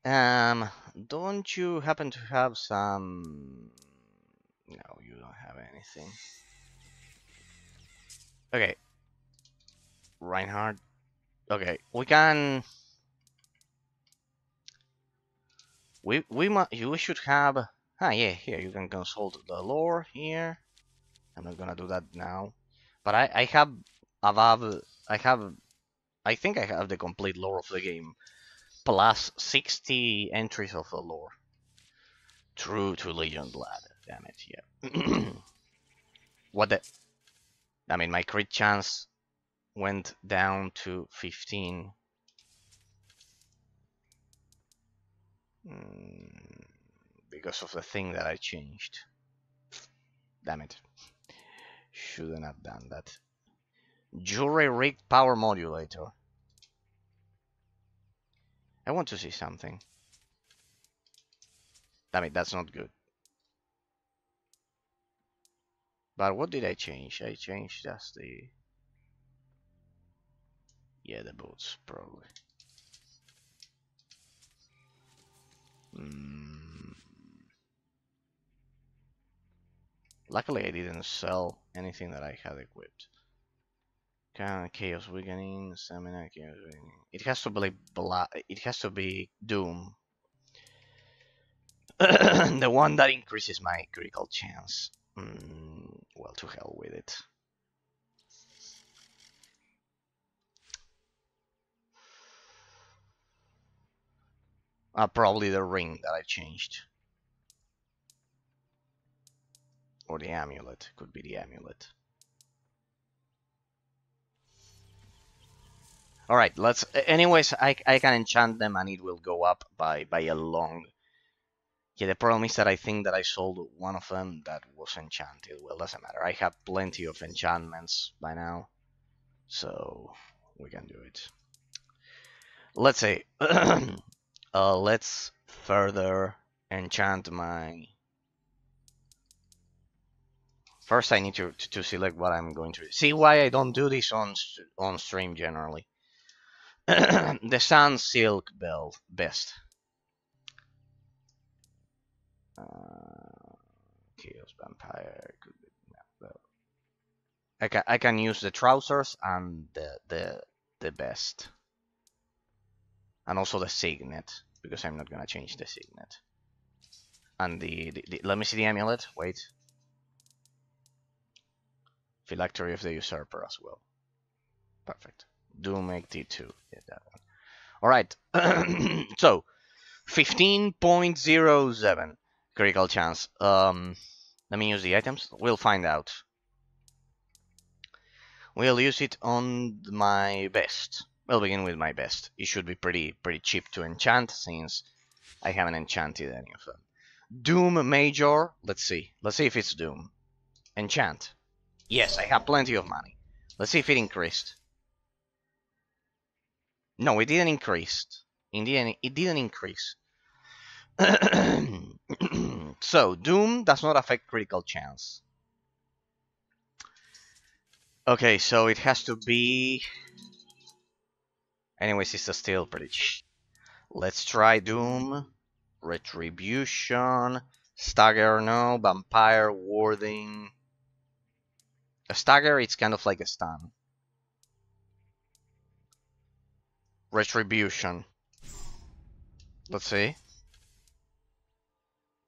Don't you happen to have some... No, you don't have anything. Okay. Reinhardt. Okay, we can... We should have... Ah, yeah, here, you can consult the lore here. I'm not gonna do that now. But I have above... I think I have the complete lore of the game. Plus 60 entries of the lore. True to Legion Blood. Damn it, yeah. What the... I mean, my crit chance went down to 15. Because of the thing that I changed. Damn it. Shouldn't have done that. Jury rigged power modulator. I want to see something. Damn it, that's not good. But what did I change? I changed just the... Yeah, the boots, probably. Luckily, I didn't sell anything that I had equipped. Chaos weakening, stamina, chaos weakening. It has to be it has to be Doom. The one that increases my critical chance. Well, to hell with it. Probably the ring that I changed. Or the amulet. Could be the amulet. Alright, let's... Anyways, I can enchant them and it will go up by a long... Yeah, the problem is that I think that I sold one of them that was enchanted. Well, doesn't matter. I have plenty of enchantments by now. So, we can do it. Let's say... let's further enchant my... First, I need to select what I'm going to do. See why I don't do this on stream generally. The Sun Silk Belt best. Chaos Vampire could be, no, I can use the trousers and the best, and also the signet because I'm not gonna change the signet. And the let me see the amulet. Wait. Phylactery of the Usurper as well. Perfect. Doom 82. Yeah, that one. Alright. So, 15.07 critical chance. Let me use the items. We'll find out. We'll use it on my best. We'll begin with my best. It should be pretty cheap to enchant since I haven't enchanted any of them. Doom Major. Let's see. Let's see if it's Doom. Enchant. Yes, I have plenty of money. Let's see if it increased. No, it didn't increase. In the end, it didn't increase. So, Doom does not affect critical chance. Okay, so it has to be... Anyways, it's still pretty cheap. Let's try Doom. Retribution. Stagger, no. Vampire, Warding. A stagger, it's kind of like a stun. Retribution. Let's see.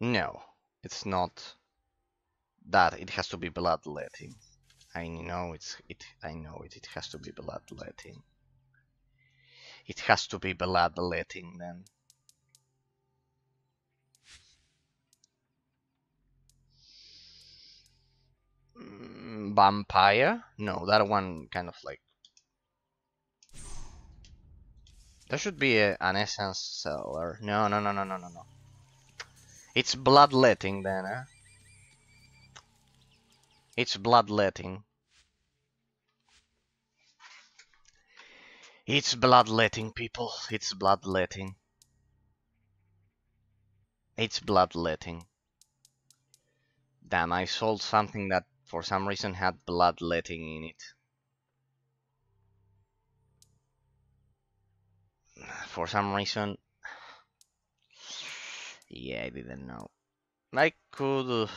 No, it's not that. It has to be bloodletting. I know it. It has to be bloodletting. It has to be bloodletting then. Vampire? No, that one kind of like... There should be an essence seller. No. It's bloodletting then, eh? It's bloodletting. It's bloodletting, people. It's bloodletting. It's bloodletting. Damn, I sold something that for some reason had bloodletting in it. For some reason... Yeah, I didn't know. I could...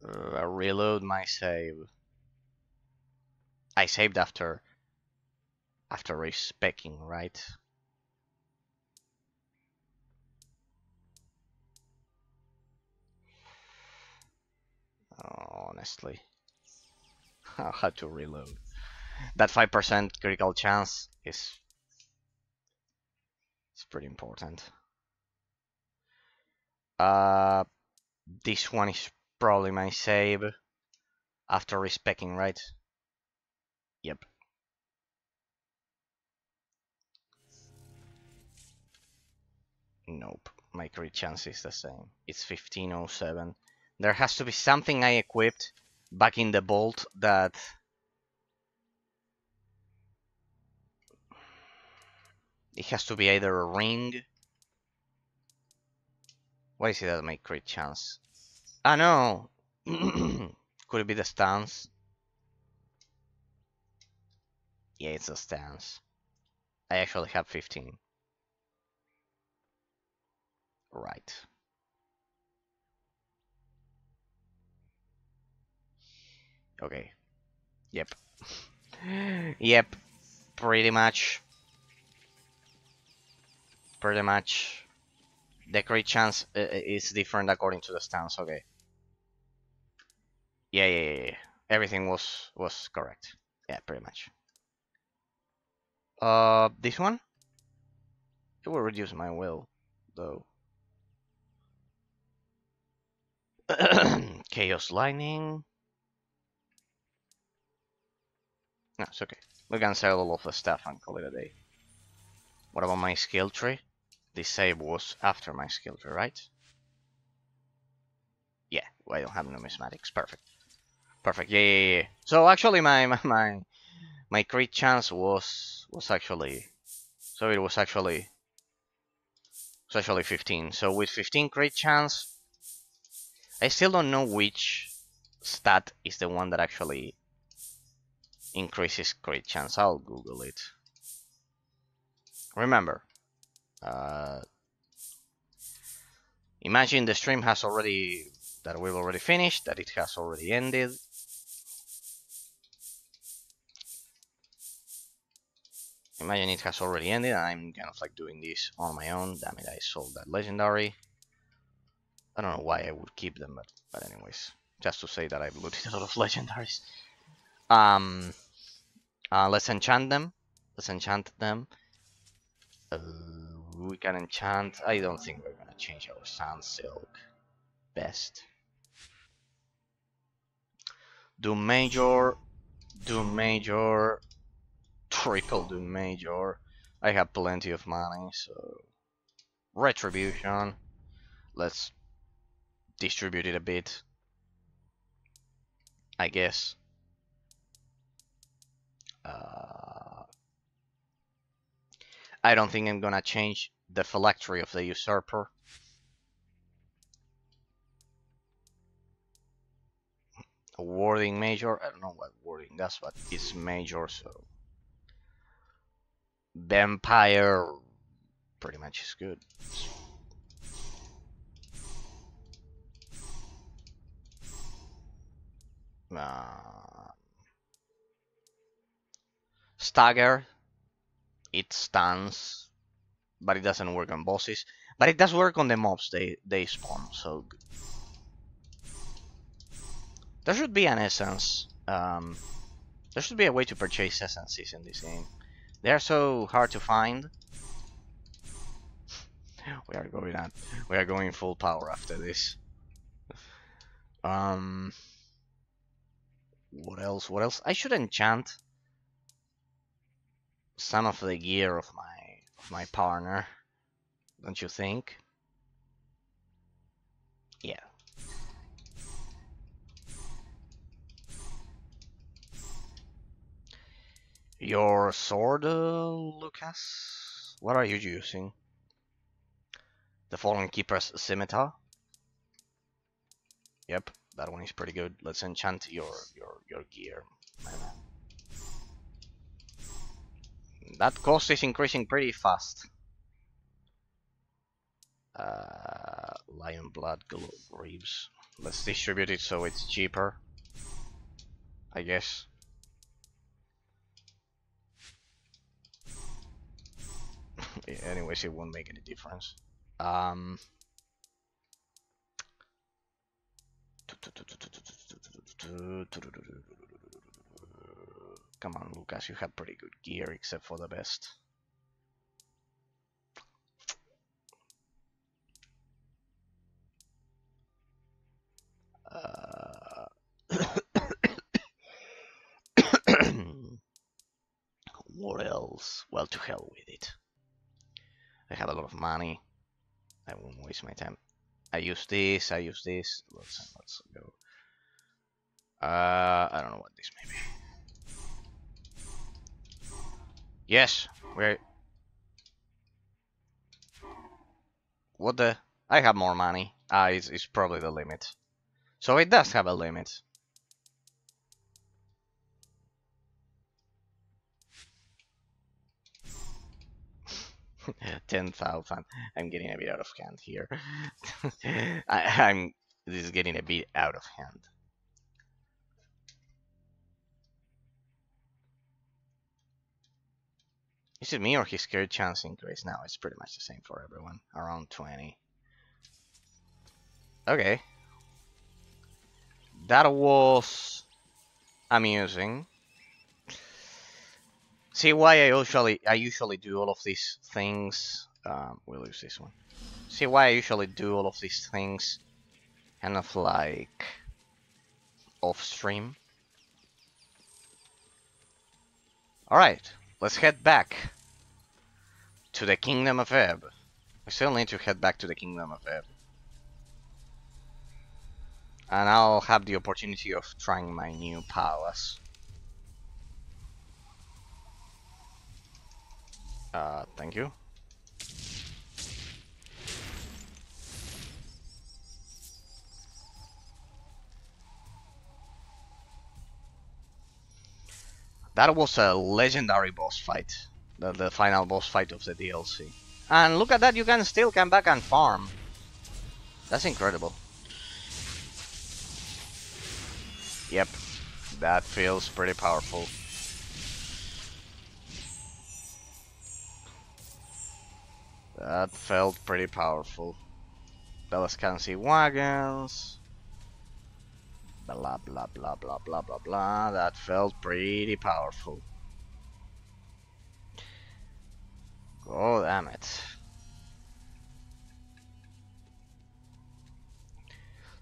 reload my save. I saved after Respeccing, right? Honestly, I'll have to reload. That 5% critical chance is pretty important. This one is probably my save after Respeccing, right? Yep. Nope, my crit chance is the same. It's 1507. There has to be something I equipped back in the bolt that... It has to be either a ring... Why is it that my crit chance? Ah, no! Could it be the stance? Yeah, it's a stance. I actually have 15. Right. Okay. Yep. Yep. Pretty much. Pretty much. The crit chance is different according to the stance. Okay. Yeah. Everything was correct. Yeah, pretty much. This one? It will reduce my will, though. Chaos Lightning. No, it's okay. We can sell all of the stuff and call it a day. What about my skill tree? This save was after my skill tree, right? Yeah, well, I don't have numismatics. Perfect. Perfect. Yeah. So actually, my crit chance was actually, so it was actually 15. So with 15 crit chance, I still don't know which stat is the one that actually increases crit chance. I'll Google it. Remember, imagine the stream has already, that we've already finished, that it has already ended. Imagine it has already ended and I'm kind of like doing this on my own. Damn it, I sold that legendary. I don't know why I would keep them, but anyways, just to say that I've looted a lot of legendaries. Let's enchant them. Let's enchant them. We can enchant. I don't think we're gonna change our Sand Silk. Best. Doom Major. Doom Major. Triple Doom Major. I have plenty of money, so Retribution. Let's distribute it a bit, I guess. I don't think I'm gonna change the phylactery of the Usurper. A Warding Major. I don't know what warding does, but it's major, so Vampire pretty much is good. Stagger. It stuns, but it doesn't work on bosses. But it does work on the mobs they spawn, so good. There should be an essence. There should be a way to purchase essences in this game. They are so hard to find. We are going full power after this. What else? What else? I should enchant some of the gear of my partner. Don't you think? Yeah. Your sword, Lucas? What are you using? The Fallen Keeper's Scimitar. Yep, that one is pretty good. Let's enchant your gear. That cost is increasing pretty fast. Lion blood greaves. Let's distribute it so it's cheaper, I guess. Anyways, it won't make any difference. Come on, Lucas, you have pretty good gear except for the best. What else? Well, to hell with it. I have a lot of money. I won't waste my time. I use this. Let's go. I don't know what this may be. Yes, we're... What the? I have more money. It's probably the limit. So it does have a limit. $10,000. I'm getting a bit out of hand here. This is getting a bit out of hand. Is it me or his carry chance increase? Now it's pretty much the same for everyone. Around 20. Okay. That was amusing. See why I usually do all of these things. We'll use this one. See why I usually do all of these things kind of like off stream. Alright, let's head back to the Kingdom of Ebb. We still need to head back to the Kingdom of Ebb. And I'll have the opportunity of trying my new palace. Thank you. That was a legendary boss fight. The final boss fight of the DLC. And look at that, you can still come back and farm. That's incredible. Yep, that feels pretty powerful. That felt pretty powerful. Belascancy wagons. Blah blah blah blah blah blah blah. That felt pretty powerful. Oh damn it.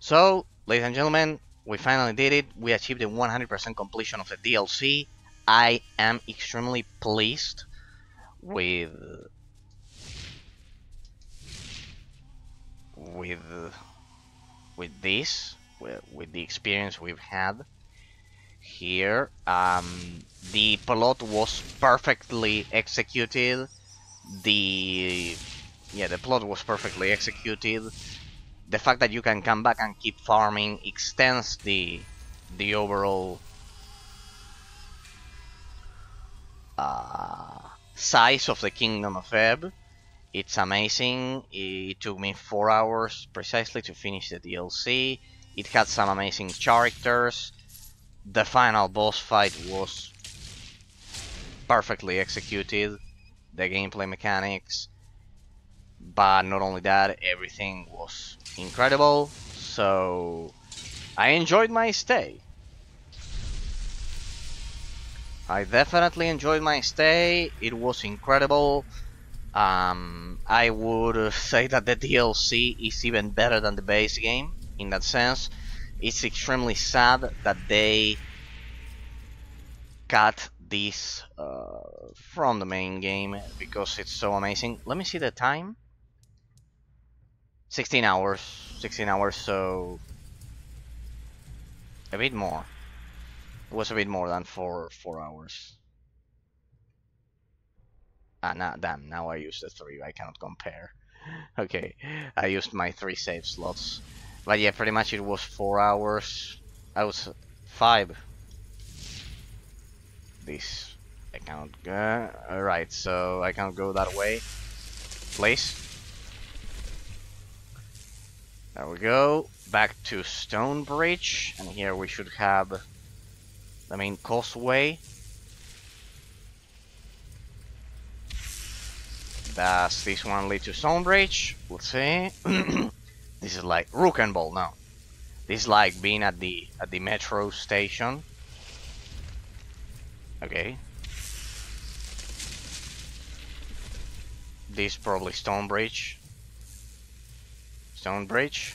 So, ladies and gentlemen, we finally did it. We achieved a 100% completion of the DLC. I am extremely pleased with this, with the experience we've had here. The plot was perfectly executed. The plot was perfectly executed. The fact that you can come back and keep farming extends the overall size of the Kingdom of Ebb. It's amazing. It took me 4 hours precisely to finish the DLC. It had some amazing characters. The final boss fight was perfectly executed. The gameplay mechanics. But not only that, everything was incredible. So I enjoyed my stay. I definitely enjoyed my stay. It was incredible. I would say that the DLC is even better than the base game in that sense. It's extremely sad that they cut this from the main game because it's so amazing. Let me see the time. 16 hours. 16 hours, so a bit more. It was a bit more than 4 hours. Nah, damn, now I used the 3, I cannot compare. Okay, I used my 3 save slots. But yeah, pretty much it was 4 hours. I was 5. This, I cannot go. Alright, so I can't go that way. Please. There we go. Back to Stonebridge. And here we should have the main causeway. Does this one lead to Stonebridge? Let's see. This is like Rook and Ball. No, this is like being at the metro station. Okay. This is probably Stonebridge. Stonebridge.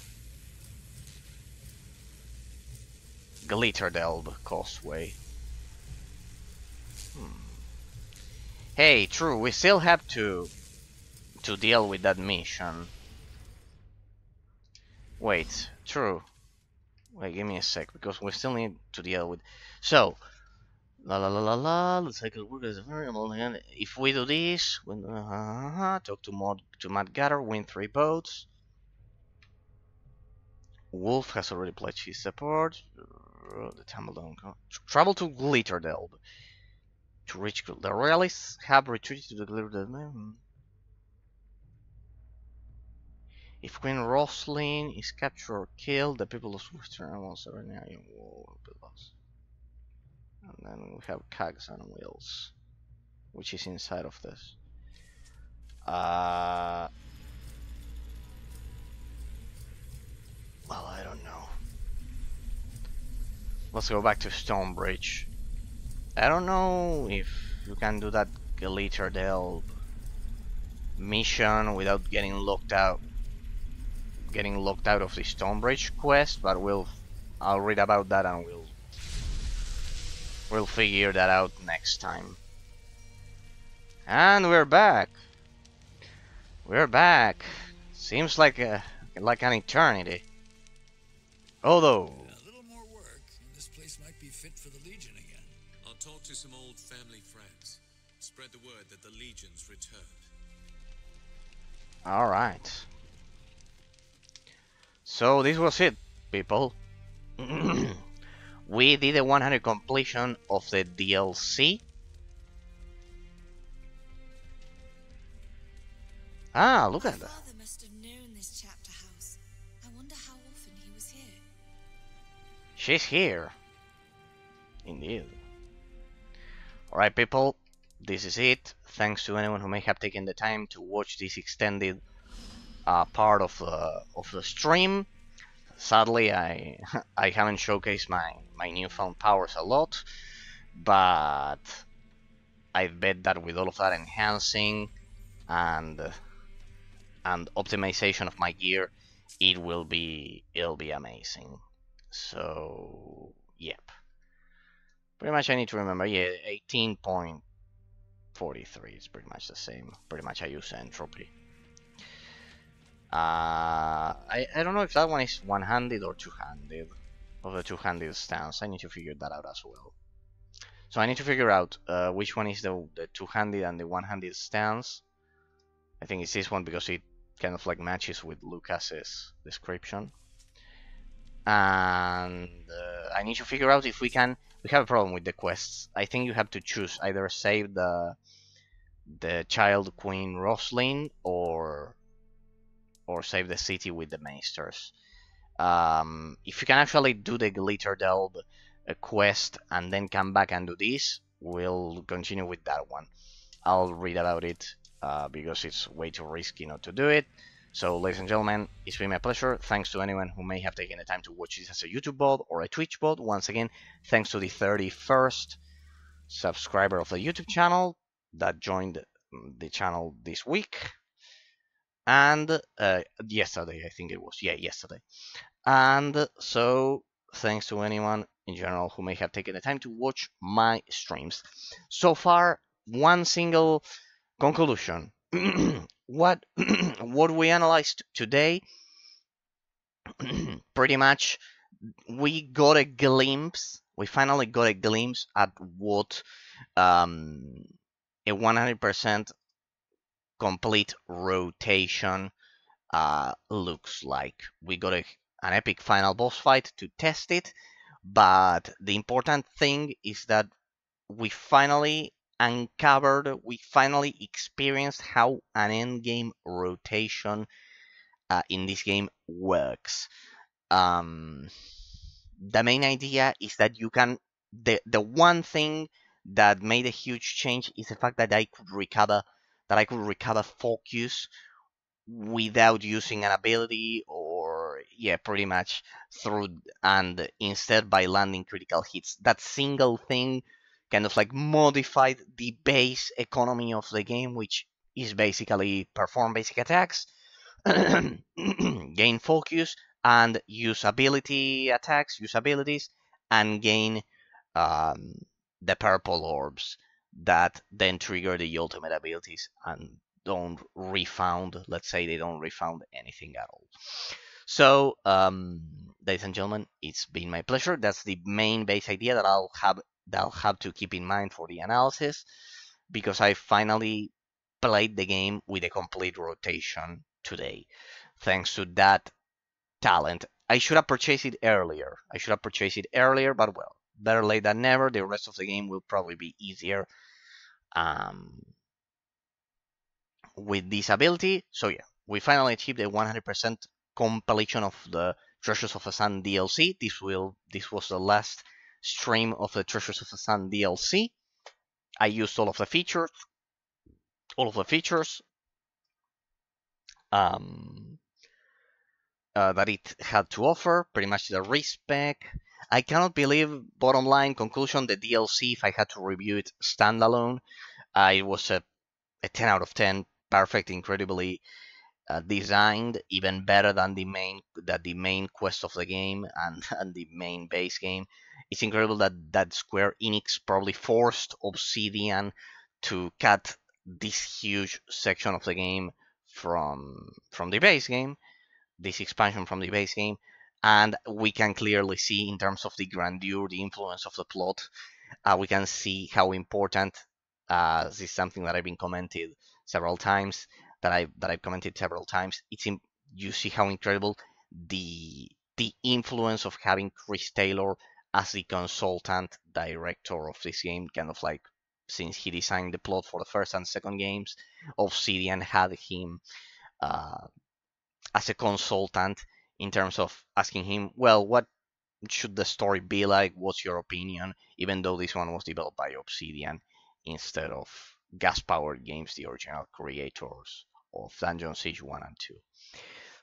Glitterdelb Causeway. Hey, true. We still have to deal with that mission. Wait, true. Wait, give me a sec, because we still need to deal with. So, let's take a look at the variable again. If we do this, talk to Matt Gatter, win 3 votes. Wolf has already pledged his support. The Tumbledown. Travel to Glitterdelb to reach. The Royalists have retreated to the Glitterdelb. If Queen Roslyn is captured or killed, the people of Western Animals are now in war with us. And then we have Cogs on Wheels, which is inside of this. Well, I don't know. Let's go back to Stonebridge. I don't know if you can do that Glitterdelb mission without getting locked out. Of the Stonebridge quest, but I'll read about that and we'll figure that out next time. And we're back. Seems like an eternity. Although A little more work, and this place might be fit for the Legion again. I'll talk to some old family friends. Spread the word that the Legion's returned. all right. So this was it, people. We did a 100 completion of the DLC. Ah, look at that. My father must have known this chapter house. I wonder how often he was here. She's here. Indeed. Alright, people. This is it. Thanks to anyone who may have taken the time to watch this extended part of the stream. Sadly, I haven't showcased my newfound powers a lot, but I bet that with all of that enhancing and optimization of my gear, it'll be amazing. So yep, pretty much I need to remember. Yeah, 18.43 is pretty much the same. Pretty much I use entropy. I don't know if that one is one-handed or two-handed, of the two-handed stance. I need to figure that out as well. So I need to figure out which one is the two-handed and the one-handed stance. I think it's this one because it kind of like matches with Lucas's description. And I need to figure out if we can. We have a problem with the quests. I think you have to choose either save the child Queen Roslyn or save the city with the Maesters. If you can actually do the Glitterdelb quest and then come back and do this, we'll continue with that one. I'll read about it because it's way too risky not to do it. So, ladies and gentlemen, it's been my pleasure. Thanks to anyone who may have taken the time to watch this as a YouTube bot or a Twitch bot. Once again, thanks to the 31st subscriber of the YouTube channel that joined the channel this week. And yesterday, I think it was. Yeah, yesterday. And so, thanks to anyone in general who may have taken the time to watch my streams. So far, one single conclusion. What we analyzed today, pretty much, we got a glimpse. We finally got a glimpse at what a 100% complete rotation looks like. We got an epic final boss fight to test it, but the important thing is that we finally uncovered, we finally experienced how an endgame rotation in this game works. Um, the main idea is that you can, the one thing that made a huge change is the fact that I could recover focus without using an ability, or yeah, pretty much through, and instead by landing critical hits. That single thing kind of like modified the base economy of the game, which is basically perform basic attacks, gain focus, and use ability attacks, use abilities, and gain um, the purple orbs that then trigger the ultimate abilities and don't refound, let's say they don't refound anything at all. So, ladies and gentlemen, it's been my pleasure. That's the main base idea that I'll have to keep in mind for the analysis, because I finally played the game with a complete rotation today. Thanks to that talent. I should have purchased it earlier. But well, better late than never. The rest of the game will probably be easier with this ability. So yeah, we finally achieved a 100% completion of the Treasures of the Sun DLC. This was the last stream of the Treasures of the Sun DLC. I used all of the features. That it had to offer, pretty much the respec. I cannot believe, bottom line conclusion, the DLC, if I had to review it standalone, it was a 10 out of 10, perfect, incredibly designed, even better than the main quest of the game and the main base game. It's incredible that Square Enix probably forced Obsidian to cut this huge section of the game from the base game, this expansion from the base game, and we can clearly see in terms of the grandeur, the influence of the plot. We can see how important. This is something that I've been commented several times. I've commented several times. You see how incredible the influence of having Chris Taylor as the consultant director of this game, kind of like since he designed the plot for the first and second games, Obsidian had him as a consultant in terms of asking him, well, what should the story be like? What's your opinion? Even though this one was developed by Obsidian instead of Gas Powered Games, the original creators of DungeonSiege 1 and 2.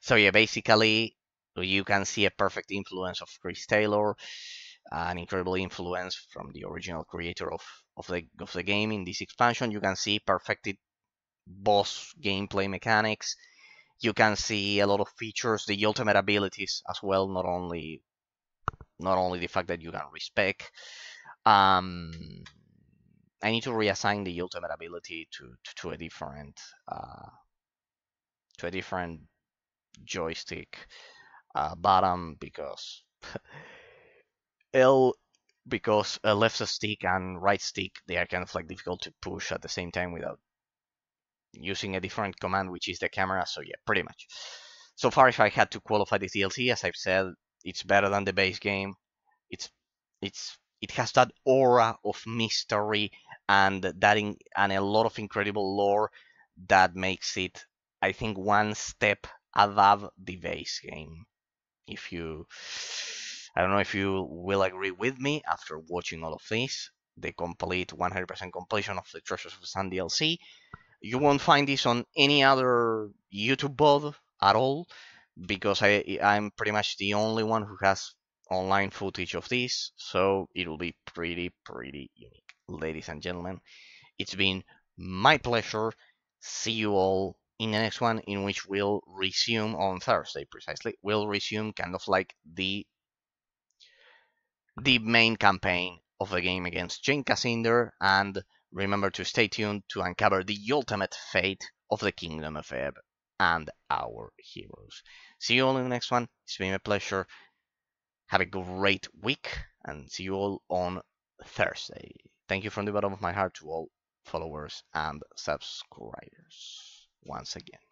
So yeah, basically you can see a perfect influence of Chris Taylor, an incredible influence from the original creator of the game in this expansion. You can see perfected boss gameplay mechanics. You can see a lot of features, the ultimate abilities as well, not only the fact that you can respec. I need to reassign the ultimate ability to a different joystick button, because left stick and right stick, they are kind of like difficult to push at the same time without using a different command, which is the camera. So yeah, pretty much. So far, if I had to qualify this DLC, as I've said, it's better than the base game. It has that aura of mystery and and a lot of incredible lore that makes it, I think, one step above the base game. I don't know if you will agree with me after watching all of this, the complete 100% completion of the Treasures of the Sun DLC. You won't find this on any other YouTube VOD at all, because I'm pretty much the only one who has online footage of this, so it will be pretty unique. Ladies and gentlemen, it's been my pleasure. See you all in the next one, in which we'll resume on Thursday precisely. We'll resume kind of like the main campaign of the game against Jane Cassinder, and remember to stay tuned to uncover the ultimate fate of the Kingdom of Ebb and our heroes. See you all in the next one. It's been a pleasure. Have a great week, and see you all on Thursday. Thank you from the bottom of my heart to all followers and subscribers. once again.